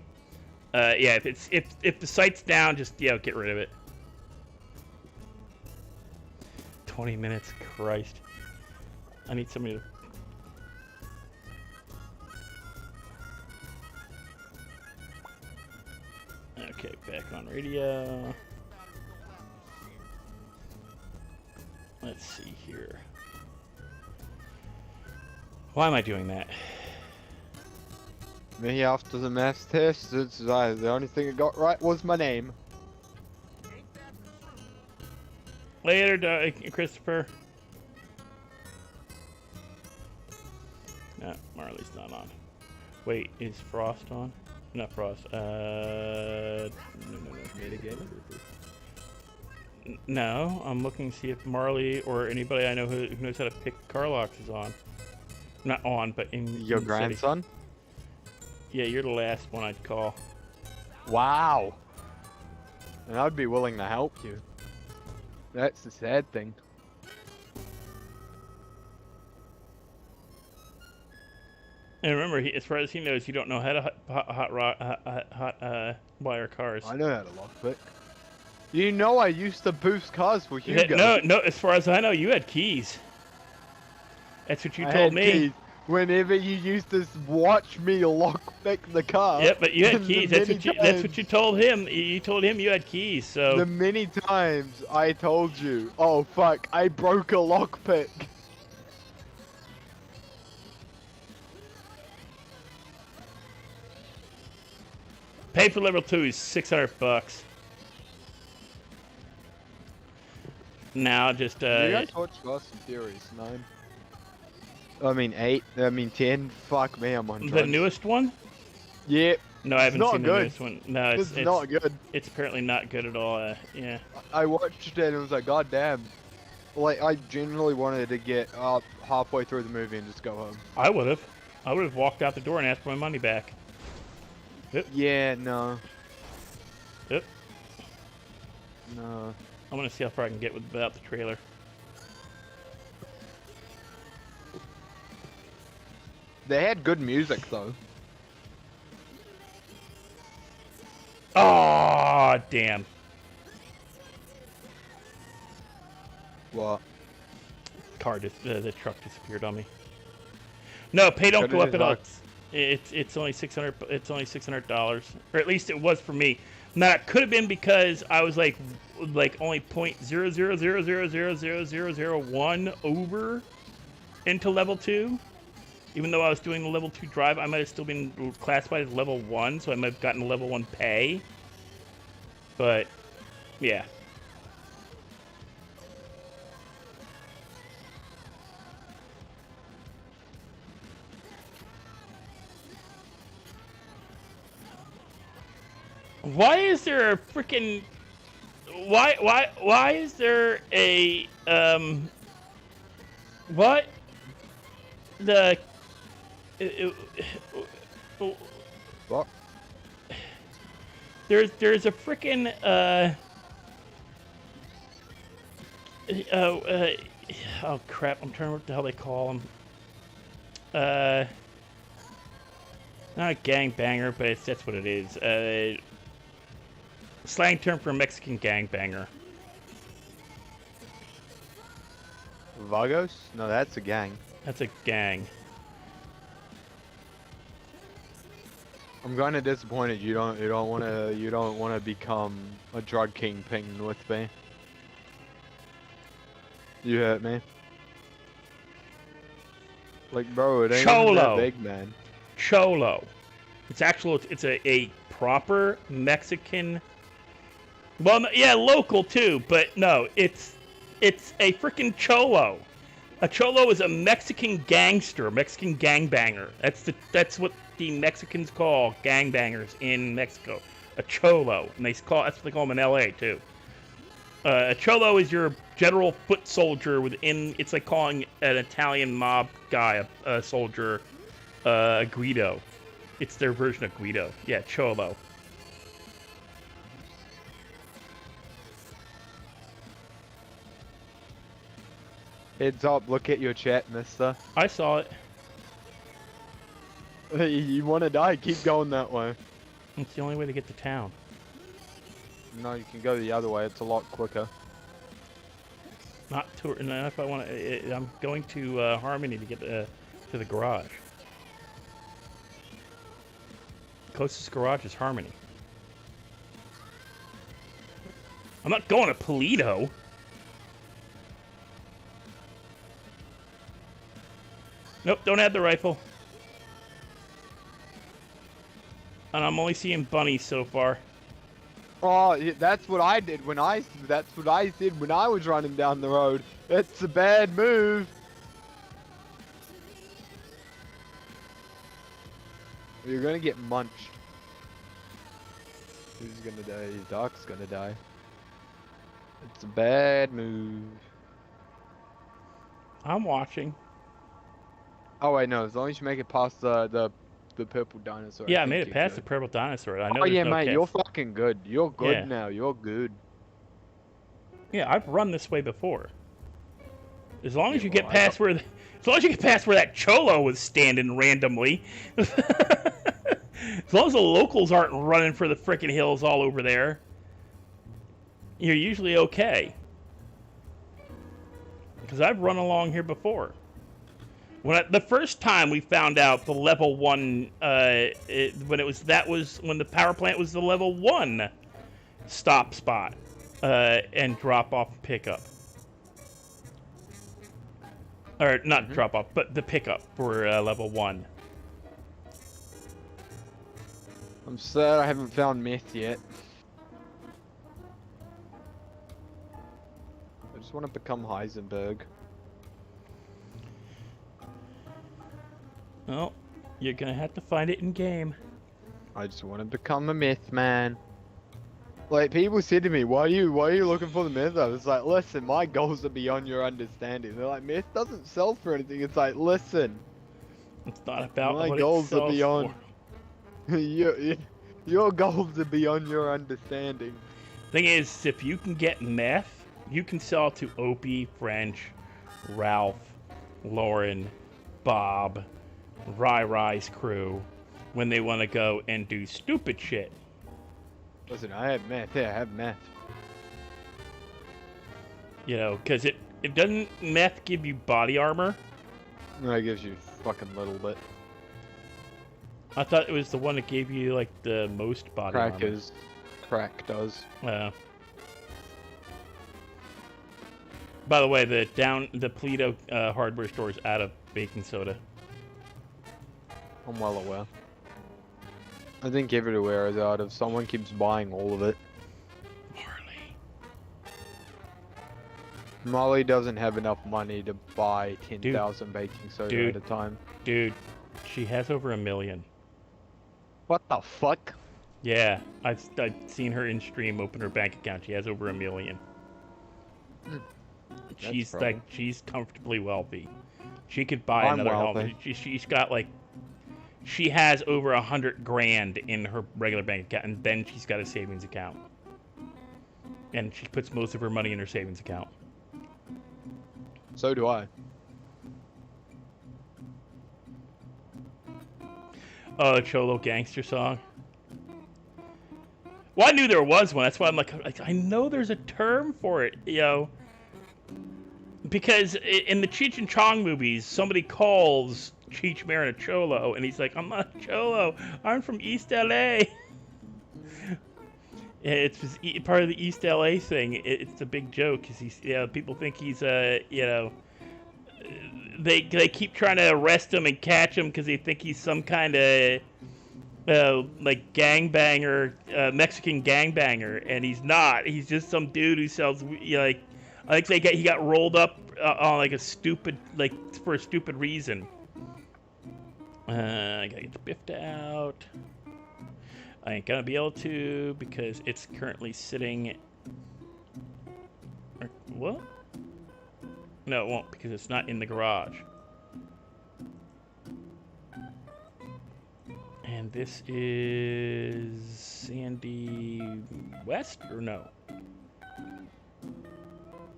A: Yeah, if the site's down, just get rid of it. 20 minutes, Christ. I need somebody to. Okay, back on radio. Let's see here. Why am I doing that?
C: Me after the mass test, the only thing I got right was my name.
A: Later, Christopher. No, Marley's not on. Wait, is Frost on? Not Frost. No. No, I'm looking to see if Marley or anybody I know who knows how to pick car locks is on. Not on, but in
C: Your
A: in the
C: grandson?
A: city. Yeah, you're the last one I'd call.
C: Wow. And I'd be willing to help you. That's the sad thing.
A: And remember, as far as he knows, you don't know how to hot wire cars.
C: I know how to lockpick. You know I used to boost cars for Hugo.
A: No. As far as I know, you had keys. That's what you
C: I
A: told
C: had
A: me.
C: keys. Whenever you used to watch me lockpick the car.
A: Yep, but you had keys. That's
C: times,
A: what you told him. You told him you had keys. So
C: the many times I told you, oh fuck, I broke a lockpick.
A: pay for level 2 is $600. Now just
C: You guys watch Fast and Furious 9? I mean 8. I mean 10. Fuck me, I'm on
A: the
C: drugs.
A: newest one.
C: Yeah.
A: No, I haven't
C: not
A: seen the
C: good.
A: newest one. No,
C: It's not good.
A: It's apparently not good at all. Yeah.
C: I watched it and it was like, god damn. Like, I genuinely wanted to get up halfway through the movie and just go home.
A: I would have walked out the door and asked for my money back.
C: Yeah, no.
A: Yep.
C: No.
A: I'm gonna see how far I can get without the trailer.
C: They had good music though.
A: Oh, damn.
C: What?
A: The truck disappeared on me. No, pay don't
C: Cut
A: go
C: it
A: up at all.
C: hard.
A: It's only $600. It's only $600, or at least it was for me. Now it could have been because I was like only .000000001 over into level 2. Even though I was doing the level 2 drive, I might have still been classified as level 1, so I might have gotten a level 1 pay. But yeah. Why is there a freaking why is there a what the
C: What?
A: there's a freaking oh crap, I'm trying to remember what the hell they call them. Not a gangbanger, but that's what it is. Slang term for Mexican gangbanger.
C: Vagos? No, that's a gang.
A: That's a gang.
C: I'm kind of disappointed you don't want to become a drug kingpin with me. You hurt me. Like, bro, it ain't even that
A: Cholo.
C: big, man.
A: Cholo. It's a proper Mexican. Well, yeah, local too, but no, it's a freaking cholo. A cholo is a Mexican gangster, Mexican gangbanger. That's what the Mexicans call gangbangers in Mexico. A cholo, and that's what they call them in L.A. too. A cholo is your general foot soldier within. It's like calling an Italian mob guy a soldier, a Guido. It's their version of Guido. Yeah, cholo.
C: Heads up, look at your chat, mister.
A: I saw it.
C: You want to die? Keep going that way.
A: It's the only way to get to town.
C: No, you can go the other way. It's a lot quicker.
A: Not to. And if I want to, I'm going to Harmony to get to the garage. Closest garage is Harmony. I'm not going to Polito. Nope, don't add the rifle. And I'm only seeing bunnies so far.
C: Oh, that's what I did when I. That's what I did when I was running down the road. That's a bad move. You're gonna get munched. Who's gonna die? Doc's gonna die. It's a bad move.
A: I'm watching.
C: Oh wait, no. As long as you make it past the purple dinosaur.
A: Yeah, I
C: think
A: made it
C: you're
A: past
C: good.
A: the purple dinosaur. I know
C: Oh
A: there's
C: yeah,
A: no
C: mate.
A: kiss.
C: You're fucking good. You're good
A: Yeah.
C: now. You're good.
A: Yeah, I've run this way before. As long as
C: Yeah,
A: you get
C: well,
A: past where, as long as you get past where that cholo was standing randomly. As long as the locals aren't running for the frickin' hills all over there, you're usually okay. Because I've run along here before. The first time we found out the level 1, when the power plant was the level 1 stop spot and drop off pickup. Or not drop off, but the pickup for level 1.
C: I'm sad I haven't found meth yet. I just want to become Heisenberg.
A: Well, you're gonna have to find it in game.
C: I just want to become a myth man. Like people said to me, why are you looking for the myth? I was like, listen, my goals are beyond your understanding. They're like, myth doesn't sell for anything. It's like, listen,
A: It's not about
C: my
A: what
C: goals
A: it sells
C: are beyond.
A: for.
C: your goals are beyond your understanding.
A: Thing is, if you can get meth, you can sell to Opie, French, Ralph, Lauren, Bob, Rai's crew when they want to go and do stupid shit.
C: Listen, I have meth. Yeah, I have meth.
A: You know, because it doesn't meth give you body armor.
C: No, it gives you fucking little bit.
A: I thought it was the one that gave you like the most body
C: Crackers. Crack does.
A: armor. By the way, the Polito hardware store is out of baking soda.
C: I'm well aware. I think everywhere is out of. Someone keeps buying all of it.
A: Marley.
C: Molly doesn't have enough money to buy 10,000 baking soda
A: Dude.
C: at a time.
A: Dude, she has over 1 million.
C: What the fuck?
A: Yeah, I've seen her in stream open her bank account. She has over 1 million. She's
C: probably-
A: like, she's comfortably wealthy. She could buy
C: I'm
A: another
C: wealthy.
A: home. She's got like, she has over 100 grand in her regular bank account, and then she's got a savings account. And she puts most of her money in her savings account.
C: So do I.
A: Oh, the Cholo Gangster song. Well, I knew there was one. That's why I'm like, I know there's a term for it, you know. Because in the Cheech and Chong movies, somebody calls Cheech Marin a Cholo, and he's like, I'm not a Cholo. I'm from East LA. It's just part of the East LA thing. It's a big joke because he's, people think he's they keep trying to arrest him and catch him because they think he's some kind of like gangbanger, Mexican gangbanger, and he's not. He's just some dude who sells like, I think he got rolled up on like a stupid, like for a stupid reason. I gotta get the biffed out. I ain't gonna be able to because it's currently sitting. What? No, it won't because it's not in the garage. And this is Sandy West or no?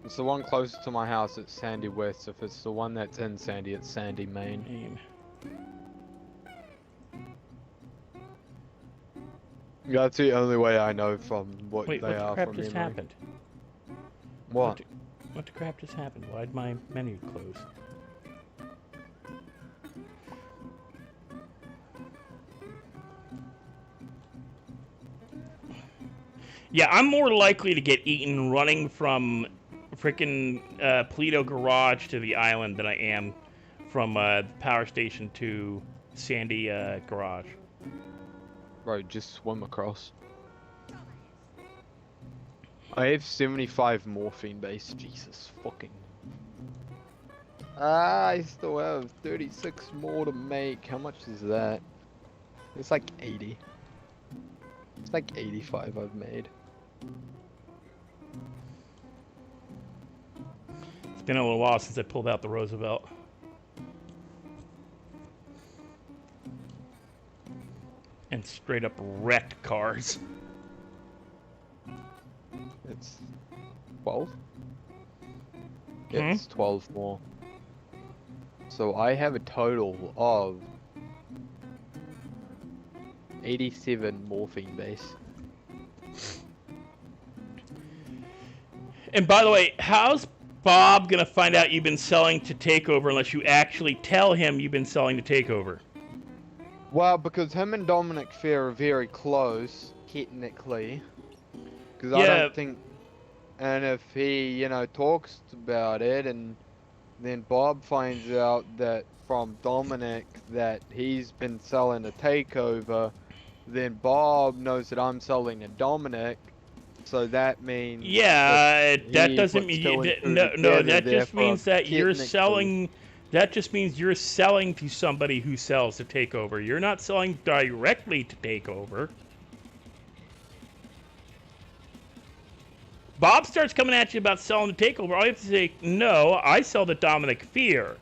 C: It's the one closest to my house, it's Sandy West. If it's the one that's in Sandy, it's Sandy Main.
A: Main.
C: That's the only way I know from what
A: Wait,
C: they
A: what the
C: are
A: crap
C: from
A: just
C: memory.
A: happened?
C: What?
A: What the crap just happened? Why'd my menu close? Yeah, I'm more likely to get eaten running from freaking Paleto Garage to the island than I am from the power station to Sandy Garage.
C: Bro, just swim across. I have 75 morphine base. Jesus fucking. I still have 36 more to make. How much is that? It's like 80. It's like 85 I've made.
A: It's been a little while since I pulled out the Roosevelt. And straight up wrecked cars.
C: It's 12? Yeah, it's 12 more. So I have a total of 87 morphine base.
A: And by the way, how's Bob gonna find out you've been selling to Takeover unless you actually tell him you've been selling to Takeover?
C: Well, because him and Dominic Fair are very close, technically. Because I don't think... And if he, you know, talks about it and then Bob finds out that from Dominic that he's been selling a Takeover, then Bob knows that I'm selling to Dominic, so that means...
A: Yeah, that doesn't mean... No, that just means that you're selling... That just means you're selling to somebody who sells to Takeover. You're not selling directly to Takeover. Bob starts coming at you about selling to Takeover. All you have to say, no, I sell to Dominic Fear.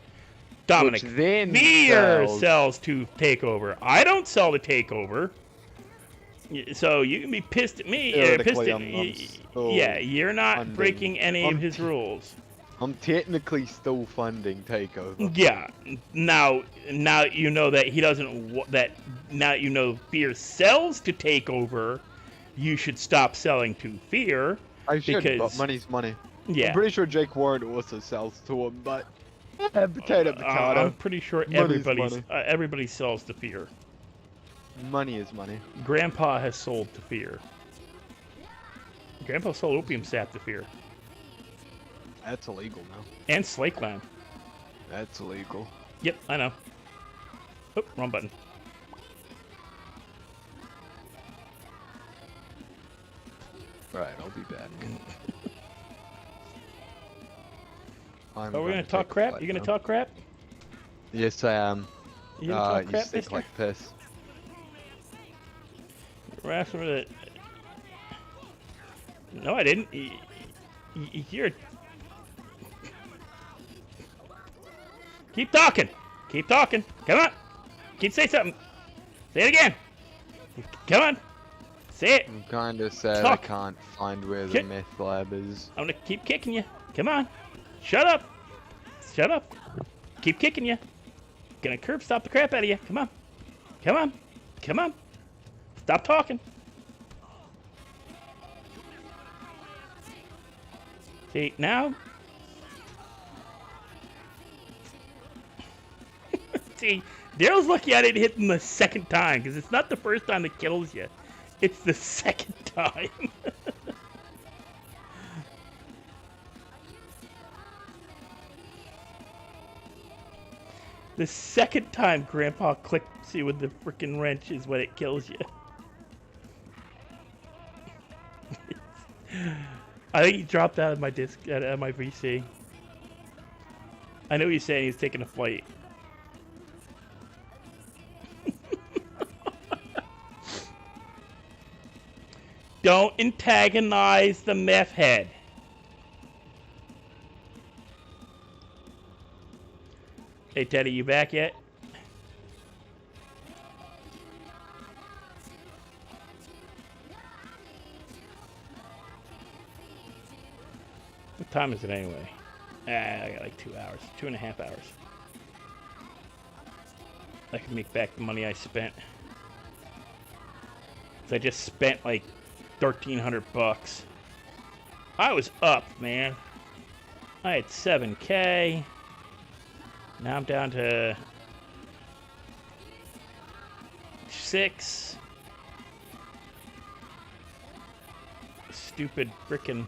A: Dominic Fear sells to Takeover. I don't sell to Takeover. So you can be pissed at me. Yeah, you're not breaking any of his rules.
C: I'm technically still funding Takeover.
A: Yeah. Now you know that he doesn't. Now you know Fear sells to Takeover. You should stop selling to Fear.
C: I should, but money's money.
A: Yeah.
C: I'm pretty sure Jake Warren also sells to him, but potato.
A: I'm pretty sure everybody sells to Fear.
C: Money is money.
A: Grandpa has sold to Fear. Grandpa sold opium sap to Fear.
C: That's illegal now.
A: And Slakeland.
C: That's illegal.
A: Yep, I know. Oh, wrong button.
C: Right, I'll be back.
A: We're gonna talk crap? You gonna talk crap?
C: Yes, I am.
A: You gonna talk crap,
C: stink
A: mister?
C: like piss.
A: We're asking for the... No, I didn't. You're... Keep talking. Keep talking. Come on. Keep saying something. Say it again. Come on. Say it.
C: I'm kind of sad
A: Talk.
C: I can't find where the meth lab is.
A: I'm gonna keep kicking you. Come on. Shut up. Shut up. Keep kicking you. Gonna curb stop the crap out of you. Come on. Come on. Come on. Stop talking. See, now... See, Daryl's lucky I didn't hit him the second time, because it's not the first time that kills you. It's the second time. The second time Grandpa clicks you with the frickin' wrench is when it kills you. I think he dropped out of my out of my VC. I know he's saying he's taking a flight. Don't antagonize the meth head. Hey, Teddy, you back yet? What time is it anyway? I got like 2 hours, 2.5 hours. I can make back the money I spent. So I just spent like 1,300 bucks. I was up, man. I had 7K. Now I'm down to 6. stupid frickin'.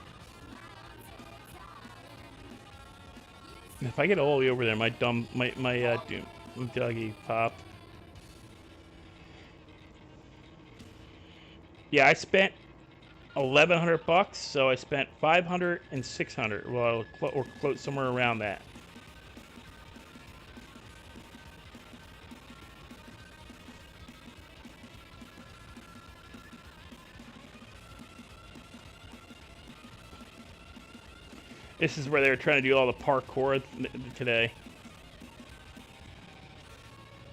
A: If I get all the way over there, my doggy popped. Yeah, I spent $1,100, so I spent 500 and 600. Well, or close somewhere around that. This is where they were trying to do all the parkour today.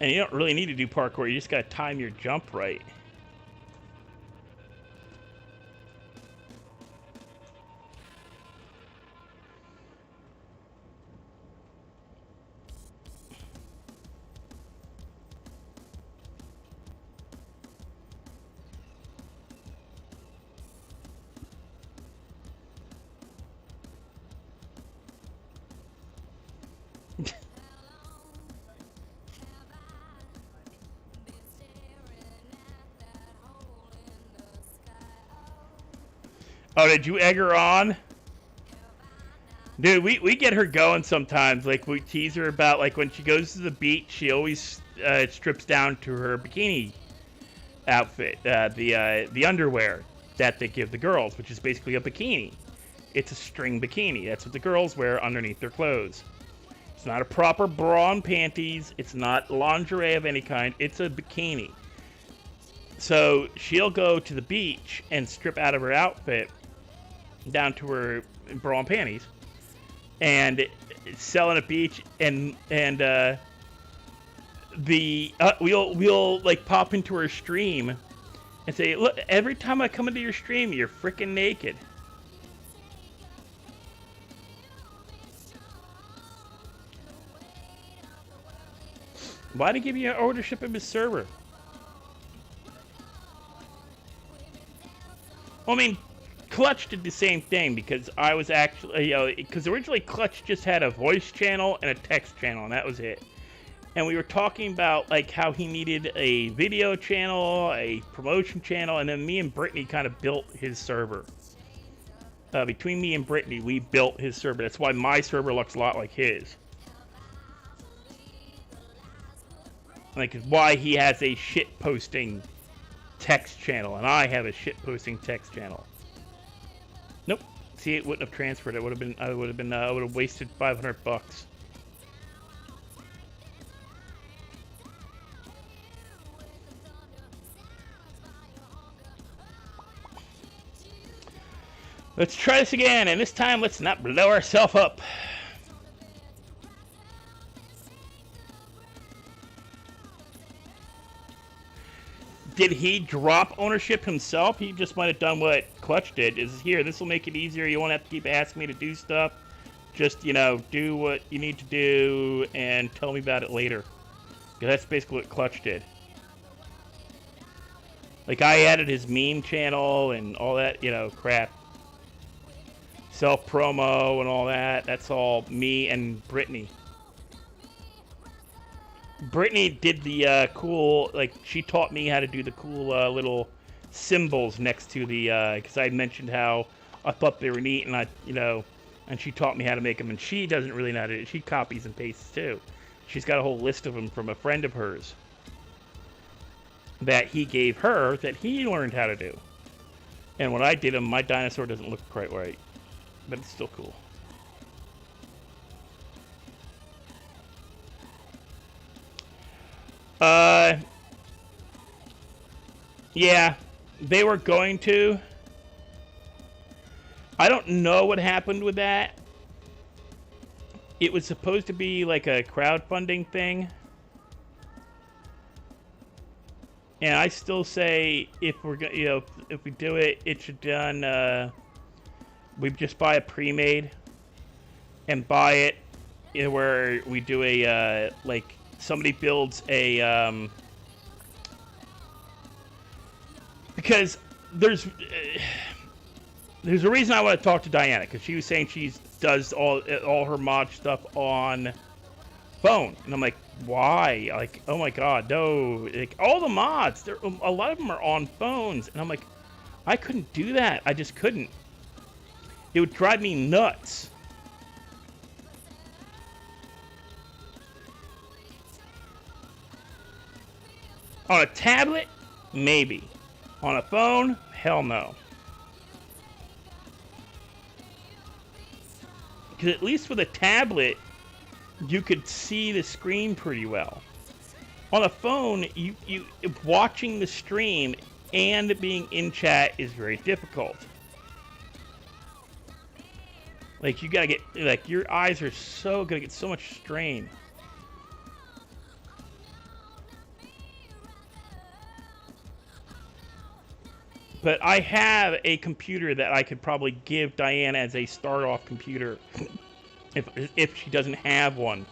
A: And you don't really need to do parkour, you just gotta time your jump right. Oh, did you egg her on? Dude, we get her going sometimes. Like, we tease her about, like, when she goes to the beach, she always strips down to her bikini outfit. The underwear that they give the girls, which is basically a bikini. It's a string bikini. That's what the girls wear underneath their clothes. It's not a proper bra and panties. It's not lingerie of any kind. It's a bikini. So she'll go to the beach and strip out of her outfit down to her bra and panties, and sell on a beach, and we'll like pop into her stream and say, look, every time I come into your stream, you're freaking naked. Why did he give you an order to ship him his server? Well, I mean, Clutch did the same thing, because I was actually, because originally Clutch just had a voice channel and a text channel, and that was it. And we were talking about, like, how he needed a video channel, a promotion channel, and then me and Brittany kind of built his server. Between me and Brittany, we built his server. That's why my server looks a lot like his. Like, why he has a shit posting text channel, and I have a shit posting text channel. Nope. See, it wouldn't have transferred. It would have been. I would have wasted $500. Let's try this again, and this time let's not blow ourselves up. Did he drop ownership himself? He just might have done what Clutch did. Is here, this will make it easier. You won't have to keep asking me to do stuff. Just, do what you need to do and tell me about it later. Because that's basically what Clutch did. Like, I added his meme channel and all that, crap. Self-promo and all that. That's all me and Brittany. Brittany did the cool, like, she taught me how to do the cool little symbols next to the, because I mentioned how I thought they were neat, and and she taught me how to make them, and she doesn't really know how to do it. She copies and pastes too. She's got a whole list of them from a friend of hers that he gave her that he learned how to do. And when I did them, my dinosaur doesn't look quite right, but it's still cool. Yeah, they were going to. I don't know what happened with that. It was supposed to be like a crowdfunding thing. And I still say if we're if we do it, it should be done. We just buy a pre-made and buy it where we do a like somebody builds a because there's a reason I want to talk to Diana, because she was saying she does all her mod stuff on phone, and I'm like, why? Like, oh my god, no! Like, all the mods, a lot of them are on phones, and I'm like, I couldn't do that. I just couldn't. It would drive me nuts. On a tablet, maybe. On a phone, hell no. Because at least with a tablet, you could see the screen pretty well. On a phone, you watching the stream and being in chat is very difficult. Like, you gotta get, like, your eyes are so gonna get so much strain. But I have a computer that I could probably give Diane as a start-off computer if she doesn't have one.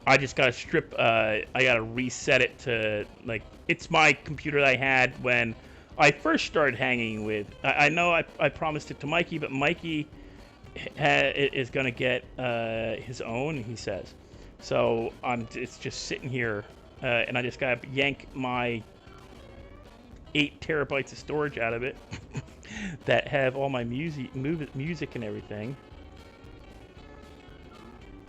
A: I just gotta strip, I gotta reset it to, like, it's my computer that I had when I first started hanging with. I know I promised it to Mikey, but Mikey is gonna get his own, he says. So it's just sitting here, and I just gotta yank my 8 terabytes of storage out of it that have all my music and everything.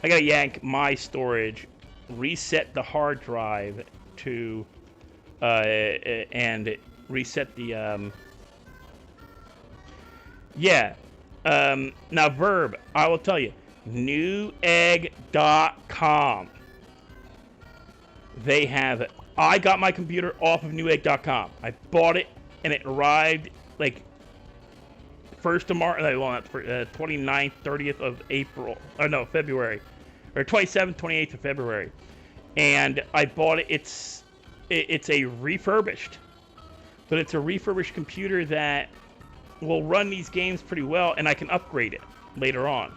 A: I gotta yank my storage, reset the hard drive to, and reset the, yeah. Now, Verb, I will tell you, newegg.com. They have it. I got my computer off of newegg.com. I bought it, and it arrived, like, 1st of March, well, not 29th, 30th of April, or no, February, or 27th, 28th of February. And I bought it, it's a refurbished, but it's a refurbished computer that will run these games pretty well, and I can upgrade it later on.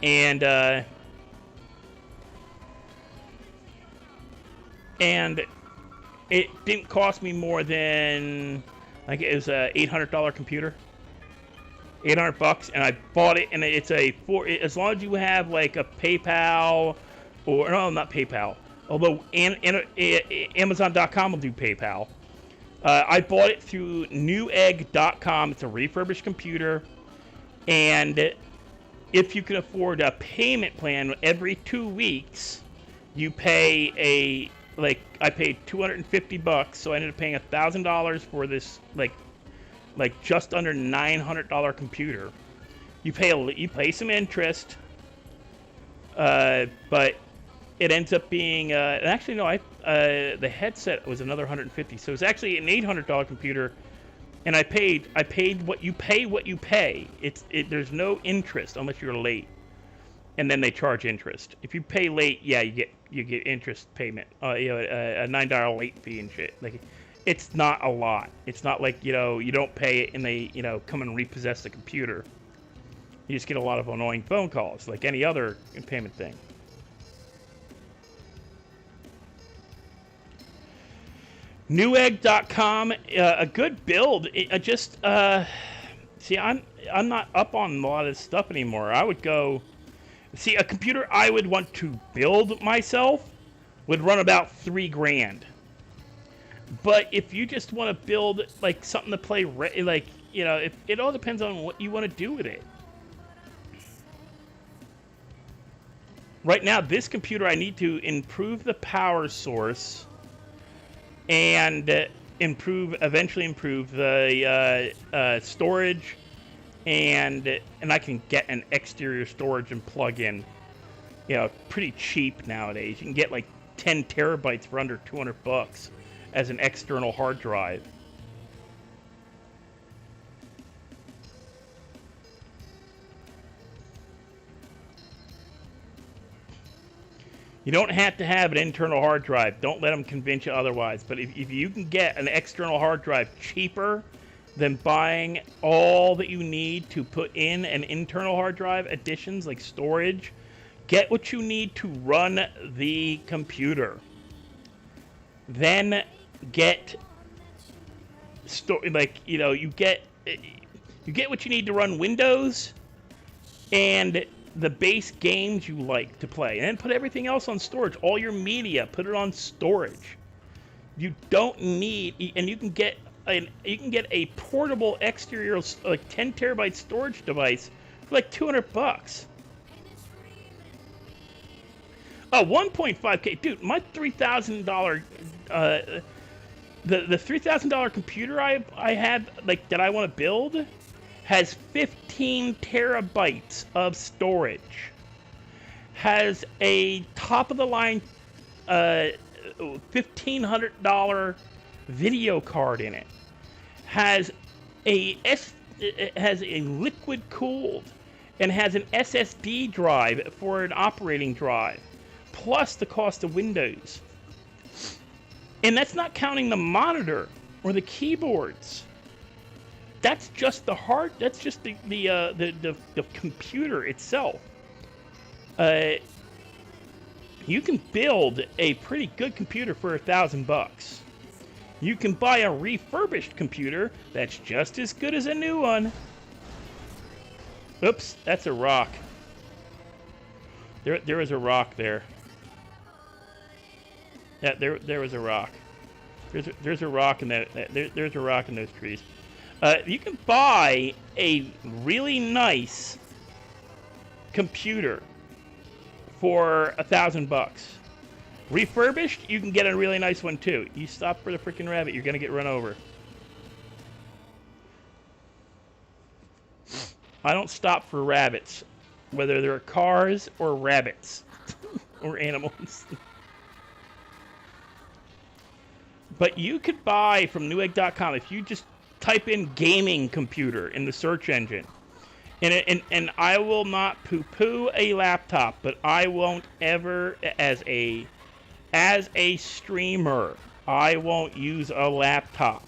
A: And it didn't cost me more than, like, it was a $800 computer, $800, and I bought it. And it's as long as you have like a PayPal, or no, not PayPal, although Amazon.com will do PayPal. I bought it through newegg.com. It's a refurbished computer, and if you can afford a payment plan, every 2 weeks you pay like, I paid $250, so I ended up paying $1,000 for this, like just under $900 computer. You pay some interest, but it ends up being, actually no, the headset was another $150, so it's actually an $800 computer, and I paid what you pay. There's no interest unless you're late, and then they charge interest. If you pay late, yeah, you get interest payment, a $9 late fee and shit. Like, it's not a lot. It's not like, you don't pay it and they, come and repossess the computer. You just get a lot of annoying phone calls, like any other payment thing. Newegg.com, a good build. See, I'm not up on a lot of this stuff anymore. I would go. See, a computer I would want to build myself would run about $3,000. But if you just want to build, like, something to play, like, it all depends on what you want to do with it. Right now, this computer, I need to improve the power source and eventually improve the storage. And I can get an exterior storage and plug in, pretty cheap nowadays. You can get like 10 terabytes for under $200 as an external hard drive. You don't have to have an internal hard drive. Don't let them convince you otherwise. But if you can get an external hard drive cheaper than buying all that you need to put in an internal hard drive, additions like storage, get what you need to run the computer. Then get you get what you need to run Windows and the base games you like to play, and then put everything else on storage. All your media, put it on storage. You don't need, and you can get a portable exterior like 10 terabyte storage device for like $200. Oh, 1.5K, dude. My $3,000, the $3,000 computer I had like that I want to build has 15 terabytes of storage. Has a top of the line $1,500 video card in it. Has a liquid cooled and has an SSD drive for an operating drive, plus the cost of Windows. And that's not counting the monitor or the keyboards. That's just the hard. That's just the computer itself. You can build a pretty good computer for $1,000. You can buy a refurbished computer that's just as good as a new one. Oops, that's a rock. There was a rock there. Yeah, there was a rock. There's a rock in that. There's a rock in those trees. You can buy a really nice computer for $1,000. Refurbished, you can get a really nice one too. You stop for the freaking rabbit, you're gonna get run over. I don't stop for rabbits, whether they're cars or rabbits or animals. But you could buy from Newegg.com if you just type in gaming computer in the search engine. And I will not poo-poo a laptop, but I won't ever, as a streamer, I won't use a laptop.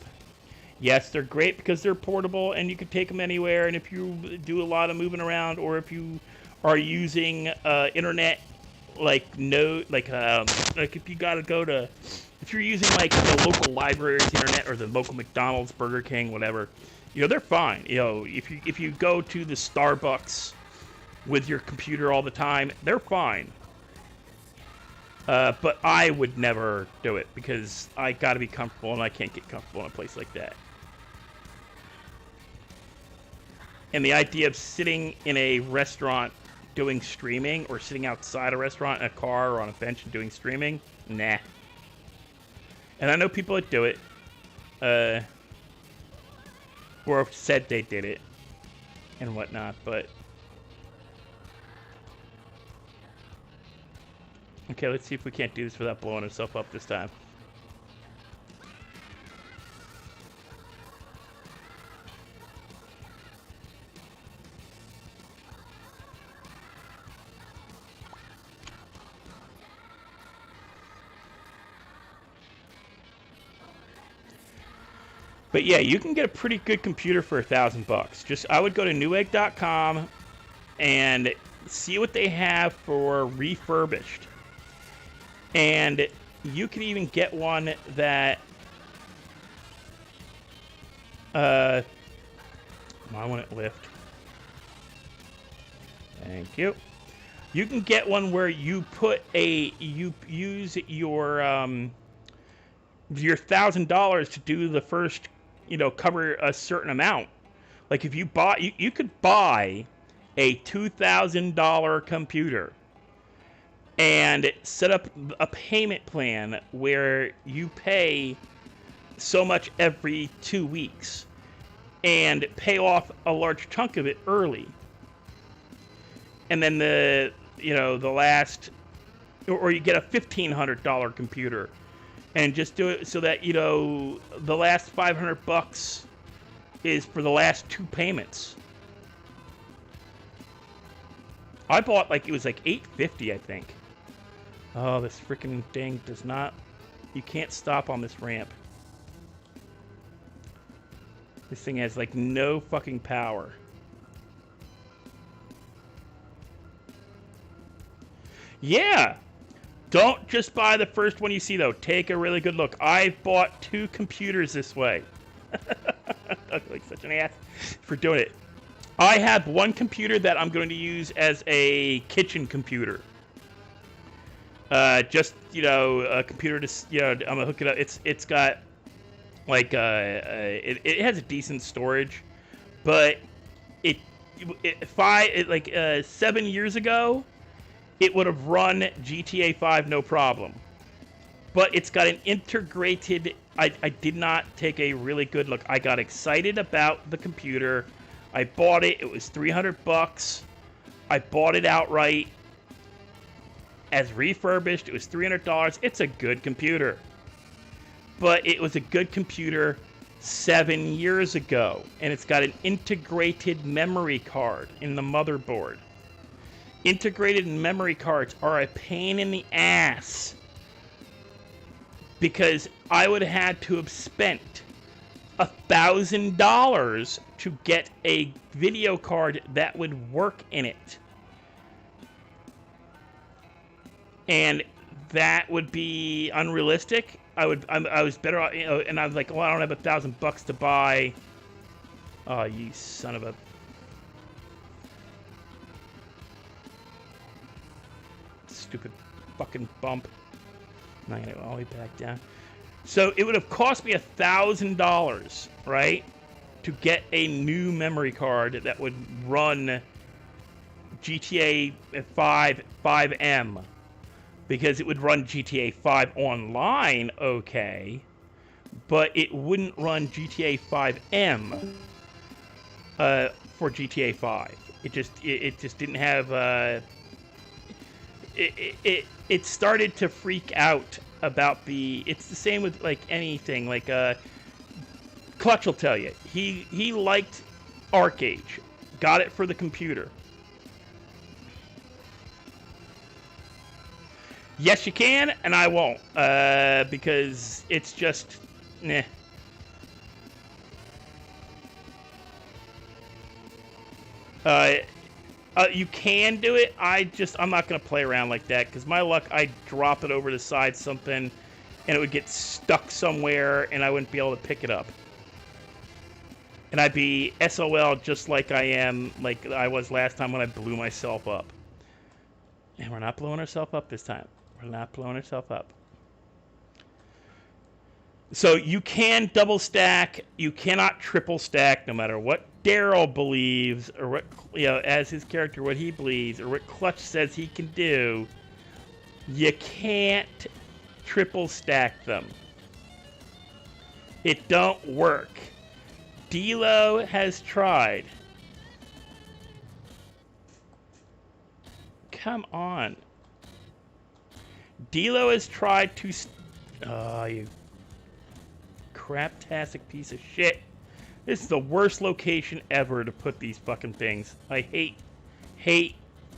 A: Yes, they're great because they're portable and you can take them anywhere. And if you do a lot of moving around, or if you are using internet, if you gotta go to, if you're using like the local library's internet or the local McDonald's, Burger King, whatever, they're fine. If you go to the Starbucks with your computer all the time, they're fine. But I would never do it because I gotta be comfortable and I can't get comfortable in a place like that. And the idea of sitting in a restaurant doing streaming, or sitting outside a restaurant in a car or on a bench and doing streaming, nah. And I know people that do it, or have said they did it and whatnot, but okay, let's see if we can't do this without blowing ourselves up this time. But yeah, you can get a pretty good computer for $1,000. I would go to Newegg.com and see what they have for refurbished. And you can even get one that I want it lift. Thank you. You can get one where you use your $1,000 to do the first, cover a certain amount. Like if you bought, you could buy a $2,000 computer and set up a payment plan where you pay so much every 2 weeks and pay off a large chunk of it early. And then the last, or you get a $1,500 computer and just do it so that, the last $500 is for the last 2 payments. I bought it was like $850, I think. Oh, this freaking thing does not, you can't stop on this ramp. This thing has like no fucking power. Yeah! Don't just buy the first one you see, though. Take a really good look. I've bought 2 computers this way. I look like such an ass for doing it. I have one computer that I'm going to use as a kitchen computer. A computer to, I'm going to hook it up. It's got Like it has a decent storage, but it 7 years ago, it would have run GTA 5 no problem. But it's got an integrated. I did not take a really good look. I got excited about the computer. I bought it. It was $300. I bought it outright as refurbished. It was $300. It's a good computer. But it was a good computer 7 years ago. And it's got an integrated memory card in the motherboard. Integrated memory cards are a pain in the ass. Because I would have had to have spent $1,000 to get a video card that would work in it. And that would be unrealistic. I was better off, and I was like, well, I don't have $1,000 to buy. Oh, you son of a. Stupid fucking bump. I'm not gonna go all the way back down. So it would have cost me $1,000, right, to get a new memory card that would run GTA 5 FiveM, because it would run GTA 5 online, okay, but it wouldn't run GTA 5M for GTA 5. It just didn't have. It started to freak out about the. It's the same with like anything. Like Clutch will tell you, he liked ArcAge, got it for the computer. Yes, you can, and I won't, because it's just, nah. You can do it. I'm not gonna play around like that, because my luck, I'd drop it over the side something, and it would get stuck somewhere, and I wouldn't be able to pick it up. And I'd be SOL just like I was last time when I blew myself up. And we're not blowing ourselves up this time. We're not blowing ourselves up. So you can double stack. You cannot triple stack, no matter what Daryl believes, or what, as his character, what he believes, or what Clutch says he can do. You can't triple stack them. It don't work. Delo has tried. Come on. Delo has tried to... Oh, you craptastic piece of shit. This is the worst location ever to put these fucking things. I hate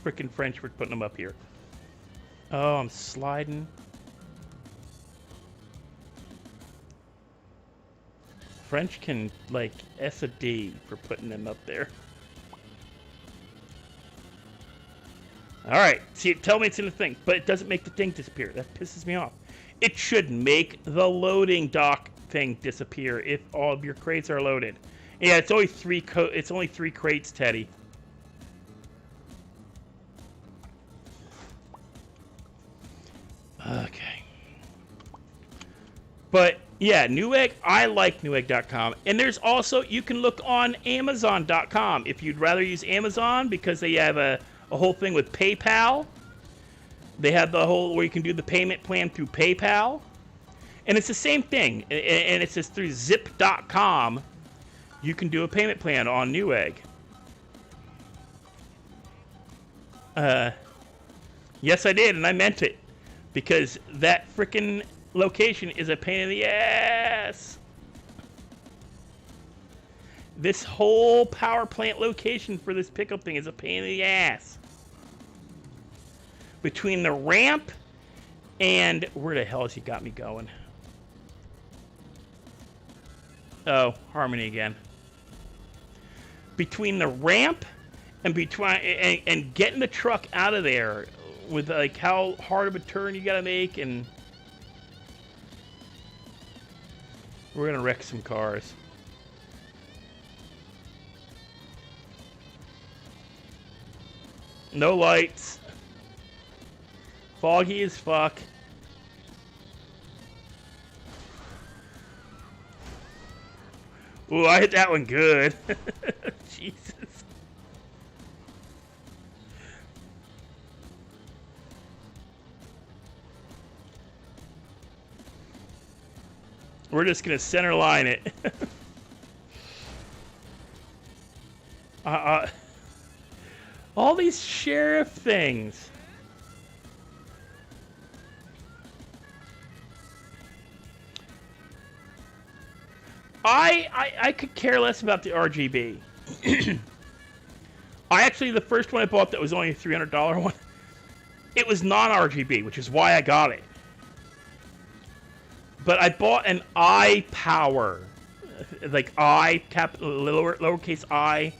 A: frickin' French for putting them up here. Oh, I'm sliding. French can, like, S a D for putting them up there. Alright, see, tell me it's in the thing, but it doesn't make the thing disappear. That pisses me off. It should make the loading dock thing disappear if all of your crates are loaded. Yeah, it's only three crates, Teddy. Okay. But, yeah, Newegg, I like Newegg.com. And there's also, you can look on Amazon.com if you'd rather use Amazon, because they have a whole thing with PayPal. They have the whole where you can do the payment plan through PayPal. And it's the same thing. And it's just through zip.com. You can do a payment plan on Newegg. Yes, I did, and I meant it. Because that frickin' location is a pain in the ass. This whole power plant location for this pickup thing is a pain in the ass. Between the ramp and... Where the hell has he got me going? Oh, Harmony again. Between the ramp and and getting the truck out of there with like how hard of a turn you gotta make, and we're gonna wreck some cars. No lights. Foggy as fuck. Ooh, I hit that one good. Jesus. We're just gonna center line it. All these sheriff things. I could care less about the RGB. The first one I bought that was only a $300 one, it was non-RGB, which is why I got it. But I bought an iPower, like lowercase I,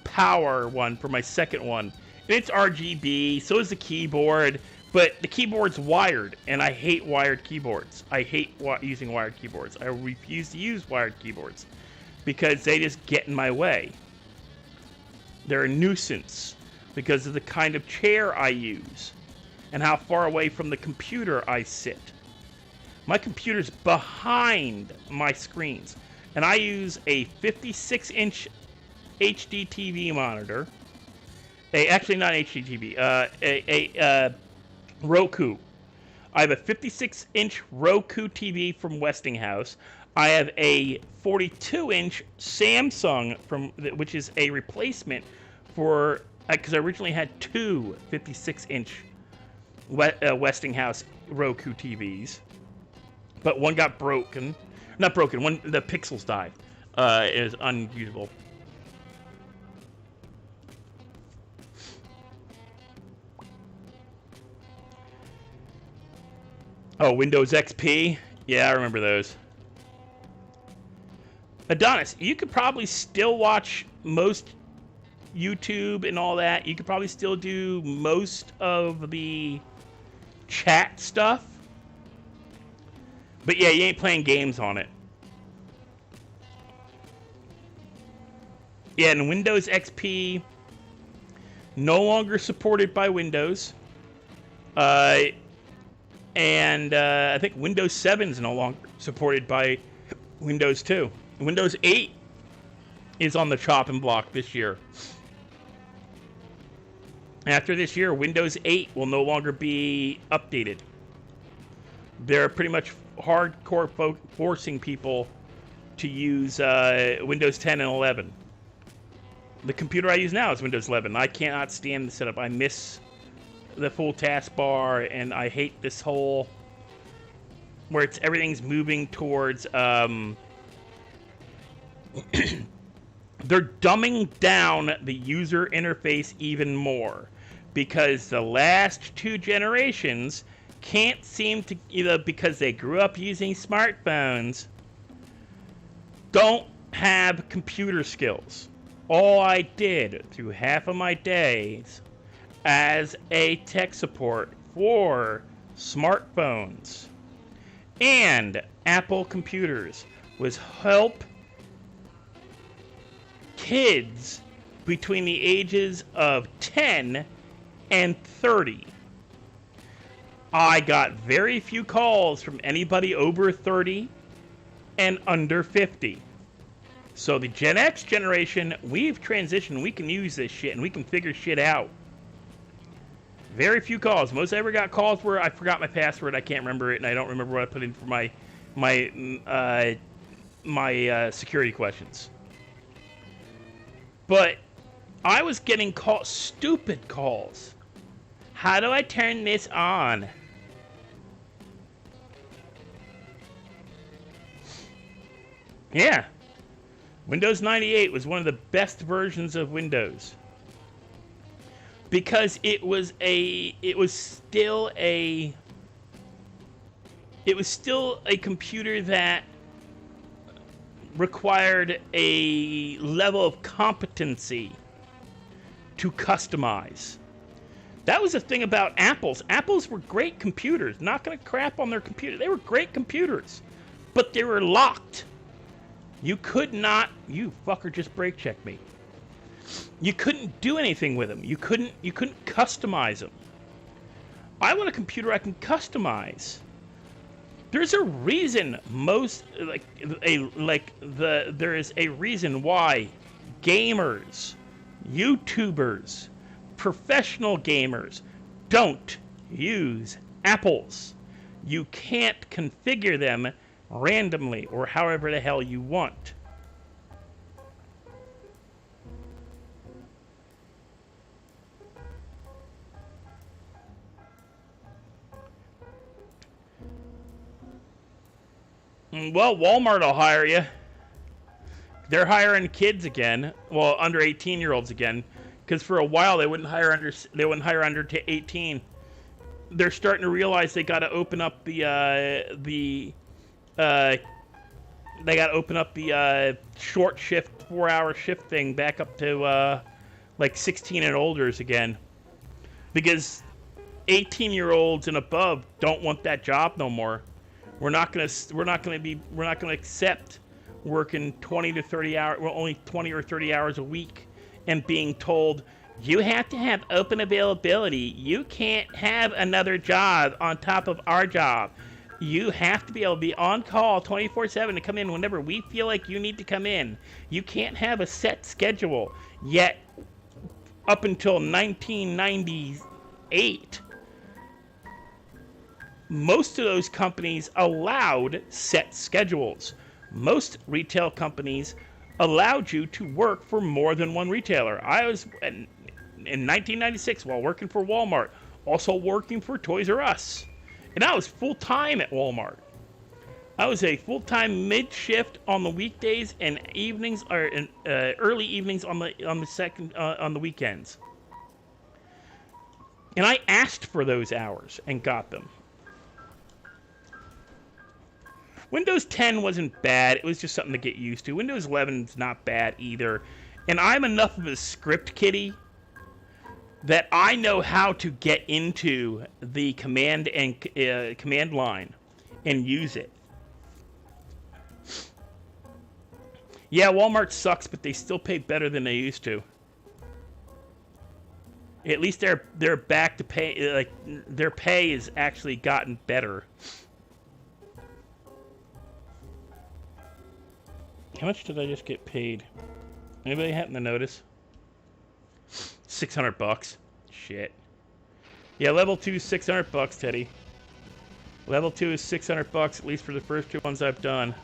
A: power one for my second one. And it's RGB, so is the keyboard, but the keyboard's wired, and I hate wired keyboards. I hate using wired keyboards. I refuse to use wired keyboards because they just get in my way. They're a nuisance because of the kind of chair I use and how far away from the computer I sit. My computer's behind my screens, and I use a 56-inch HD TV monitor. Actually, not HD TV. A Roku. I have a 56-inch Roku TV from Westinghouse. I have a 42-inch Samsung which is a replacement for because I originally had two 56-inch Westinghouse Roku TVs. But one got broken. Not broken, the pixels died. It is unusable. Oh, Windows XP? Yeah, I remember those. Adonis, you could probably still watch most YouTube and all that. You could probably still do most of the chat stuff. But yeah, you ain't playing games on it. Yeah, and Windows XP no longer supported by Windows. And I think Windows 7 is no longer supported by Windows 2. Windows 8 is on the chopping block this year. After this year, Windows 8 will no longer be updated. They're pretty much hardcore forcing people to use Windows 10 and 11. The computer I use now is Windows 11. I cannot stand the setup. I miss the full taskbar, and I hate this whole where everything's moving towards. They're dumbing down the user interface even more because the last two generations can't seem to, either because they grew up using smartphones, don't have computer skills. All I did through half of my days as a tech support for smartphones and Apple computers was help kids between the ages of 10 and 30. I got very few calls from anybody over 30 and under 50. So the Gen X generation, we've transitioned. We can use this shit and we can figure shit out. Very few calls. Most I ever got calls where I forgot my password, I can't remember it, and I don't remember what I put in for my security questions. But I was getting stupid calls. How do I turn this on? Yeah. Windows 98 was one of the best versions of Windows. Because it was still a computer that required a level of competency to customize. That was the thing about Apples. Apples were great computers. Not gonna crap on their computer. They were great computers, but they were locked. You could not. You fucker just brake checked me. You couldn't do anything with them. You couldn't customize them. I want a computer I can customize. There's a reason there is a reason why gamers, YouTubers, professional gamers don't use apples. You can't configure them randomly or however the hell you want. Well, Walmart will hire you. They're hiring kids again. Well, under 18-year-olds again, because for a while they wouldn't hire under to 18. They're starting to realize they got to open up the short shift, 4-hour shift thing back up to like 16 and olders again, because 18-year-olds and above don't want that job no more. We're not gonna accept working 20 to 30 hours, well, only 20 or 30 hours a week, and being told you have to have open availability. You can't have another job on top of our job. You have to be able to be on call 24/7 to come in whenever we feel like you need to come in. You can't have a set schedule. Yet, up until 1998. Most of those companies allowed set schedules. Most retail companies allowed you to work for more than one retailer. I was, in 1996, while working for Walmart, also working for Toys R Us. And I was full-time at Walmart. I was a full-time mid-shift on the weekdays and evenings, or early evenings on the weekends. And I asked for those hours and got them. Windows 10 wasn't bad. It was just something to get used to. Windows 11's not bad either. And I'm enough of a script kiddie that I know how to get into the command line and use it. Yeah, Walmart sucks, but they still pay better than they used to. At least they're back to pay. Like, their pay has actually gotten better. How much did I just get paid? Anybody happen to notice? $600. Shit. Yeah, level 2 is $600, Teddy. Level 2 is $600, at least for the first 2 ones I've done.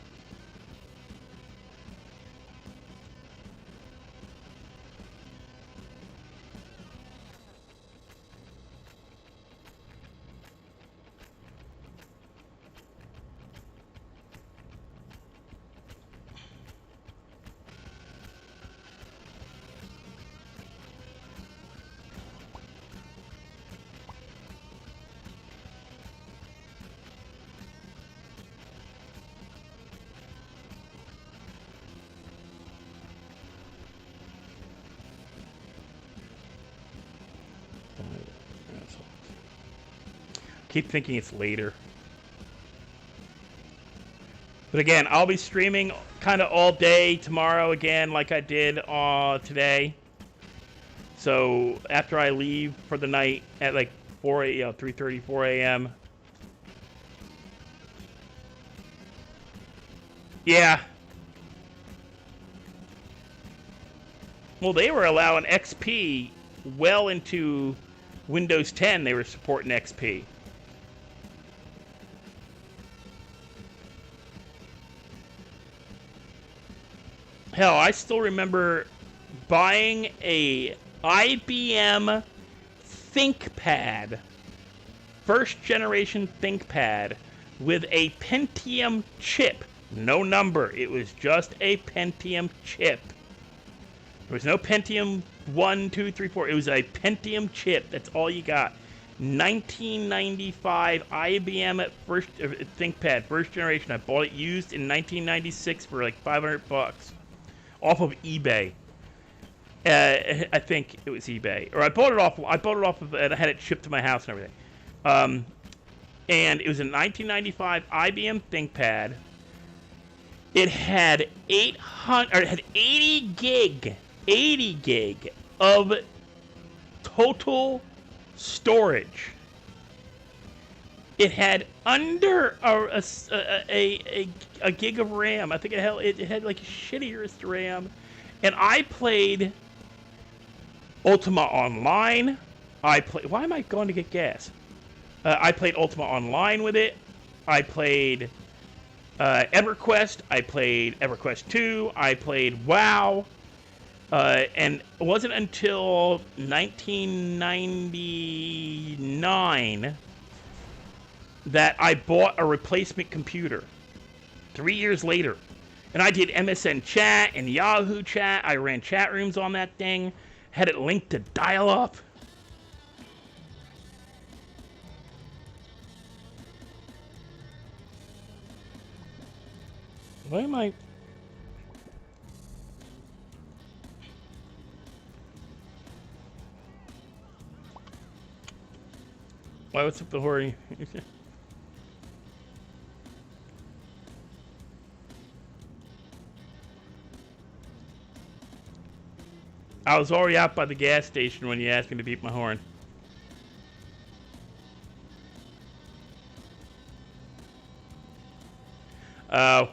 A: Keep thinking it's later. But again, I'll be streaming kind of all day tomorrow again, like I did today. So after I leave for the night at like 3:30, 4 a.m. Yeah. Well, they were allowing XP well into Windows 10. They were supporting XP. Hell, I still remember buying a IBM ThinkPad, first generation ThinkPad, with a Pentium chip. No number, it was just a Pentium chip. There was no Pentium 1, 2, 3, 4. It was a Pentium chip. That's all you got. 1995 IBM ThinkPad, first generation. I bought it used in 1996 for like $500. Off of eBay. I think it was eBay, or I bought it off of, and I had it shipped to my house and everything. And it was a 1995 IBM ThinkPad. It had 80 gig of total storage. It had under a gig of RAM. I think it had like shittiest RAM. And I played Ultima Online. Why am I going to get gas? I played Ultima Online with it. I played EverQuest. I played EverQuest 2. I played WoW. And it wasn't until 1999 that I bought a replacement computer. 3 years later. And I did MSN chat and Yahoo chat. I ran chat rooms on that thing. Had it linked to dial-up. Why am I... Why, what's up the horny? I was already out by the gas station when you asked me to beep my horn. Oh.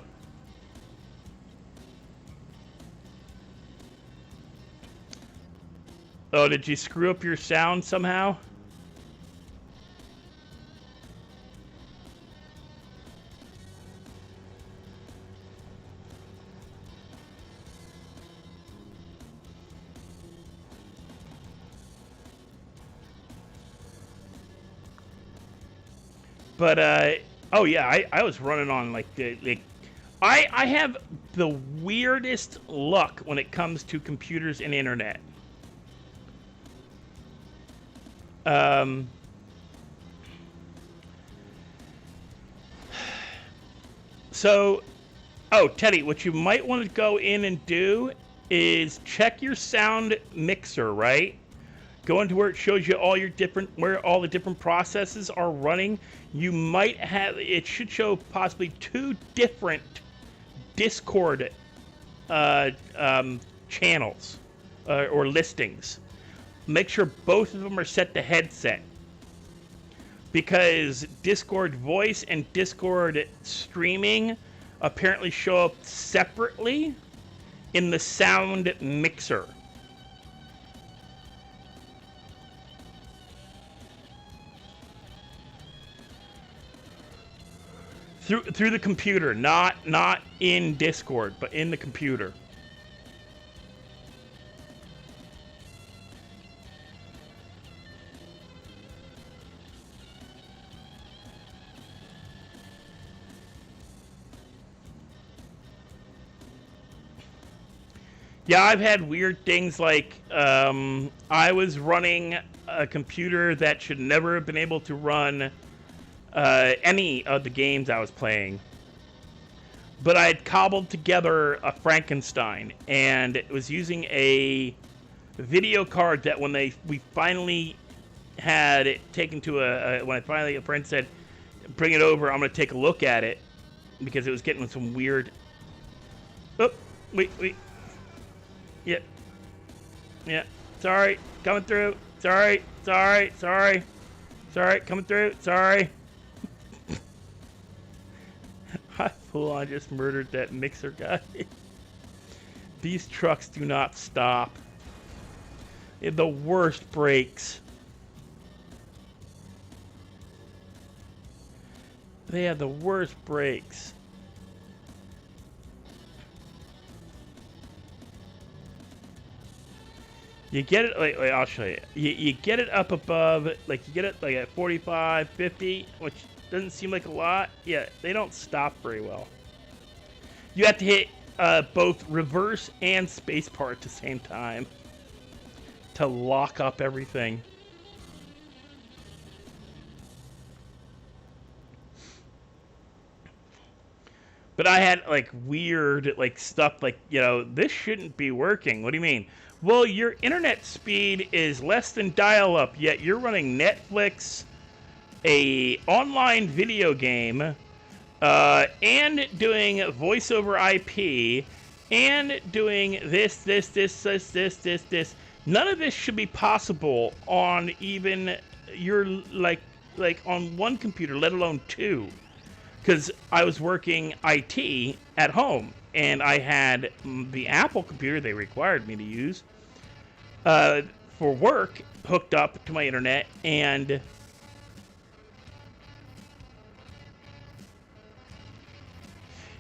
A: Oh, did you screw up your sound somehow? But, oh yeah, I was running on, like, I have the weirdest luck when it comes to computers and internet. So, oh, Teddy, what you might want to go in and do is check your sound mixer, right? Go into where it shows you all your where all the different processes are running. You might have, it should show possibly 2 different Discord channels or listings. Make sure both of them are set to headset. Because Discord voice and Discord streaming apparently show up separately in the sound mixer. Through the computer, not in Discord, but in the computer. Yeah, I've had weird things like I was running a computer that should never have been able to run any of the games I was playing. But I had cobbled together a Frankenstein, and it was using a video card that when we finally had it taken to when a friend said, bring it over, I'm going to take a look at it, because it was getting some weird... Oh, wait. Yep. Yeah. Sorry. Coming through. Sorry. Coming through. Sorry. I full on just murdered that mixer guy. These trucks do not stop. They have the worst brakes. They have the worst brakes. You get it, wait, I'll show you. You get it up above, like you get it like at 45, 50, which doesn't seem like a lot. Yeah, they don't stop very well. You have to hit both reverse and spacebar at the same time to lock up everything. But I had like weird like stuff like, you know, this shouldn't be working. What do you mean? Well, your internet speed is less than dial-up, yet you're running Netflix, a online video game, and doing voice over IP, and doing this. None of this should be possible on even your, like, like on one computer, let alone two, because I was working IT at home, and I had the Apple computer they required me to use for work hooked up to my internet, and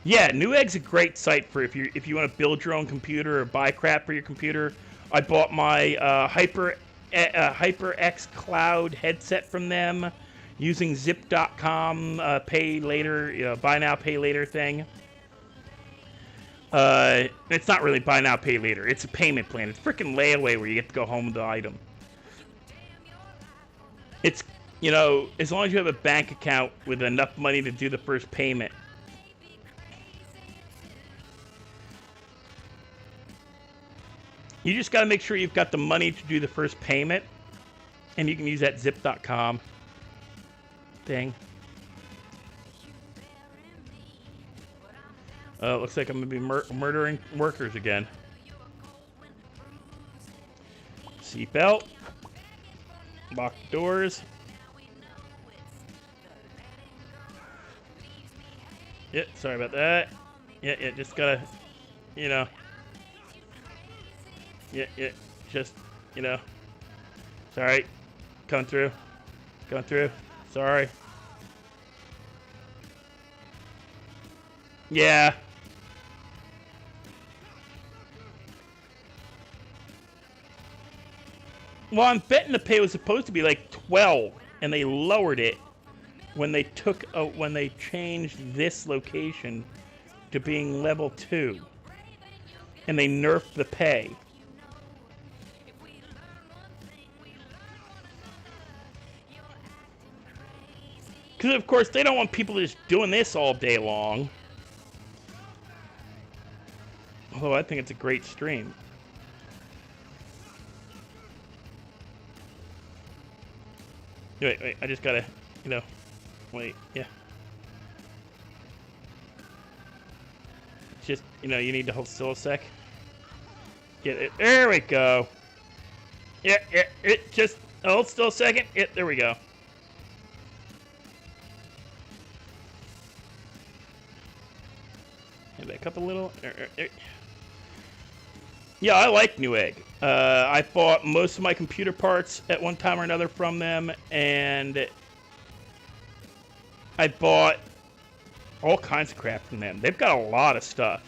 A: yeah, Newegg's a great site for if you want to build your own computer or buy crap for your computer. I bought my HyperX Cloud headset from them using Zip.com pay later, buy now pay later thing. It's not really buy now pay later. It's a payment plan. It's freaking layaway where you get to go home with the item. It's, as long as you have a bank account with enough money to do the first payment. You just got to make sure you've got the money to do the first payment, and you can use that zip.com thing. Looks like I'm going to be murdering workers again. Seatbelt. Lock the doors. Yeah, sorry about that. Yeah, just gotta, Yeah, just, Sorry. Coming through. Sorry. Yeah. Well, I'm betting the pay was supposed to be like 12, and they lowered it when they changed this location to being level 2. And they nerfed the pay. Because, of course, they don't want people just doing this all day long. Although I think it's a great stream. Wait, I just gotta, wait, yeah. Just, you need to hold still a sec. Get it, there we go. Yeah, just hold still a second. Yeah, there we go. Back up a little. Yeah, I like Newegg. I bought most of my computer parts at one time or another from them, and I bought all kinds of crap from them. They've got a lot of stuff.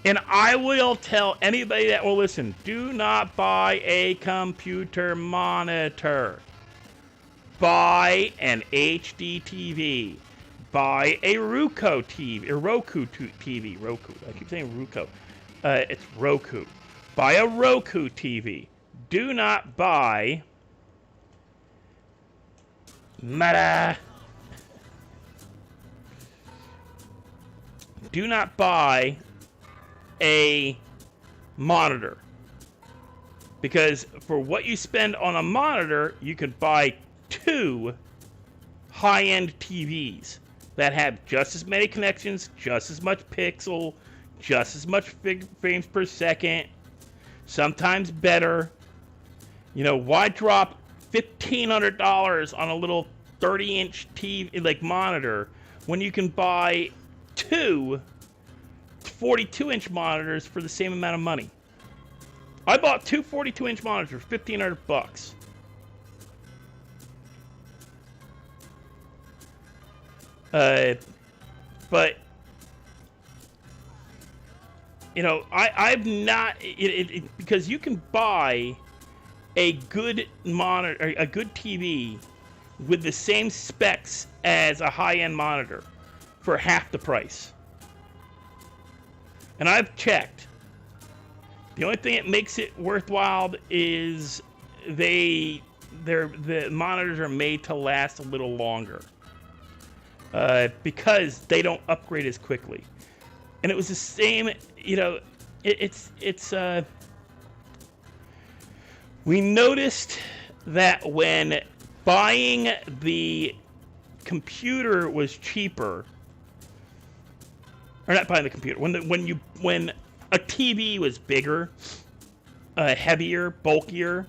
A: And I will tell anybody that will listen, do not buy a computer monitor. Buy an HD TV. Buy a Roku TV. Roku. I keep saying Roku. It's Roku. Buy a Roku TV. Do not buy... Do not buy a monitor. Because for what you spend on a monitor, you could buy 2 high-end TVs that have just as many connections, just as much pixel, just as much frames per second, sometimes better. Why drop $1,500 on a little 30-inch TV monitor when you can buy 2 42-inch monitors for the same amount of money? I bought 2 42-inch monitors for $1,500. But I've not because you can buy a good monitor, a good TV with the same specs as a high-end monitor for half the price. And I've checked. The only thing that makes it worthwhile is the monitors are made to last a little longer. Because they don't upgrade as quickly. And it was the same, we noticed that when buying the computer was cheaper, or not buying the computer, when a TV was bigger, heavier, bulkier,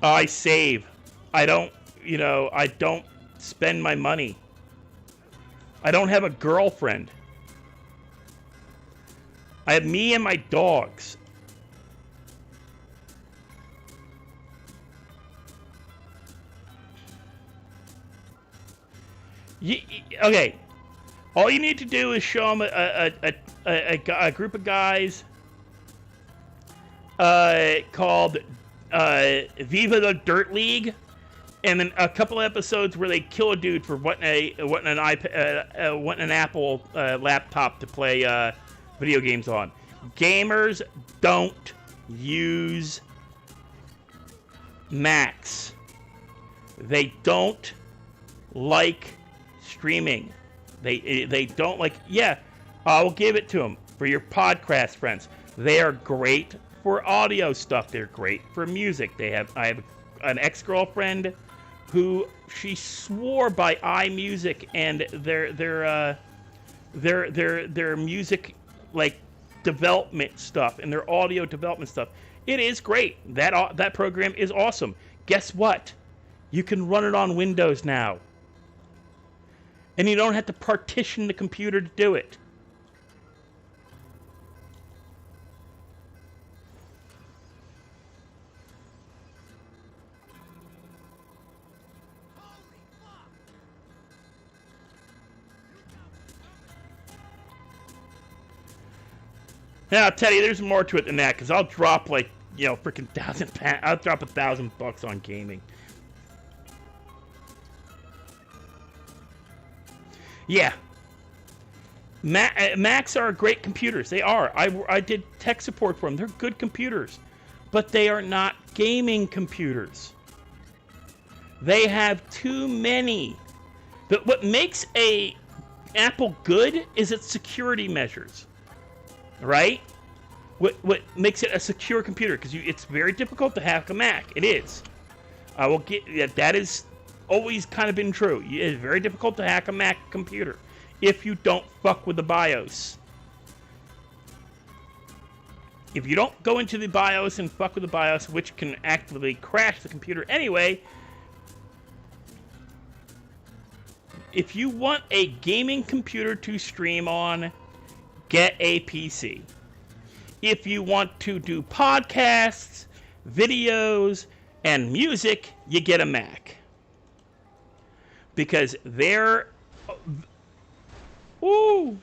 A: I save. I don't, I don't spend my money. I don't have a girlfriend. I have me and my dogs. Okay. All you need to do is show them a group of guys called Viva the Dirt League, and then a couple episodes where they kill a dude for wanting an Apple laptop to play video games on. Gamers don't use Macs. They don't like streaming. They don't like. Yeah, I will give it to them for your podcast friends. They are great for audio stuff. They're great for music. I have an ex-girlfriend who she swore by iMusic and their music like development stuff and their audio development stuff. It is great. That program is awesome. Guess what? You can run it on Windows now. And you don't have to partition the computer to do it. Now, I'll tell you, there's more to it than that, because I'll drop freaking I'll drop $1,000 on gaming. Yeah. Macs are great computers. They are. I did tech support for them. They're good computers. But they are not gaming computers. They have too many. But what makes a Apple good is its security measures. Right? What makes it a secure computer? Because it's very difficult to hack a Mac. It is. I will get that is always kind of been true. It's very difficult to hack a Mac computer if you don't fuck with the BIOS. If you don't go into the BIOS and fuck with the BIOS, which can actively crash the computer anyway, if you want a gaming computer to stream on, get a PC. If you want to do podcasts, videos, and music, you get a Mac. Because they're... Ooh!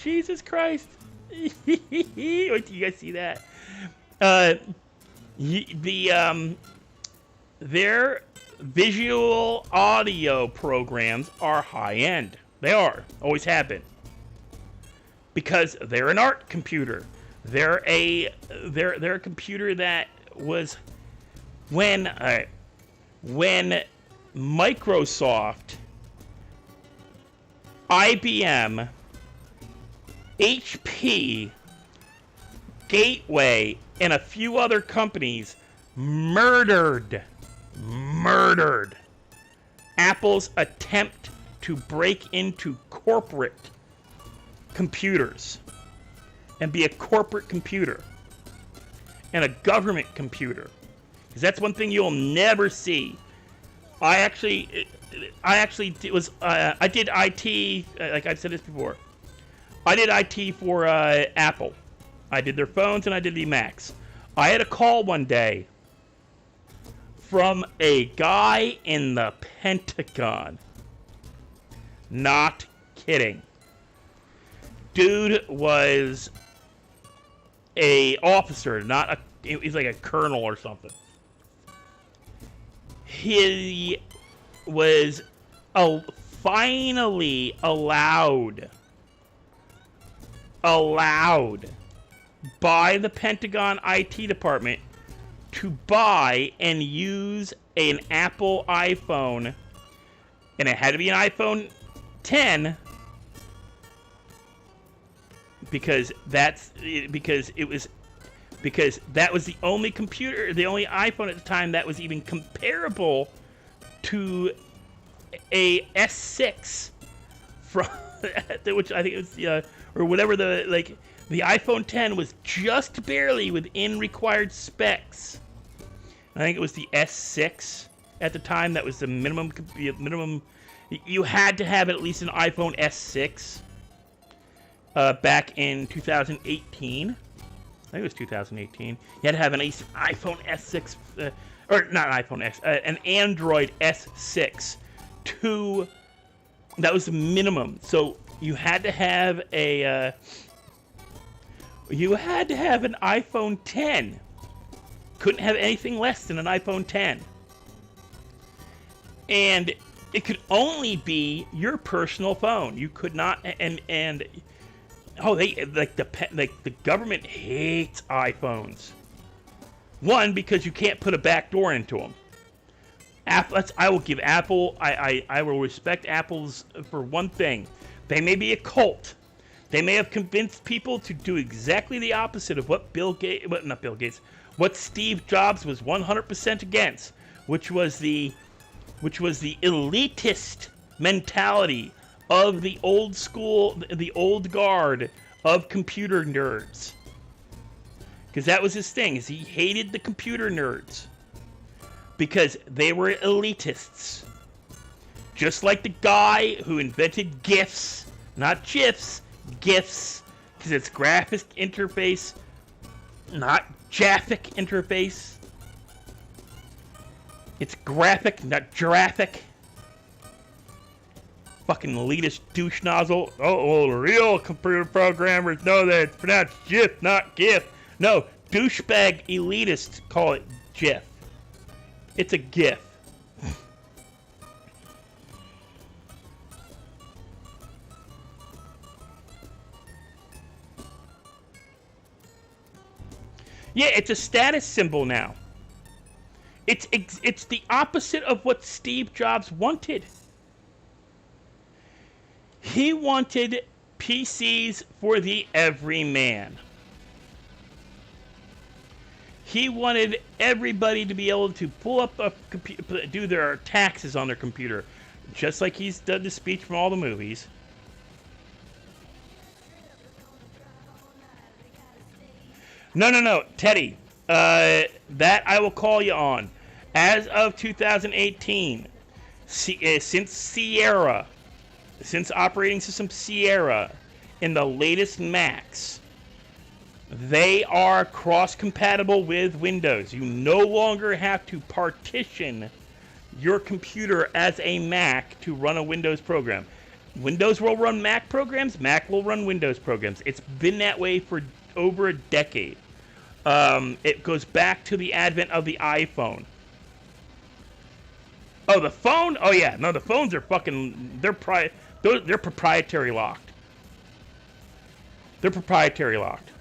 A: Jesus Christ! Wait till you guys see that. Their visual audio programs are high-end. They are. Always have been. Because they're an art computer. They're a computer that was when Microsoft, IBM, HP, Gateway, and a few other companies murdered Apple's attempt to break into corporate computers and be a corporate computer and a government computer, because that's one thing you'll never see. I did IT, like I've said this before. I did IT for Apple. I did their phones and I did the Macs. I had a call one day from a guy in the Pentagon. Not kidding. Dude was a officer, he's like a colonel or something. He was finally allowed by the Pentagon IT department to buy and use an Apple iPhone, and it had to be an iPhone 10 because that was the only computer, the only iPhone at the time that was even comparable to a S6 from which I think it was or whatever the iPhone 10 was just barely within required specs I think it was the S6 at the time. That was the minimum. You had to have at least an iPhone S6 back in 2018. I think it was 2018. You had to have at least an iPhone S6, or not an iPhone X, an Android S6 that was the minimum. So you had to have an iPhone 10. Couldn't have anything less than an iPhone 10. And it could only be your personal phone. You could not, the government hates iPhones. One, because you can't put a back door into them. I will give Apple. I will respect Apple's for one thing. They may be a cult. They may have convinced people to do exactly the opposite of what what Steve Jobs was 100% against, which was the elitist mentality of the old school, the old guard of computer nerds. Because that was his thing, is he hated the computer nerds. Because they were elitists. Just like the guy who invented GIFs, not GIFs, GIFs, because it's graphic interface, not graphic interface. It's graphic, not giraffic. Fucking elitist douche nozzle. Oh, real computer programmers know that it's pronounced GIF, not GIF. No, douchebag elitists call it GIF. It's a GIF. Yeah, it's a status symbol now. It's the opposite of what Steve Jobs wanted. He wanted PCs for the everyman. He wanted everybody to be able to pull up a computer, do their taxes on their computer, just like he's done the speech from all the movies. No, Teddy. That I will call you on. As of 2018, since operating system Sierra, in the latest Macs, they are cross-compatible with Windows. You no longer have to partition your computer as a Mac to run a Windows program. Windows will run Mac programs, Mac will run Windows programs. It's been that way for over a decade. It goes back to the advent of the iPhone. Oh, the phone? Oh yeah, no, the phones are fucking. They're proprietary locked. They're proprietary locked.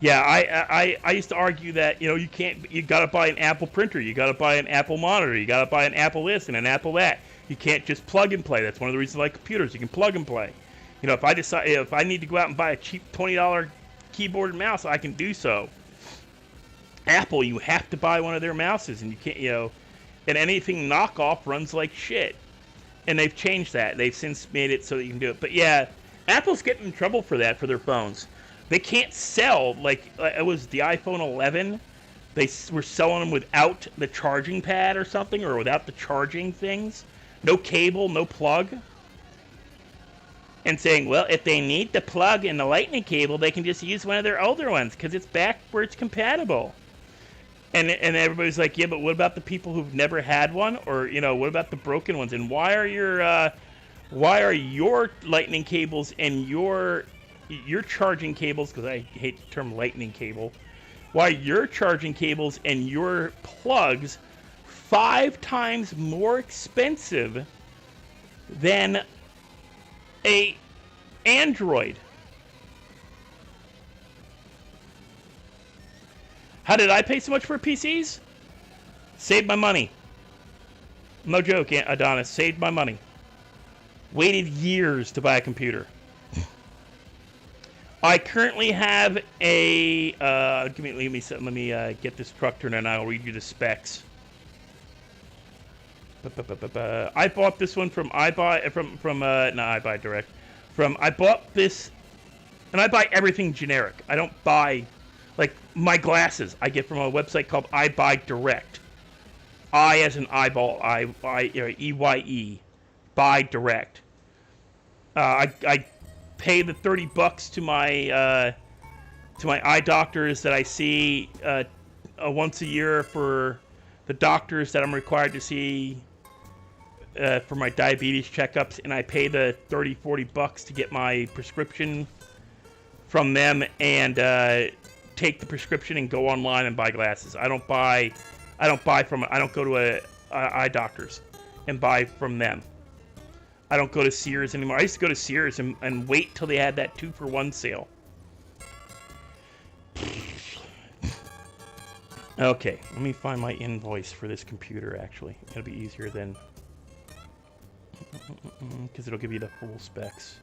A: Yeah, I used to argue that you gotta buy an Apple printer, you gotta buy an Apple monitor, you gotta buy an Apple this and an Apple that. You can't just plug and play. That's one of the reasons I like computers. You can plug and play. If I need to go out and buy a cheap $20 keyboard and mouse, I can do so. Apple, you have to buy one of their mouses, and you can't, and anything knockoff runs like shit. And they've changed that. They've since made it so that you can do it. But yeah, Apple's getting in trouble for that for their phones. They can't sell, like, it was the iPhone 11. They were selling them without the charging pad or something, or without the charging things. No cable, no plug. And saying, well, if they need the plug and the lightning cable, they can just use one of their older ones because it's backwards compatible. And everybody's like, yeah, but what about the people who've never had one? Or, what about the broken ones? And why are your lightning cables and your charging cables, because I hate the term lightning cable, why your charging cables and your plugs 5 times more expensive than a Android? How did I pay so much for PCs? Saved my money. No joke, Adonis. Saved my money. Waited years to buy a computer. I currently have a. Let me get this truck turned and I'll read you the specs. I bought this one from iBuy Direct. I bought this, and I buy everything generic. I don't buy, like, My glasses I get from a website called I Buy Direct. I as an eyeball, EYE, Buy Direct. I pay the $30 to my eye doctors that I see once a year for the doctors that I'm required to see for my diabetes checkups, and I pay the $30-40 to get my prescription from them and take the prescription and go online and buy glasses. I don't go to a eye doctors and buy from them. I don't go to Sears anymore. I used to go to Sears and wait till they had that 2-for-1 sale. Okay, let me find my invoice for this computer, actually. It'll be easier than... because it'll give you the full specs.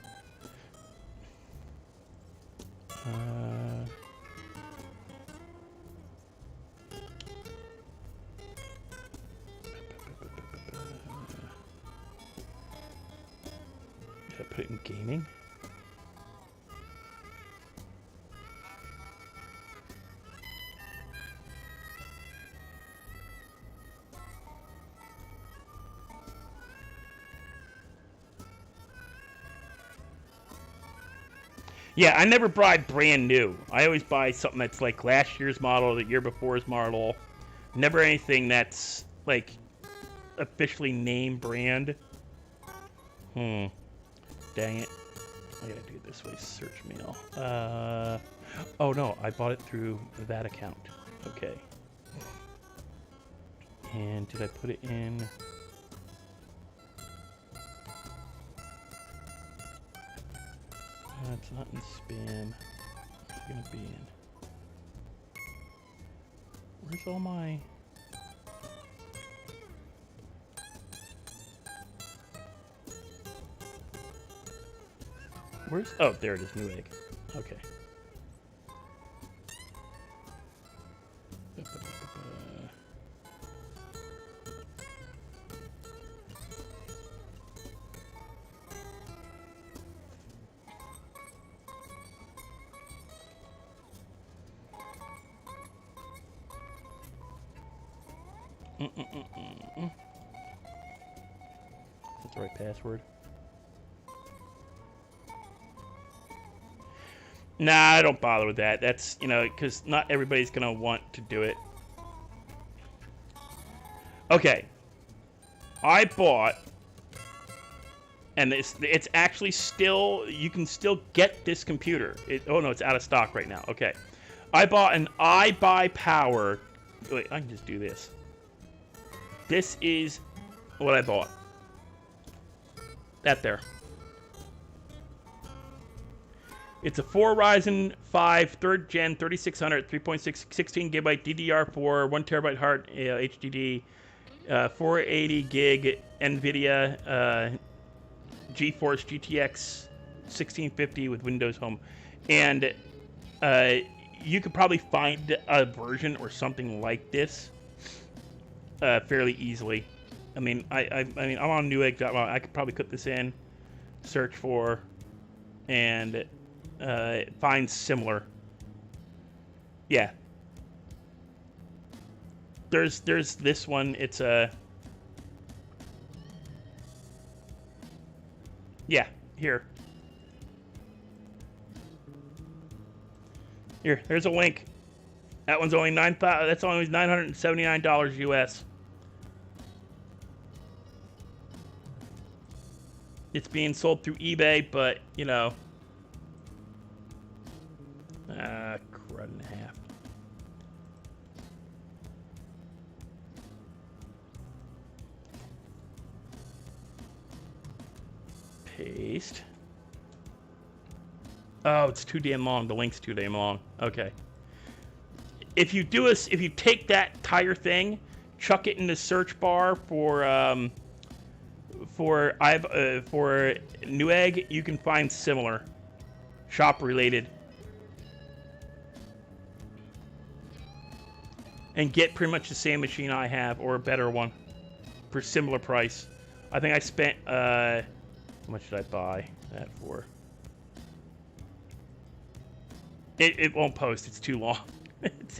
A: Did I put it in gaming? Yeah, I never buy brand new. I always buy something that's like last year's model, the year before's model. Never anything that's like officially name brand. Dang it. I gotta do it this way. Search mail. Oh no, I bought it through that account. Okay. And did I put it in? It's not in spam. It's gonna be in. Where's all my... Where's... Oh, there it is, Newegg. Okay. That's the right password. Nah, I don't bother with that. That's, you know, because not everybody's going to want to do it. Okay. I bought, and it's actually still, you can still get this computer. Oh, no, it's out of stock right now. Okay. I bought an iBuyPower. Wait, I can just do this. This is what I bought. That there. It's a 4 Ryzen 5 3rd Gen 3600 3.6 16 GB DDR4 1 TB hard HDD 480 gig NVIDIA GeForce GTX 1650 with Windows Home, and you could probably find a version or something like this fairly easily. I mean, I mean, I'm on Newegg.com. I could probably put this in, search for, and find similar. Yeah. There's this one. It's a. Yeah, here. There's a link. That one's only that's only $979 US. It's being sold through eBay, but you know, crud and a half. Paste. Oh, it's too damn long. The link's too damn long. Okay. If you take that entire thing, chuck it in the search bar for Newegg, you can find similar shop related and get pretty much the same machine I have or a better one for similar price. I think I spent how much did I buy that for? It won't post. It's too long. It's